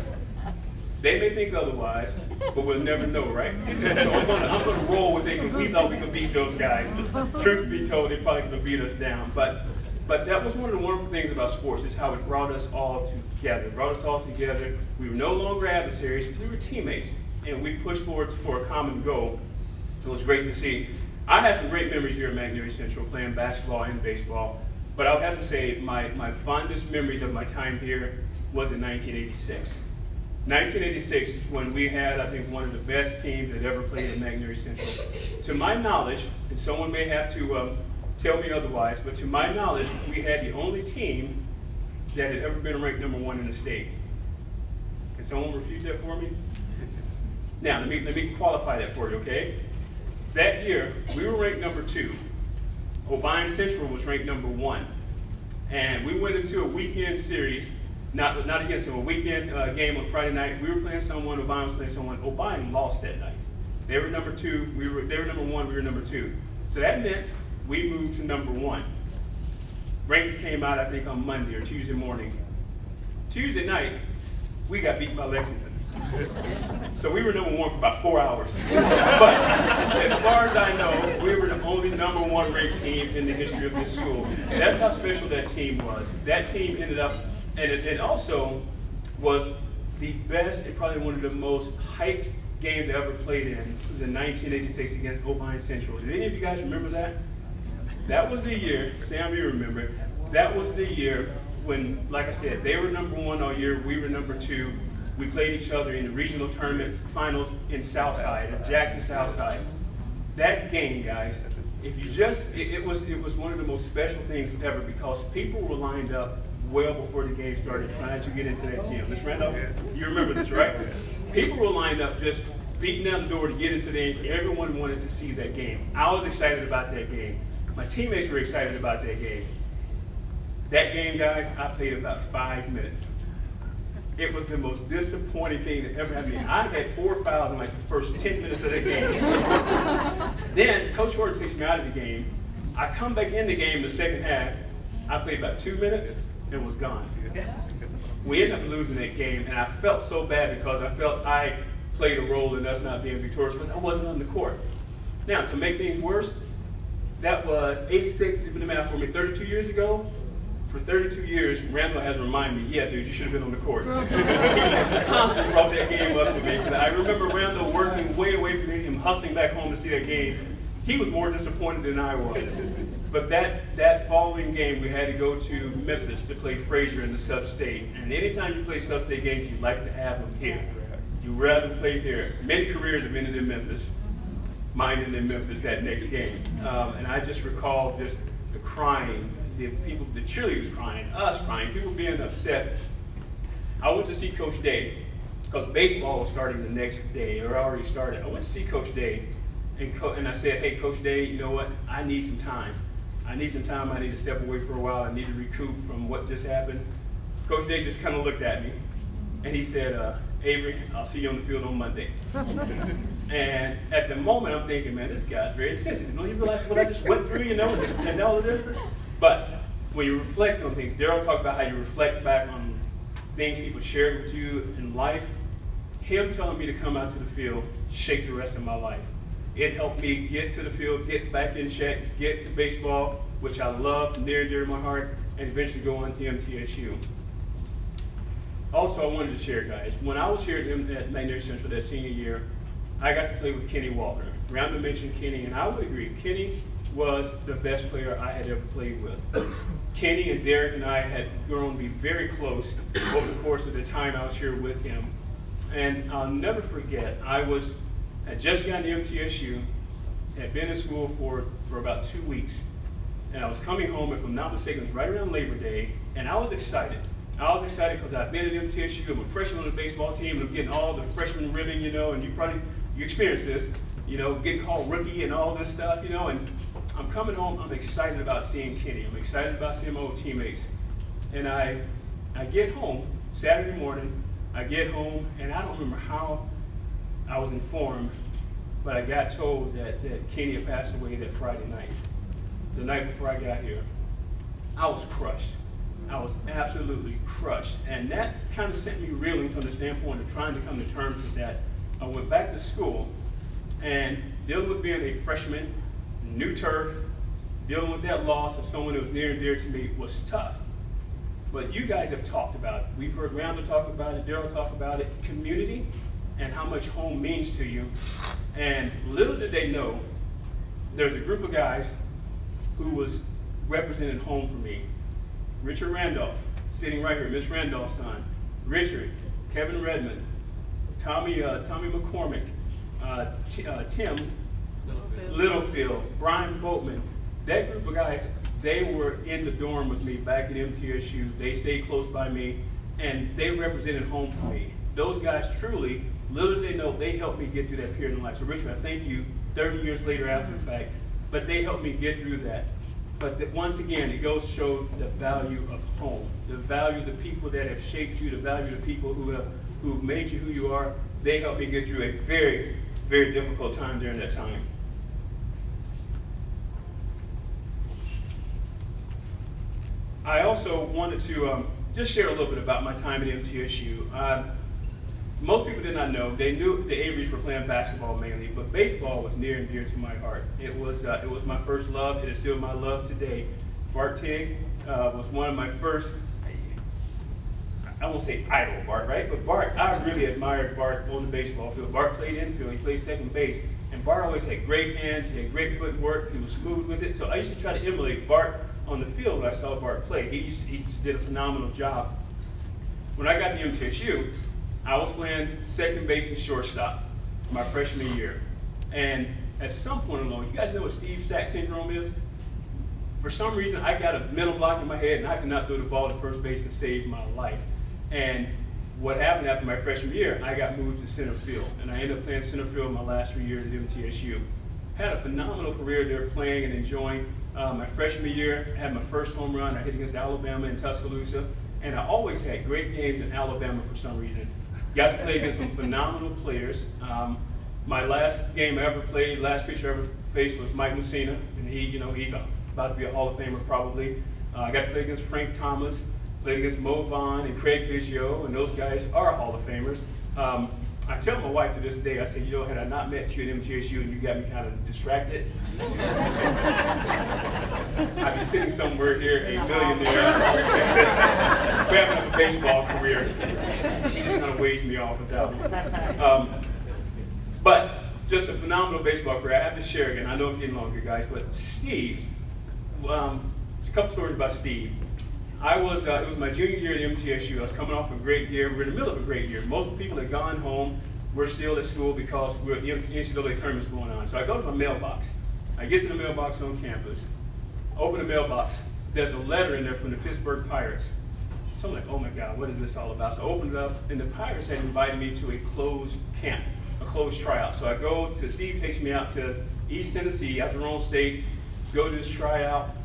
They may think otherwise, but we'll never know, right? So I'm gonna roll with it because we thought we could beat those guys. Truth be told, they probably could have beat us down. But that was one of the wonderful things about sports, is how it brought us all together. We were no longer adversaries, we were teammates, and we pushed forward for a common goal. It was great to see. I had some great memories here at McNary Central, playing basketball and baseball, but I would have to say my fondest memories of my time here was in 1986. 1986 is when we had, I think, one of the best teams that ever played at McNary Central. To my knowledge, and someone may have to tell me otherwise, but to my knowledge, we had the only team that had ever been ranked number 1 in the state. Can someone refute that for me? Now, let me qualify that for you, okay? That year, we were ranked number 2. Obion Central was ranked number 1. And we went into a weekend series, not against them, a weekend game on Friday night. We were playing someone, Obion was playing someone. Obion lost that night. They were number 2, they were number 1, we were number 2. So that meant we moved to number 1. Rankings came out, I think, on Monday or Tuesday morning. Tuesday night, we got beat by Lexington. So we were number 1 for about 4 hours. But as far as I know, we were the only number 1 ranked team in the history of this school. And that's how special that team was. That team ended up, and it also was the best and probably one of the most hyped games I ever played in. It was in 1986 against Obion Central. Did any of you guys remember that? That was the year, Sam, you remember, that was the year when, like I said, they were number 1 all year, we were number 2. We played each other in the regional tournament finals in Southside, in Jackson Southside. That game, guys, if you just, it was one of the most special things ever because people were lined up well before the game started trying to get into that gym. Ms. Randolph, you remember this, right? People were lined up just beating down the door to get into the game. Everyone wanted to see that game. I was excited about that game. My teammates were excited about that game. That game, guys, I played about 5 minutes. It was the most disappointing thing that ever happened. I had 4 fouls in like the first 10 minutes of the game. Then Coach Horton takes me out of the game. I come back in the game in the second half. I played about 2 minutes and was gone. We ended up losing that game, and I felt so bad because I felt I played a role in us not being victorious because I wasn't on the court. Now, to make things worse, that was 86, do the math for me, 32 years ago. For 32 years, Randall has reminded me, yeah, dude, you should have been on the court. He has constantly brought that game up to me. I remember Randall working way away from him, hustling back home to see that game. He was more disappointed than I was. But that following game, we had to go to Memphis to play Fraser in the sub-state. And anytime you play sub-state games, you like to have them here. You rather play there. Many careers have ended in Memphis. Mine ended in Memphis that next game. And I just recall just the crying, the people, the cheerleaders crying, us crying, people being upset. I went to see Coach Day because baseball was starting the next day, or already started. I went to see Coach Day, and I said, hey, Coach Day, you know what? I need some time. I need some time. I need to step away for a while. I need to recoup from what just happened. Coach Day just kind of looked at me, and he said, Avery, I'll see you on the field on Monday. And at the moment, I'm thinking, man, this guy's very sensitive. Don't you realize what I just went through, you know, and all of this? But when you reflect on things, Darrell talked about how you reflect back on things people shared with you in life. Him telling me to come out to the field shaped the rest of my life. It helped me get to the field, get back in shape, get to baseball, which I love, near and dear to my heart, and eventually go on to MTSU. Also, I wanted to share, guys, when I was here at McNair Central that senior year, I got to play with Kenny Walker. Randall mentioned Kenny, and I would agree. Kenny was the best player I had ever played with. Kenny and Derek and I had grown to be very close over the course of the time I was here with him. And I'll never forget, had just gotten to MTSU, had been in school for about 2 weeks, and I was coming home, if I'm not mistaken, it was right around Labor Day, and I was excited. I was excited because I've been at MTSU, I'm a freshman on the baseball team, and I'm getting all the freshman ribbon, you know, and you experienced this, you know, getting called rookie and all this stuff, you know, and I'm coming home, I'm excited about seeing Kenny, I'm excited about seeing my old teammates. And I get home, Saturday morning, I get home, and I don't remember how I was informed, but I got told that Kenny had passed away that Friday night, the night before I got here. I was crushed. I was absolutely crushed. And that kind of sent me reeling from the standpoint of trying to come to terms with that. I went back to school, and dealing with being a freshman, new turf, dealing with that loss of someone that was near and dear to me was tough. But you guys have talked about it. We've heard Randall talk about it, Darrell talk about it, community, and how much home means to you. And little did they know, there's a group of guys who was representing home for me. Richard Randolph, sitting right here, Miss Randolph's son. Richard, Kevin Redmond, Tommy McCormick, Tim Littlefield, Brian Boatman, That group of guys, they were in the dorm with me back at MTSU. They stayed close by me, and they represented home for me. Those guys truly, little did they know, they helped me get through that period in life. So Richard, I thank you 30 years later after the fact, but they helped me get through that. But once again, it goes to show the value of home, the value of the people that have shaped you, the value of the people who've made you who you are. They helped me get through a very, very difficult time during that time. I also wanted to just share a little bit about my time at MTSU. Most people did not know. They knew the Averys were playing basketball mainly, but baseball was near and dear to my heart. It was my first love. It is still my love today. Bart Tigg was one of my first, I won't say idol Bart, right? But Bart, I really admired Bart on the baseball field. Bart played infield, he played second base, and Bart always had great hands, he had great footwork, he was smooth with it. So I used to try to emulate Bart on the field when I saw Bart play. He did a phenomenal job. When I got to MTSU, I was playing second base and shortstop my freshman year. And at some point along, you guys know what Steve Sack syndrome is? For some reason, I got a mental block in my head and I could not throw the ball to first base to save my life. And what happened after my freshman year, I got moved to center field. And I ended up playing center field my last 3 years at MTSU. Had a phenomenal career there playing and enjoying. My freshman year, I had my first home run. I hit against Alabama in Tuscaloosa. And I always had great games in Alabama for some reason. Got to play against some phenomenal players. My last game I ever played, last pitcher I ever faced was Mike Messina, and he's about to be a Hall of Famer probably. I got to play against Frank Thomas, played against Mo Vaughn and Craig Biggio, and those guys are Hall of Famers. I tell my wife to this day, I said, had I not met you at MTSU and you got me kind of distracted, I'd be sitting somewhere here, a millionaire, grabbing up a baseball career. She just kind of waged me off with that one. But just a phenomenal baseball career. I have to share again. I know I'm getting longer, guys, but Steve, a couple stories about Steve. It was my junior year at MTSU. I was coming off a great year. We're in the middle of a great year. Most people had gone home. We're still at school because the NCAA tournament's going on. So I go to my mailbox. I get to the mailbox on campus, open the mailbox. There's a letter in there from the Pittsburgh Pirates. So I'm like, oh my God, what is this all about? So I opened it up, and the Pirates had invited me to a closed camp, a closed tryout. So I go to, Steve takes me out to East Tennessee, out to Roane State, go to this tryout.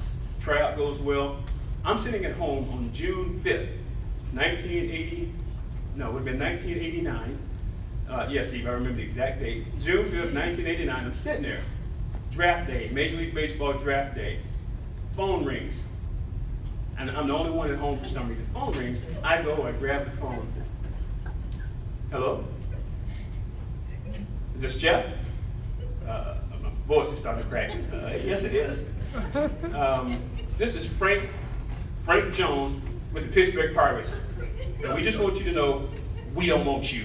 Tryout goes well. I'm sitting at home on June 5th, 1989. Yes, Steve, I remember the exact date. June 5th, 1989, I'm sitting there. Draft day, Major League Baseball draft day. Phone rings. And I'm the only one at home for some reason. Phone rings, I grab the phone. Hello? Is this Jeff? My voice is starting to crack. Yes, it is. This is Frank Jones with the Pittsburgh Pirates. And we just want you to know, we don't want you.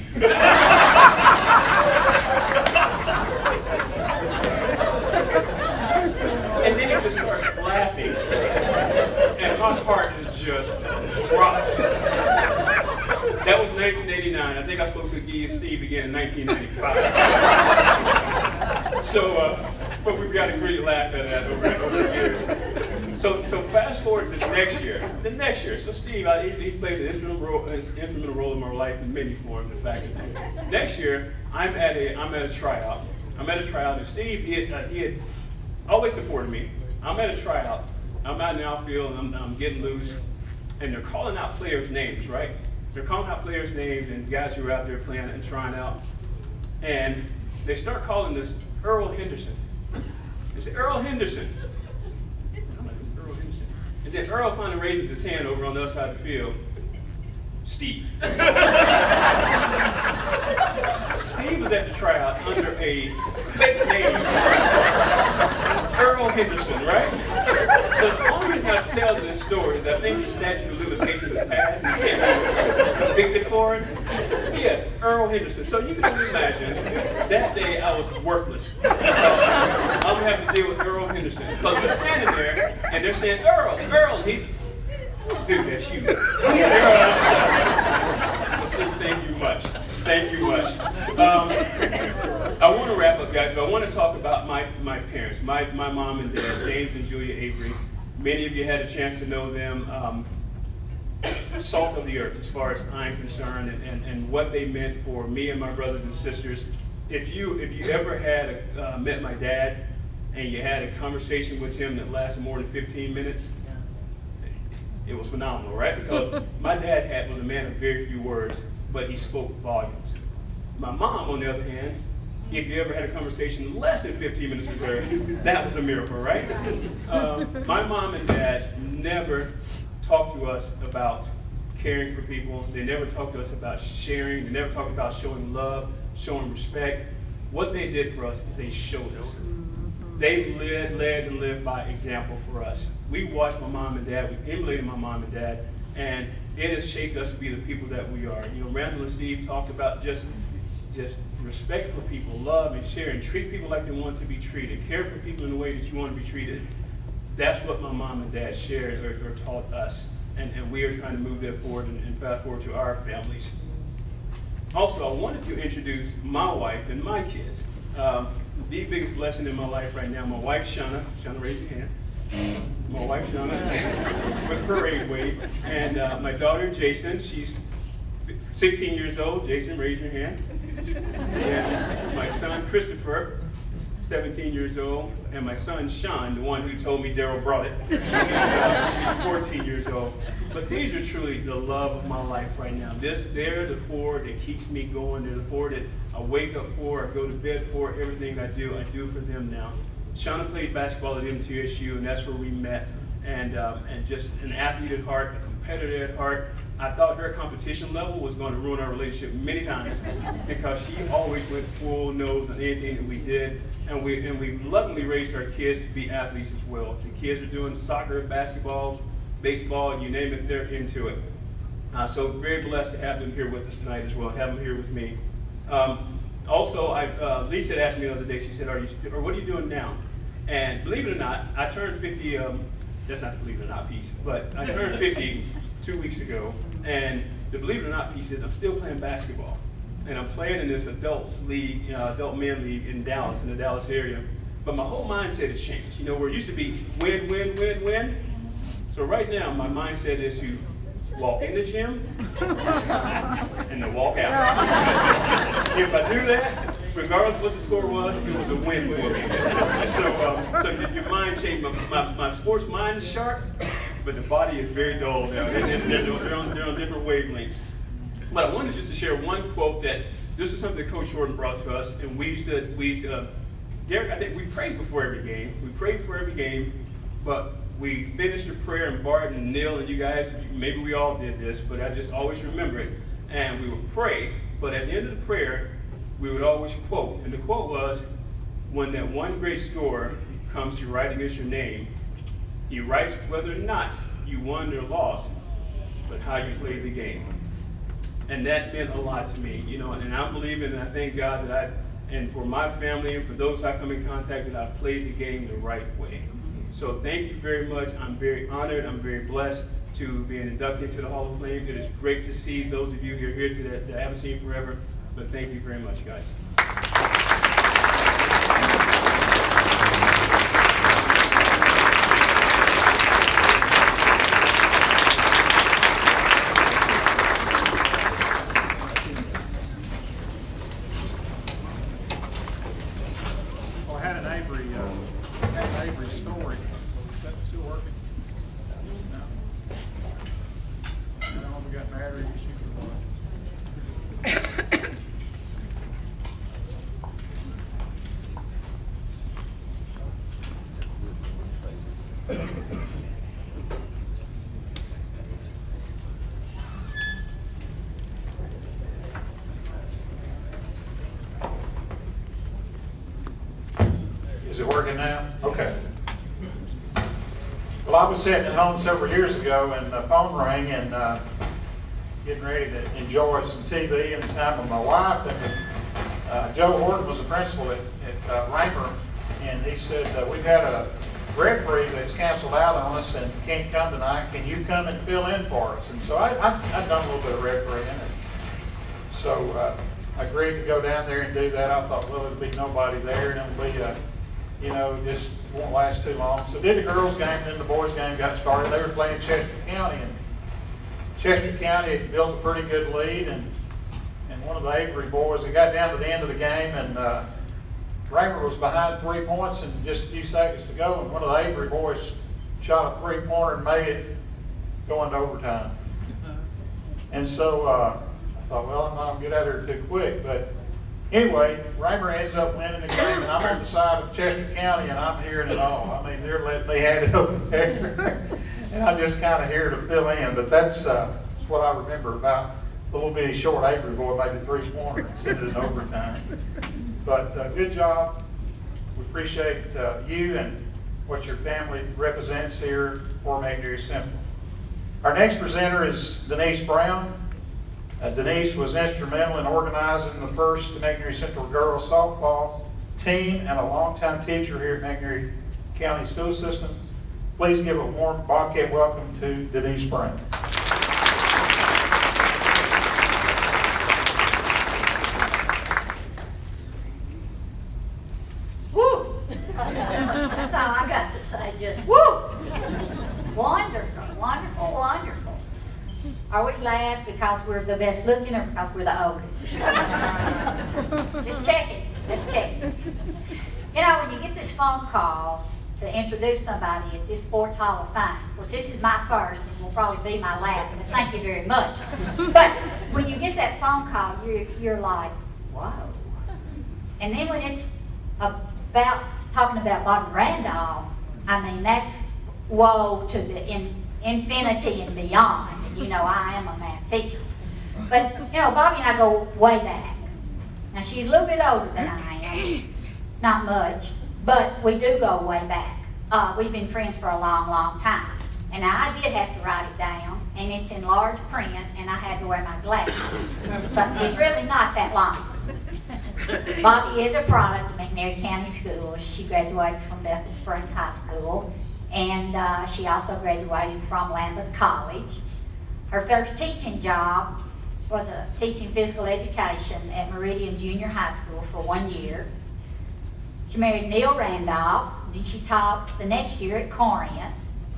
And then he just starts laughing. And my heart is just dropped. That was 1989. I think I was supposed to give Steve again in 1995. So, but we've got a great laugh at that over the years. So fast forward to the next year. So Steve, he's played an instrumental role in my life in many forms. In fact, next year I'm at a tryout. And Steve, he had always supported me. I'm at a tryout. I'm out in the outfield and I'm getting loose, and they're calling out players' names, right? They're calling out players' names and guys who are out there playing and trying out, and they start calling this Earl Henderson. They say, Earl Henderson. And then Earl finally raises his hand over on the other side of the field. Steve. Steve was at the tryout under a fake name, Earl Henderson, right? So the only reason I tell this story is I think the statute of limitations is passed and he can't be convicted for it. Yes, Earl Henderson. So you can only imagine that day I was worthless. So I'm having to deal with Earl Henderson. Because we're standing there and they're saying, Earl, dude, that's you. So thank you much. Thank you much. I want to wrap up, guys, but I want to talk about my parents, my mom and dad, James and Julia Avery. Many of you had a chance to know them. Salt of the earth, as far as I'm concerned, and what they meant for me and my brothers and sisters. If you ever had met my dad and you had a conversation with him that lasted more than 15 minutes, it was phenomenal, right? Because my dad was a man of very few words, but he spoke volumes. My mom, on the other hand, if you ever had a conversation less than 15 minutes with her, that was a miracle, right? My mom and dad never talked to us about caring for people. They never talked to us about sharing. They never talked about showing love, showing respect. What they did for us is they showed us. They led and lived by example for us. We watched my mom and dad. We emulated my mom and dad, and it has shaped us to be the people that we are. You know, Randall and Steve talked about just respect for people, love and share, and treat people like they want to be treated. Care for people in the way that you want to be treated. That's what my mom and dad shared or taught us, and we are trying to move that forward and fast forward to our families. Also, I wanted to introduce my wife and my kids. The biggest blessing in my life right now, my wife, Shauna, raise your hand. My wife, Shauna, with her age weight, and my daughter, Jason, she's 16 years old. Jason, raise your hand. And my son, Christopher, 17 years old, and my son, Sean, the one who told me Darrell brought it, he's 14 years old. But these are truly the love of my life right now. They're the four that keeps me going. They're the four that I wake up for, I go to bed for. Everything I do for them now. Shauna played basketball at MTSU, and that's where we met. And just an athlete at heart, a competitor at heart. I thought her competition level was going to ruin our relationship many times because she always went full nose on anything that we did. And we luckily raised our kids to be athletes as well. The kids are doing soccer, basketball, baseball, you name it, they're into it. So very blessed to have them here with us tonight as well, have them here with me. Also, Lisa asked me the other day, she said, what are you doing now? And believe it or not, I turned 50, that's not the believe it or not piece, but I turned 50 2 weeks ago, and the believe it or not piece is I'm still playing basketball. And I'm playing in this adults league, adult men league in Dallas, in the Dallas area. But my whole mindset has changed. You know, where it used to be win, win, win, win. So right now, my mindset is to walk in the gym and then walk out. If I do that, regardless of what the score was, it was a win for me. So your mind changed. My sports mind is sharp, but the body is very dull now. They're on different wavelengths. But I wanted just to share one quote that this is something that Coach Jordan brought to us, and we used to Derek, I think we prayed before every game. We prayed before every game, but we finished the prayer, and Bart and Neil and you guys, maybe we all did this, but I just always remember it. And we would pray, but at the end of the prayer, we would always quote. And the quote was, when that one great scorer comes to write against your name, he writes whether or not you won or lost, but how you played the game. And that meant a lot to me, you know, and I believe in, and I thank God that and for my family and for those I come in contact, that I've played the game the right way. So thank you very much. I'm very honored. I'm very blessed to be inducted into the Hall of Fame. It is great to see those of you who are here today that I haven't seen forever. But thank you very much, guys. Well, I had an Avery story. Is that still working? No. I don't know if we got battery issues or what. Is it working now? Okay. Well, I was sitting at home several years ago and the phone rang and getting ready to enjoy some TV and time with my wife. And Joe Horton was the principal at Raymer, and he said, we've had a referee that's canceled out on us and can't come tonight. Can you come and fill in for us? And so I've done a little bit of refereeing. And so agreed to go down there and do that. I thought, well, there'll be nobody there, and it'll be, just won't last too long. So did the girls' game, and then the boys' game got started. They were playing Chester County, and Chester County had built a pretty good lead, and one of the Avery boys, it got down to the end of the game, and Raymer was behind 3 points and just a few seconds to go, and one of the Avery boys shot a three-pointer and made it go into overtime. And so I thought, well, I'm not going to get out of here too quick. But anyway, Raymer ends up winning the game, and I'm on the side of Chester County, and I'm hearing it all. I mean, they're letting me have it over there. And I'm just kind of here to fill in. But that's what I remember about the little bitty short Avery boy made a three-pointer and sent it in overtime. But good job. We appreciate you and what your family represents here for McNary Central. Our next presenter is Denise Brown. Denise was instrumental in organizing the first McNary Central girls softball team and a longtime teacher here at McNary County School System. Please give a warm Bobcat welcome to Denise Brown. Woo! That's all I got to say, just woo! Wonderful, wonderful, wonderful. Are we last because we're the best looking or because we're the oldest? Just checking, just checking. You know, when you get this phone call to introduce somebody at this Sports Hall of Fame, which this is my first and will probably be my last, but thank you very much. But when you get that phone call, you're like, whoa. And then when it's about talking about Bobby Randolph, I mean, that's woe to the infinity and beyond. And you know, I am a math teacher. But, you know, Bobby and I go way back. Now, she's a little bit older than I am. Not much, but we do go way back. We've been friends for a long, long time. And I did have to write it down, and it's in large print, and I had to wear my glasses. But it's really not that long. Bobby is a product of McNary County Schools. She graduated from Bethel Springs High School, and she also graduated from Lambeth College. Her first teaching job was teaching physical education at Meridian Junior High School for 1 year. She married Neil Randolph, then she taught the next year at Corinth.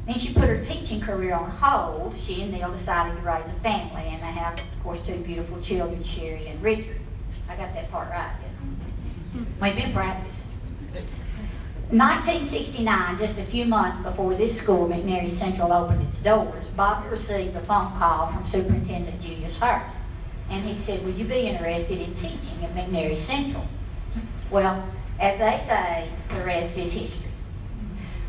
Then she put her teaching career on hold. She and Neil decided to raise a family, and they have, of course, two beautiful children, Sherry and Richard. I got that part right, didn't I? We've been practicing. 1969, just a few months before this school, McNary Central, opened its doors, Bobby received a phone call from Superintendent Julius Hurst. And he said, would you be interested in teaching at McNary Central? Well, as they say, the rest is history.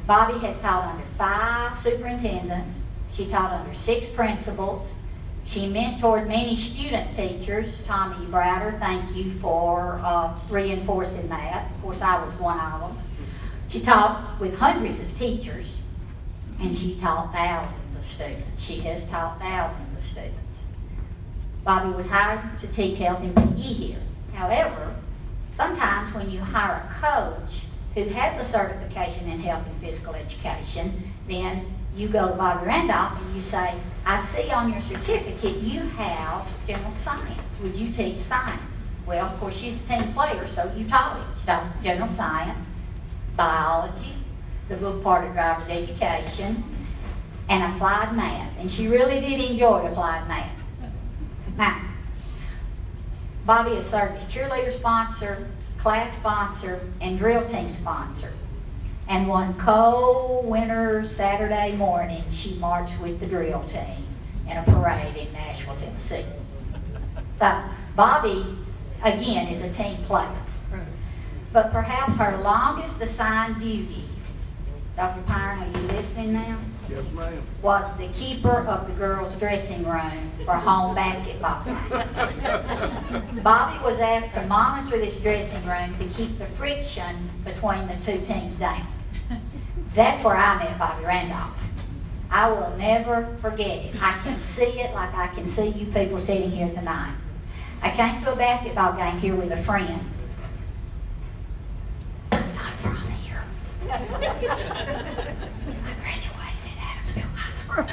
Bobby has taught under 5 superintendents. She taught under 6 principals. She mentored many student teachers. Tommy Browder, thank you for reinforcing that. Of course, I was one of them. She taught with hundreds of teachers, and she taught thousands of students. She has taught thousands of students. Bobby was hired to teach health and PE here. However, sometimes when you hire a coach who has a certification in health and physical education, then you go to Bobby Randolph and you say, I see on your certificate you have general science. Would you teach science? Well, of course, she's a team player, so you taught her. She taught general science, biology, the book part of driver's education, and applied math. And she really did enjoy applied math. Now, Bobby has served as cheerleader sponsor, class sponsor, and drill team sponsor. And one cold winter Saturday morning, she marched with the drill team in a parade in Nashville, Tennessee. So Bobby, again, is a team player. But perhaps her longest assigned duty, Dr. Pyron, are you listening now? Yes, ma'am. Was the keeper of the girls' dressing room for home basketball games. Bobby was asked to monitor this dressing room to keep the friction between the two teams down. That's where I met Bobby Randolph. I will never forget it. I can see it like I can see you people sitting here tonight. I came to a basketball game here with a friend. Not from here. I graduated at Adamsville High School.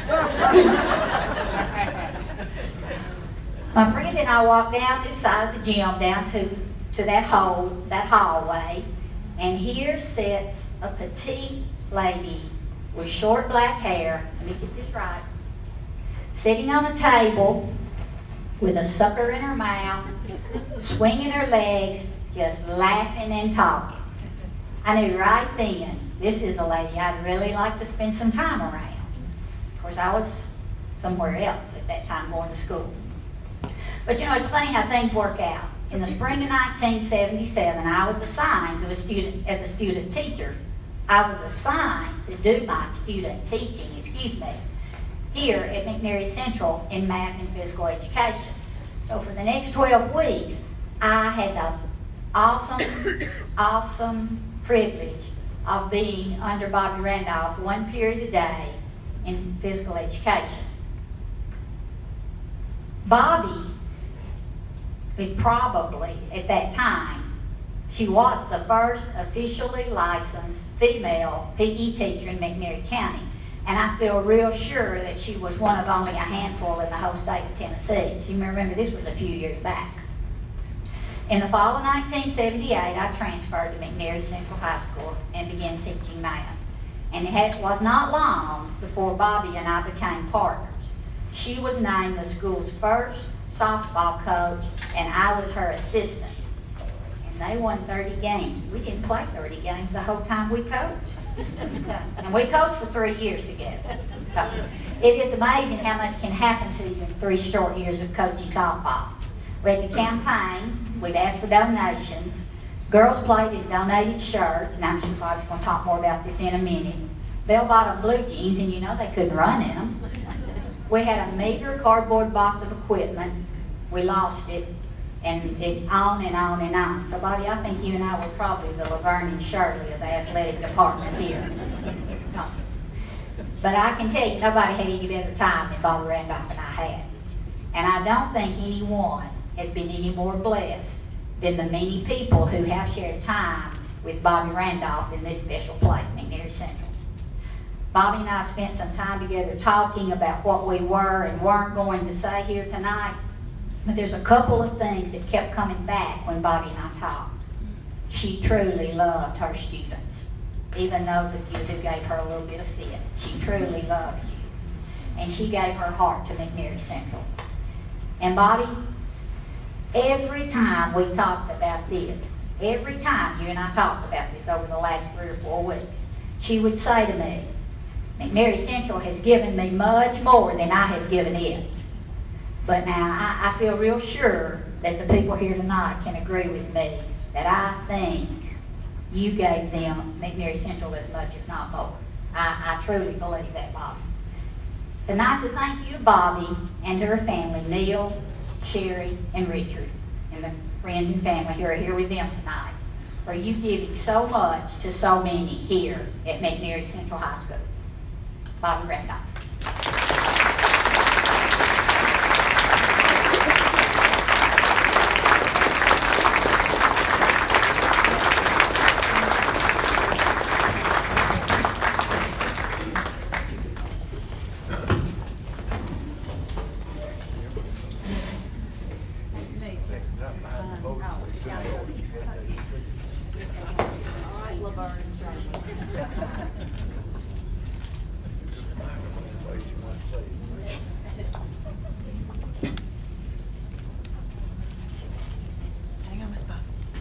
My friend and I walked down this side of the gym, down to that hallway, and here sits a petite lady with short black hair, let me get this right, sitting on a table with a sucker in her mouth, swinging her legs, just laughing and talking. I knew right then, this is a lady I'd really like to spend some time around. Of course, I was somewhere else at that time going to school. But you know, it's funny how things work out. In the spring of 1977, I was assigned to as a student teacher. I was assigned to do my student teaching, here at McNary Central in math and physical education. So for the next 12 weeks, I had the awesome privilege of being under Bobby Randolph 1 period a day in physical education. Bobby was probably, at that time, she was the first officially licensed female PE teacher in McNary County. And I feel real sure that she was one of only a handful in the whole state of Tennessee. You remember this was a few years back. In the fall of 1978, I transferred to McNary Central High School and began teaching math. And it was not long before Bobby and I became partners. She was named the school's first softball coach, and I was her assistant. And they won 30 games. We didn't play 30 games the whole time we coached. And we coached for 3 years together. It is amazing how much can happen to you in 3 short years of coaching softball. We had the campaign, we'd asked for donations. Girls played in donated shirts, and I'm sure Bob's going to talk more about this in a minute. Bell-bottom blue jeans, and you know they couldn't run in them. We had a meager cardboard box of equipment. We lost it, and it on and on and on. So, Bobby, I think you and I were probably the Laverne and Shirley of the athletic department here. But I can tell you, nobody had any better time than Bobby Randolph and I had. And I don't think anyone has been any more blessed than the many people who have shared time with Bobby Randolph in this special place, McNary Central. Bobby and I spent some time together talking about what we were and weren't going to say here tonight. But there's a couple of things that kept coming back when Bobby and I talked. She truly loved her students. Even those of you who gave her a little bit of fit. She truly loved you. And she gave her heart to McNary Central. And Bobby, every time we talked about this, every time you and I talked about this over the last 3 or 4 weeks, she would say to me, McNary Central has given me much more than I have given it. But now I feel real sure that the people here tonight can agree with me that I think you gave them McNary Central as much, if not more. I truly believe that, Bobby. Tonight's a thank you to Bobby and to her family, Neil, Sherry, and Richard, and the friends and family who are here with them tonight, for you giving so much to so many here at McNary Central High School. Bobby Randolph.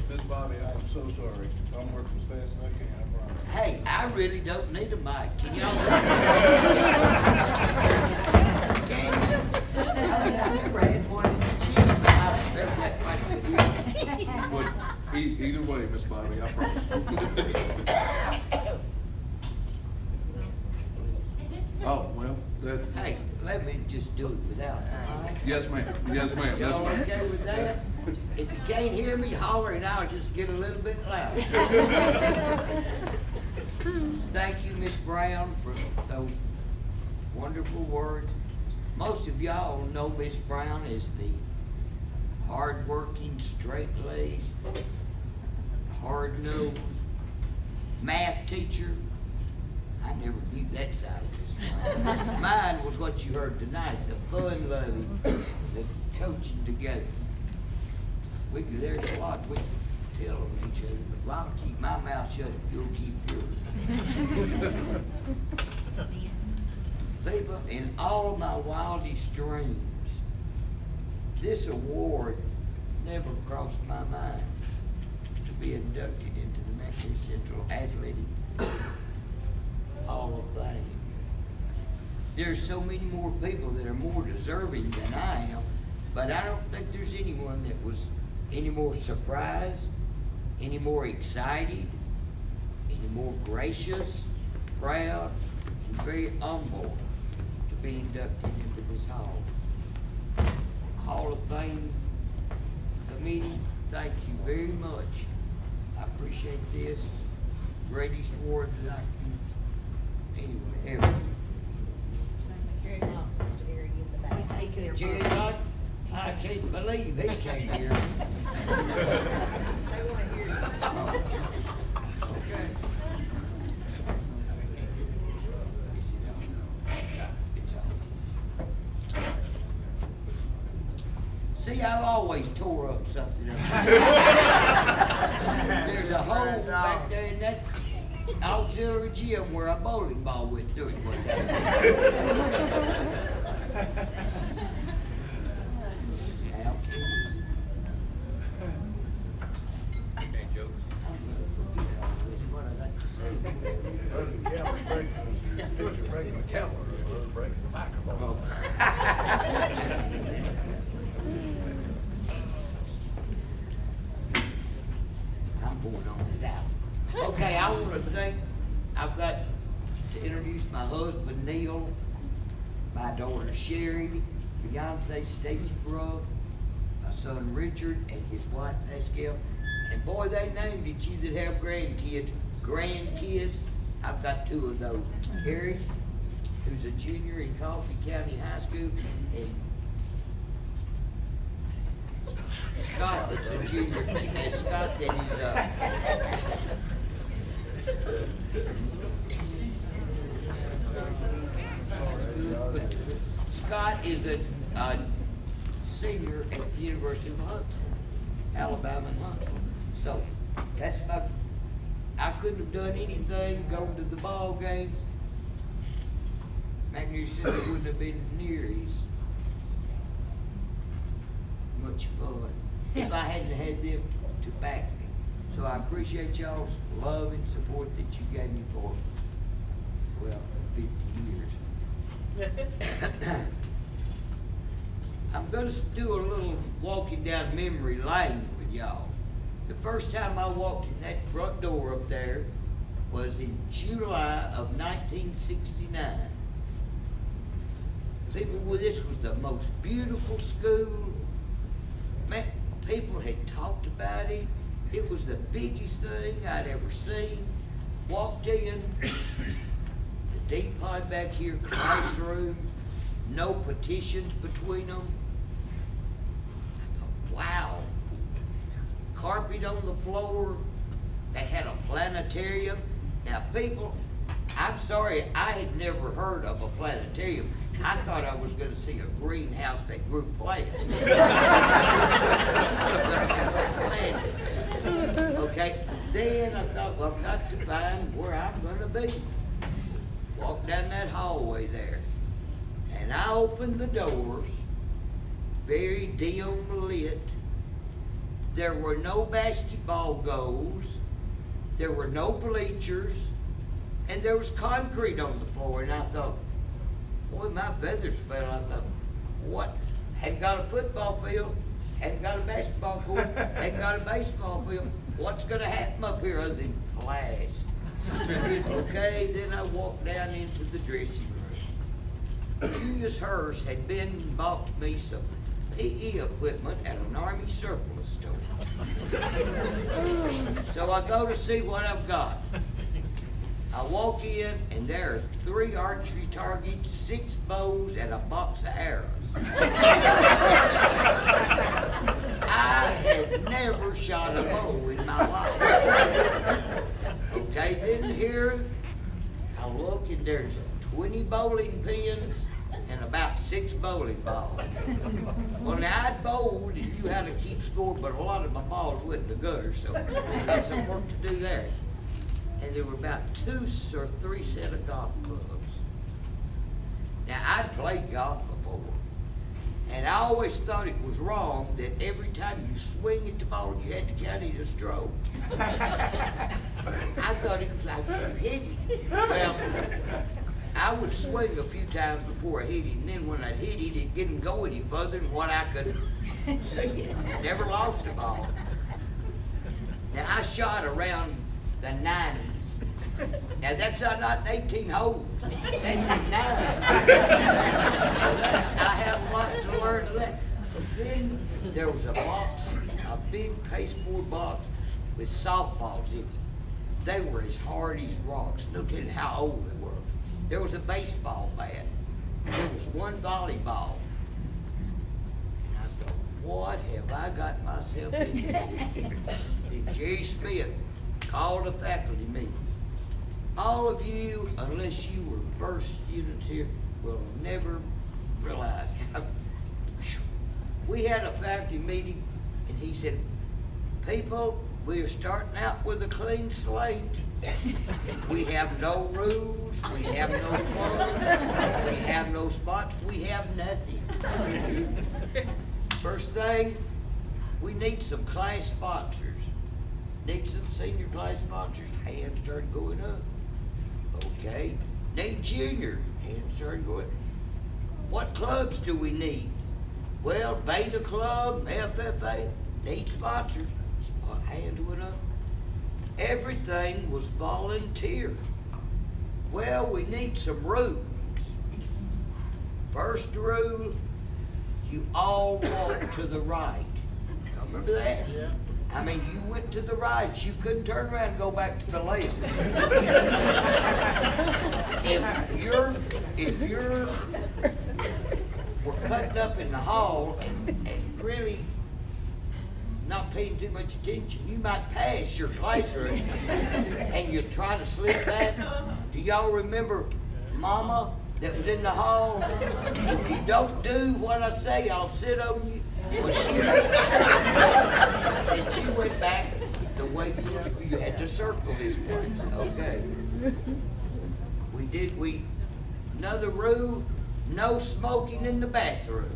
Miss Bobby, I'm so sorry. I'm working as fast as I can, I promise. Hey, I really don't need a mic. Can y'all? But either way, Miss Bobby, I promise. Oh, well, that, Hey, let me just do it without. All right? yes, ma'am, yes, ma'am, yes, Y'all ma'am. okay with that? If you can't hear me, holler and I'll just get a little bit louder. Thank you, Miss Brown, for those wonderful words. Most of y'all know Miss Brown as the hard-working, straight-laced, hard-nosed math teacher. I never knew that side of Miss Brown. Mine was what you heard tonight, the fun-loving, the coaching together. There's a lot we can tell on each other, but I'll keep my mouth shut if you'll keep yours. People, in all of my wildest dreams, this award never crossed my mind to be inducted into the McNair Central Athletic Hall of Fame. There's so many more people that are more deserving than I am, but I don't think there's anyone that was any more surprised, any more excited, any more gracious, proud, and very humble to be inducted into this Hall of Fame committee. Thank you very much. I appreciate this. Greatest award that I can, anyway, ever. Jerry, I can't believe he came here. Okay. See, I've always tore up something. There's a hole back there in that auxiliary gym where a bowling ball went through it one day. I'm going on without. Okay, I want to thank, I've got to introduce my husband Neil, my daughter Sherry, fiance Stacy Brooke, my son Richard, and his wife Pascal. And boy, they named it, you that have grandkids. I've got two of those. Harry, who's a junior in Coffee County High School, and Scott, that's a junior. And Scott, that is Scott is a senior at the University of Huntsville, Alabama and Huntsville. So that's I couldn't have done anything, going to the ball games. McNair Center wouldn't have been near as much fun if I hadn't had them to back me. So I appreciate y'all's love and support that you gave me for, well, 50 years. I'm going to do a little walking down memory lane with y'all. The first time I walked in that front door up there was in July of 1969. People, well, this was the most beautiful school. Man, people had talked about it. It was the biggest thing I'd ever seen. Walked in, the deep pod back here, classroom, no partitions between them. I thought, wow. Carpet on the floor. They had a planetarium. Now, people, I'm sorry, I had never heard of a planetarium. I thought I was going to see a greenhouse that grew plants. Okay, then I thought, well, I've got to find where I'm going to be. Walked down that hallway there, and I opened the doors, very dim lit. There were no basketball goals, there were no bleachers, and there was concrete on the floor. And I thought, boy, my feathers fell. I thought, what? Hadn't got a football field, hadn't got a basketball court, hadn't got a baseball field. What's going to happen up here other than class? Okay, then I walked down into the dressing room. Julius Hurst had been and bought me some PE equipment at an Army surplus store. So I go to see what I've got. I walk in, and there are 3 archery targets, 6 bows, and a box of arrows. I had never shot a bow in my life. Okay, then here I look, and there's 20 bowling pins, and about 6 bowling balls. Well, now I'd bowled and knew how to keep score, but a lot of my balls went in the gutter, so I had some work to do there. And there were about 2 or 3 set of golf clubs. Now, I'd played golf before, and I always thought it was wrong that every time you swing at the ball, you had to count it a stroke. I thought it was like you hit it. Well, I would swing a few times before I hit it, and then when I hit it, it didn't go any further than what I could see. I never lost a ball. Now, I shot around the 90s. Now, that's not 18 holes. That's 9. I have a lot to learn of that. But then there was a box, a big pasteboard box with softballs in it. They were as hard as rocks, no telling how old they were. There was a baseball bat. There was one volleyball. And I thought, what have I got myself into? Then Jerry Smith called a faculty meeting. All of you, unless you were first students here, will never realize how. We had a faculty meeting, and he said, people, we are starting out with a clean slate. We have no rules, we have no clubs, we have no spots, we have nothing. First thing, we need some class sponsors. Need some senior class sponsors. Hands started going up. Okay. Need junior. Hands started going up. What clubs do we need? Well, Beta Club, FFA, need sponsors. Hands went up. Everything was volunteer. Well, we need some rules. First rule, you all walk to the right. Y'all remember that? Yeah. I mean, you went to the right. You couldn't turn around and go back to the left. if you're we're cutting up in the hall and really not paying too much attention, you might pass your classroom and you try to slip back. Do y'all remember Mama that was in the hall? If you don't do what I say, I'll sit on you. Well, and she went back the way you had to circle this place. Okay. Another rule, no smoking in the bathrooms.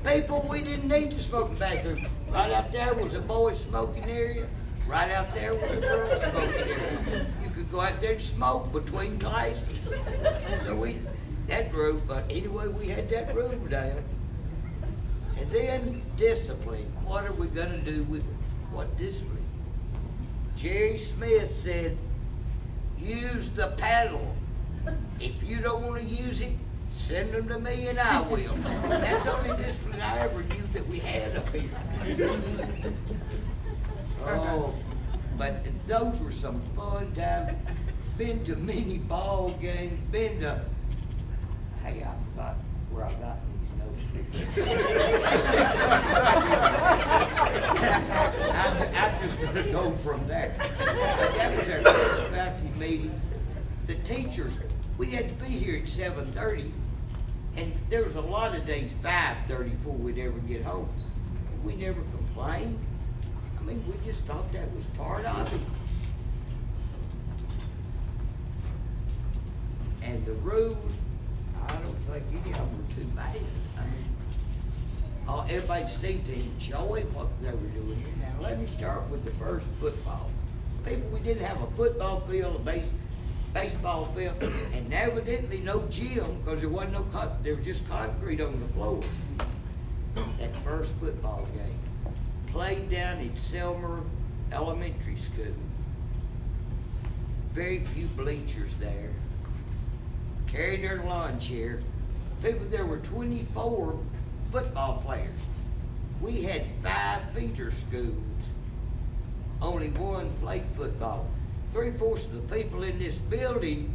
People, we didn't need to smoke in the bathroom. Right out there was a boys' smoking area. Right out there was a girls' smoking area. You could go out there and smoke between classes. So that rule, but anyway, we had that rule down. And then discipline. What are we gonna do with what discipline? Jerry Smith said, use the paddle. If you don't want to use it, send them to me and I will. That's the only discipline I ever knew that we had up here. Oh, but those were some fun times. Been to many ball games, hey, I forgot where I got I'm just going to go from there. But that was our first faculty meeting. The teachers, we had to be here at 7:30, and there was a lot of days 5:30 before we'd ever get home. We never complained. I mean, we just thought that was part of it. And the rules, I don't think any of them were too bad. I mean, everybody seemed to enjoy what they were doing here. Now, let me start with the first football. People, we didn't have a football field, a baseball field, and evidently no gym because there wasn't there was just concrete on the floor. That first football game played down at Selmer Elementary School. Very few bleachers there. Carried their lawn chair. People, there were 24 football players. We had 5 feeder schools. Only one played football. 3/4 of the people in this building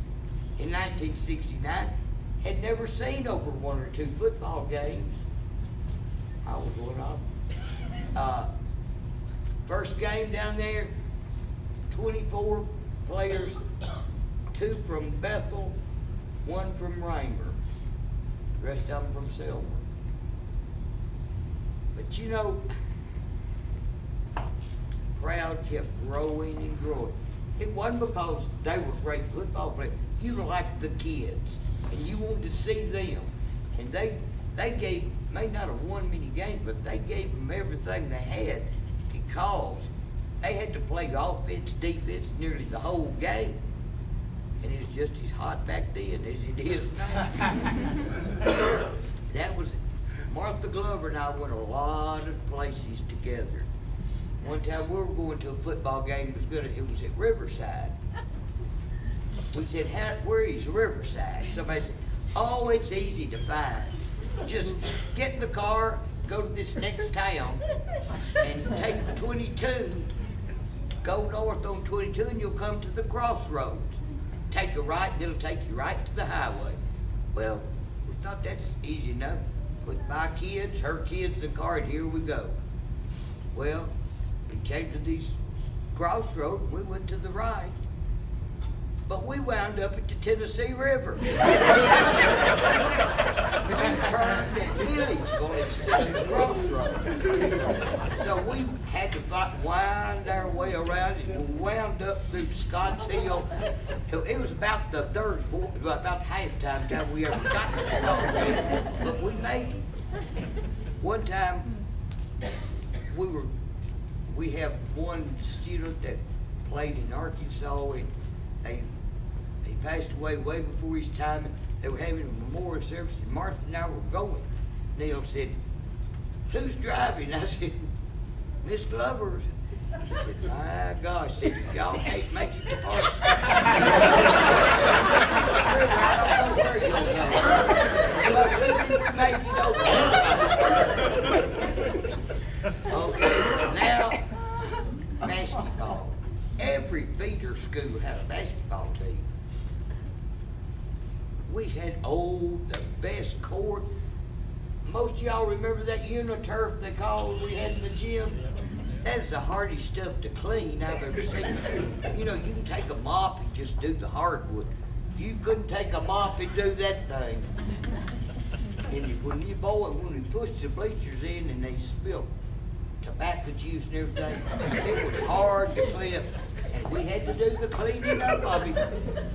in 1969 had never seen over 1 or 2 football games. I was one of them. First game down there, 24 players, 2 from Bethel, 1 from Raymer. the rest of them from silver. But you know, crowd kept growing and growing. It wasn't because they were great football players. You were like the kids, and you wanted to see them. And they gave, may not have won many games, but they gave them everything they had because they had to play offense, defense nearly the whole game. And it was just as hot back then as it is now. That was, Martha Glover and I went a lot of places together. One time we were going to a football game, it was at Riverside. We said, where is Riverside? Somebody said, oh, it's easy to find. Just get in the car, go to this next town, and take 22, go north on 22, and you'll come to the crossroads. Take a right, and it'll take you right to the highway. Well, we thought that's easy enough. Put my kids, her kids in the car, and here we go. Well, we came to these crossroads, we went to the right. But we wound up at the Tennessee River. We turned at Milledgeville instead of the crossroads. So we had to wind our way around and we wound up through Scotts Hill. It was about the about halftime time we ever got to that, but we made it. One time, we have one student that played in Arkansas, and he passed away way before his time, and they were having a memorial service, and Martha and I were going. Neil said, who's driving? I said, Miss Glover. He said, my gosh, said, if y'all can't make it to Parsons, I don't know where you'll go. But we didn't make it over. Okay, now, basketball. Every feeder school had a basketball team. We had, the best court. Most of y'all remember that uniturf they called we had in the gym? That's the hardest stuff to clean I've ever seen. You know, you can take a mop and just do the hardwood. You couldn't take a mop and do that thing. And when we pushed the bleachers in and they spilled tobacco juice and everything, it was hard to clean up. And we had to do the cleaning up of it.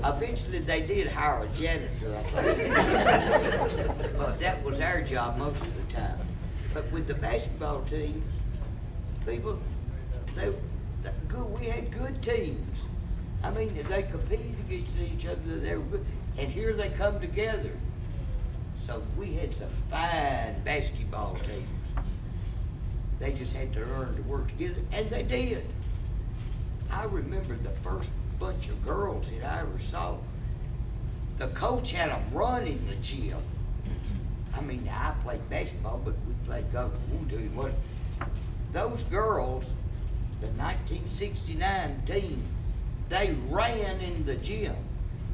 Eventually they did hire a janitor, I think. But that was our job most of the time. But with the basketball team, we had good teams. I mean, they competed against each other, they were good. And here they come together. So we had some fine basketball teams. They just had to learn to work together, and they did. I remember the first bunch of girls that I ever saw. The coach had them run in the gym. I mean, I played basketball, but we played golf. We'll tell you what, those girls, the 1969 team, they ran in the gym.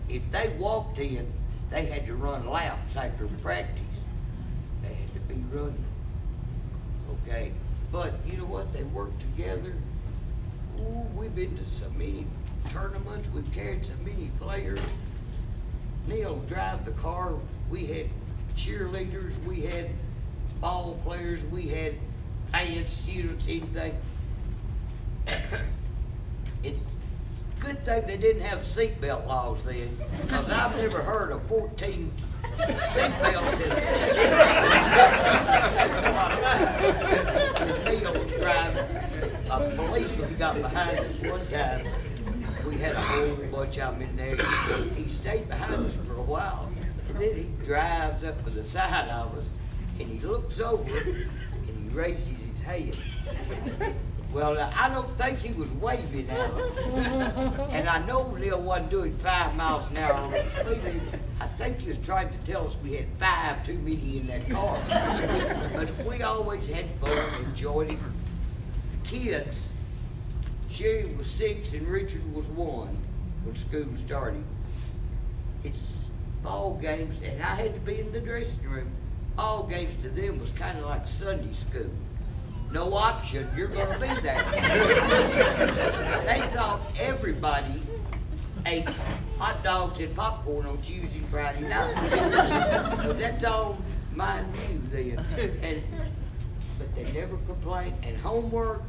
If they walked in, they had to run laps after practice. They had to be running. Okay, but you know what? They worked together. Ooh, we've been to so many tournaments. We've carried so many players. Neil drive the car. We had cheerleaders. We had ball players. We had dance students, anything. It's good thing they didn't have seatbelt laws then, because I've never heard of 14 seatbelts in a station. Neil was driving. A policeman got behind us one time. We had a whole bunch of them in there. He stayed behind us for a while, and then he drives up to the side of us, and he looks over, and he raises his hand. Well, I don't think he was waving at us, and I know Neil wasn't doing 5 miles an hour on the speed limit. I think he was trying to tell us we had 5 too many in that car. But we always had fun, enjoyed it. Kids, Sherry was 6 and Richard was 1 when school started. It's ball games, and I had to be in the dressing room. Ball games to them was kind of like Sunday school. No option, you're going to be there. They thought everybody ate hot dogs and popcorn on Tuesday and Friday night. So that's all mine knew then. But they never complained. And homework,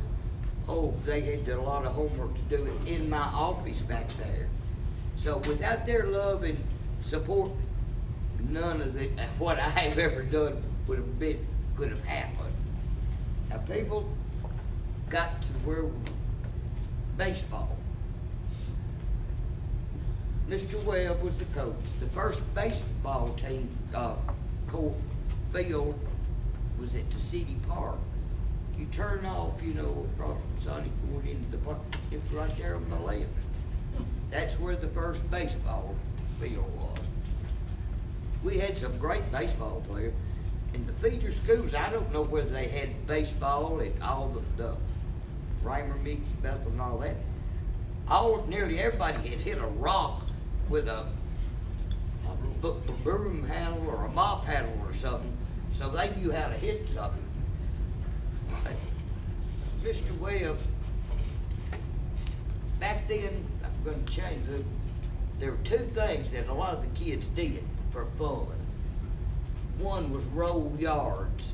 oh, they had a lot of homework to do in my office back there. So without their love and support, none of what I have ever done could have happened. Now people got to where baseball. Mr. Webb was the coach. The first baseball team field was at the city park. You turn off, across from Sonic going into the park. It was right there on the left. That's where the first baseball field was. We had some great baseball players. In the feeder schools, I don't know whether they had baseball at all the Reimer, Mickey, Bethel, and all that. Nearly everybody had hit a rock with a broom handle or a mop handle or something, so they knew how to hit something. But Mr. Webb, back then, I'm going to change it. There were two things that a lot of the kids did for fun. One was roll yards.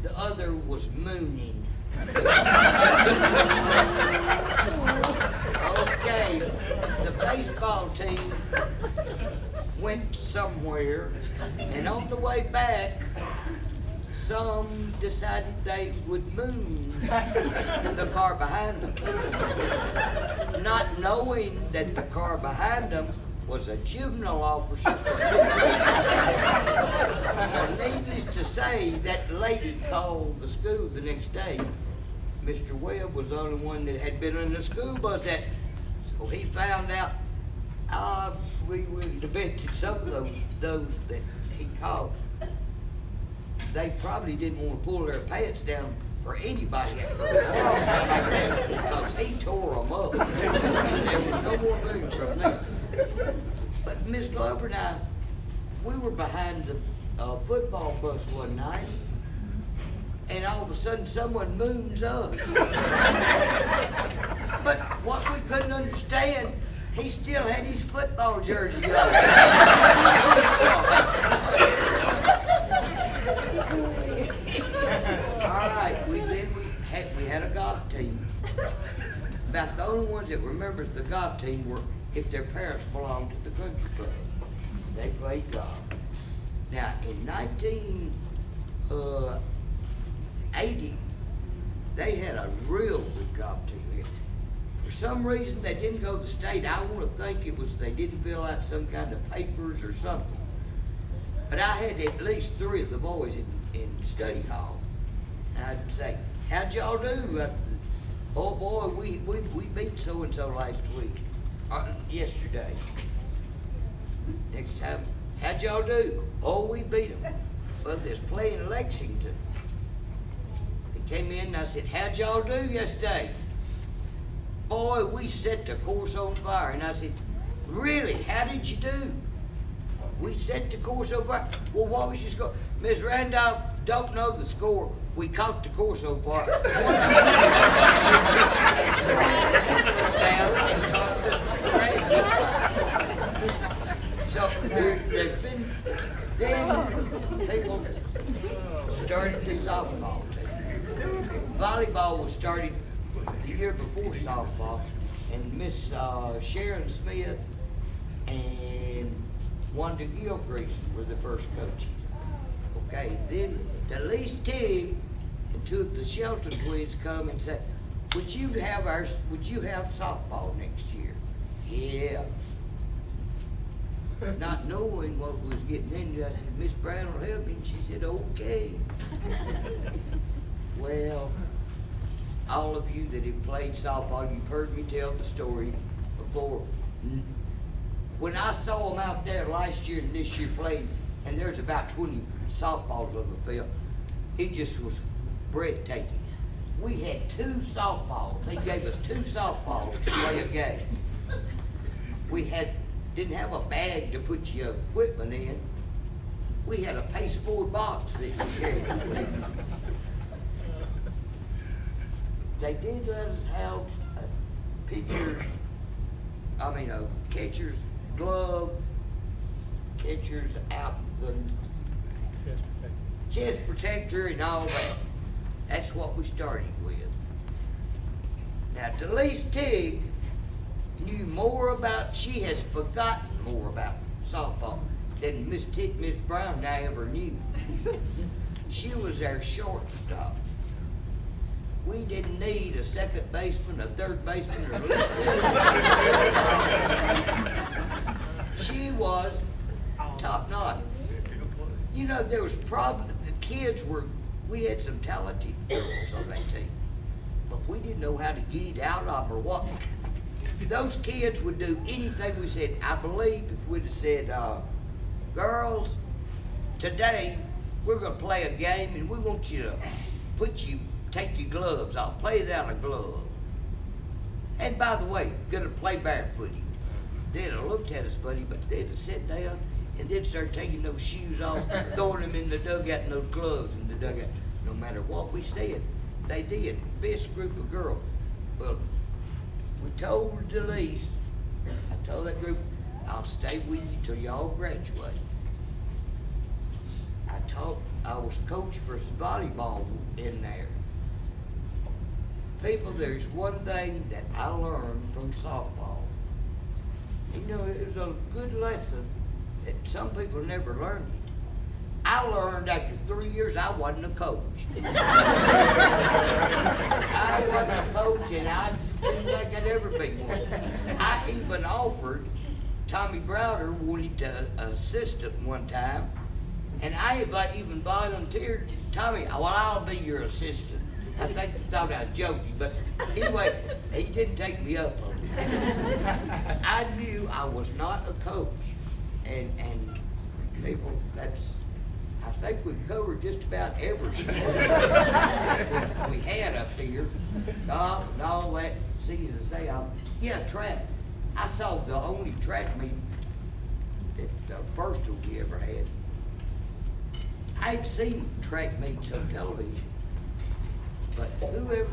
The other was mooning. Okay, the baseball team went somewhere, and on the way back, some decided they would moon the car behind them, not knowing that the car behind them was a juvenile officer. Needless to say, that lady called the school the next day. Mr. Webb was the only one that had been in the school bus so he found out. We would have bet that some of those that he called, they probably didn't want to pull their pants down for anybody because he tore them up. And there was no more moving from there. But Miss Glover and I, we were behind the football bus one night, and all of a sudden someone moons us. But what we couldn't understand, he still had his football jersey on. All right, we had a golf team. About the only ones that remembers the golf team were if their parents belonged to the country club. They played golf. Now, in 1980, they had a real good golf team here. For some reason, they didn't go to the state. I want to think it was they didn't fill out some kind of papers or something. But I had at least 3 of the boys in study hall. And I'd say, how'd y'all do? Oh boy, we beat so-and-so last week. Yesterday. Next time, how'd y'all do? Oh, we beat them. Well, there's play in Lexington. They came in and I said, how'd y'all do yesterday? Boy, we set the course on fire. And I said, really, how did you do? We set the course on fire. Well, what was your score? Miss Randolph, don't know the score. We caught the course on fire. Down and caught the grass on fire. So there's been, then people started the softball team. Volleyball was started the year before softball, and Miss Sharon Smith and Wanda Gilchrist were the first coaches. Okay, then the least team and 2 of the Shelton twins come and said, would you have softball next year? Yeah. Not knowing what was getting into, I said, Miss Brown will help me. And she said, okay. Well, all of you that have played softball, you've heard me tell the story before. When I saw them out there last year and this year playing, and there's about 20 softballs on the field, it just was breathtaking. We had 2 softballs. They gave us 2 softballs to play a game. We didn't have a bag to put your equipment in. We had a pasteboard box that we carried. They did let us have pictures catcher's glove, catcher's out, the chest protector and all that. That's what we started with. Now, Delise Tigg knew more about, she has forgotten more about softball than Miss Brown and I ever knew. She was our shortstop. We didn't need a second baseman, a third baseman, or a She was top notch. You know, there was probably, the kids were, we had some talented girls on that team, but we didn't know how to get it out of them or what. Those kids would do anything we said. I believe if we'd have said, girls, today we're gonna play a game and we want you to take your gloves off, play without a glove. And by the way, gonna play barefooted. They'd have looked at us funny, but they'd have sat down and they'd start taking those shoes off, throwing them in the dugout and those gloves in the dugout. No matter what we said, they did. Best group of girls. Well, we told Delise, I told that group, I'll stay with you till y'all graduate. I was coach for volleyball in there. People, there's one thing that I learned from softball. You know, it was a good lesson that some people never learned it. I learned after 3 years I wasn't a coach. I wasn't a coach and I didn't think I'd ever be one. I even offered, Tommy Browder wanted to assistant one time, and I even volunteered, Tommy, well, I'll be your assistant. I think he thought I was joking, but anyway, he didn't take me up on it. But I knew I was not a coach, and people, I think we've covered just about every sport we had up here, golf and all that. See, as I say, track. I saw the only track meet, the first one we ever had. I'd seen track meets on television, but whoever,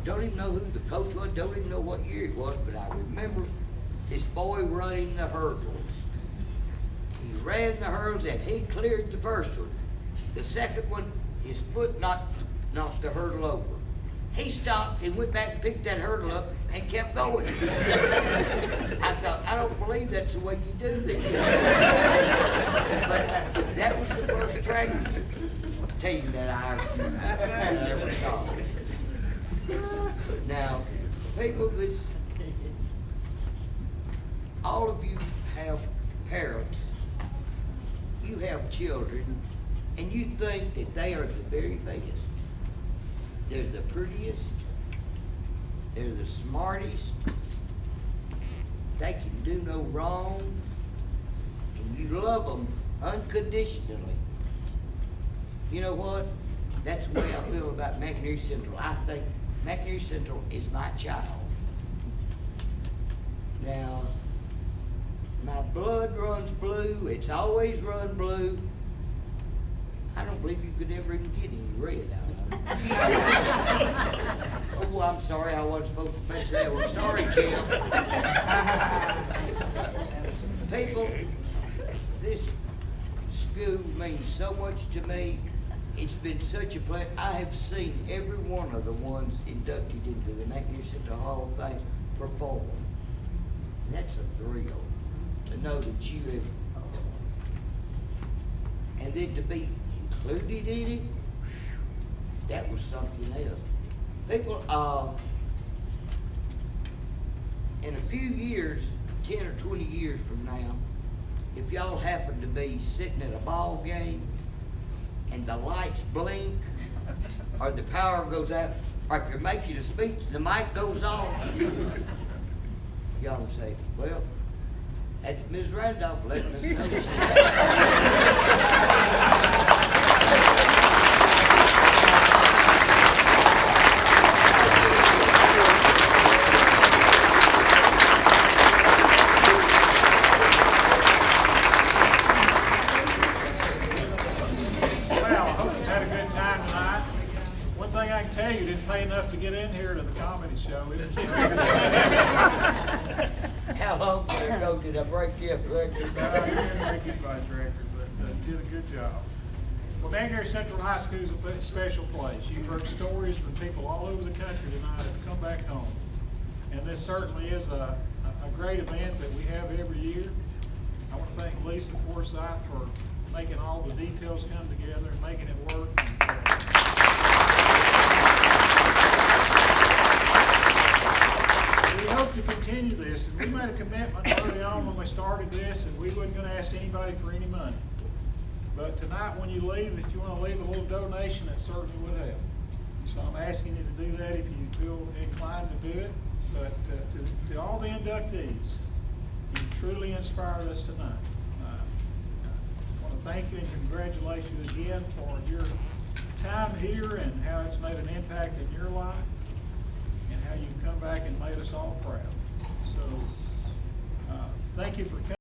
don't even know who the coach was, don't even know what year it was, but I remember this boy running the hurdles. He ran the hurdles and he cleared the first one. The second one, his foot knocked the hurdle over. He stopped and went back and picked that hurdle up and kept going. I thought, I don't believe that's the way you do this. But that was the first track team that I ever saw. Now, people, all of you have parents, you have children, and you think that they are the very best. They're the prettiest, they're the smartest, they can do no wrong, and you love them unconditionally. You know what? That's the way I feel about McNair Central. I think McNair Central is my child. Now, my blood runs blue, it's always run blue. I don't believe you could ever even get any red out of it. Oh, I'm sorry, I wasn't supposed to mention that one. Sorry, Jim. People, this school means so much to me. It's been such a pleasure. I have seen every one of the ones inducted into the McNair Central Hall of Fame perform. And that's a thrill to know that you have, and then to be included in it, that was something else. People, in a few years, 10 or 20 years from now, if y'all happen to be sitting at a ball game and the lights blink or the power goes out, or if you're making a speech and the mic goes off, y'all say, well, that's Ms. Randolph letting us Well, I hope you've had a good time tonight. One thing I can tell you, didn't pay enough to get in here to the comedy show. How long ago did I break your record? You didn't make anybody's record, but did a good job. Well, Banquet Central High School is a special place. You've heard stories from people all over the country tonight that have come back home. And this certainly is a great event that we have every year. I want to thank Lisa Forsythe for making all the details come together and making it work. We hope to continue this, and we made a commitment early on when we started this, and we wasn't going to ask anybody for any money. But tonight, when you leave, if you want to leave a little donation, it certainly would help. So I'm asking you to do that if you feel inclined to do it. But to all the inductees, you truly inspired us tonight. I want to thank you and congratulate you again for your time here and how it's made an impact in your life and how you've come back and made us all proud. So thank you for coming.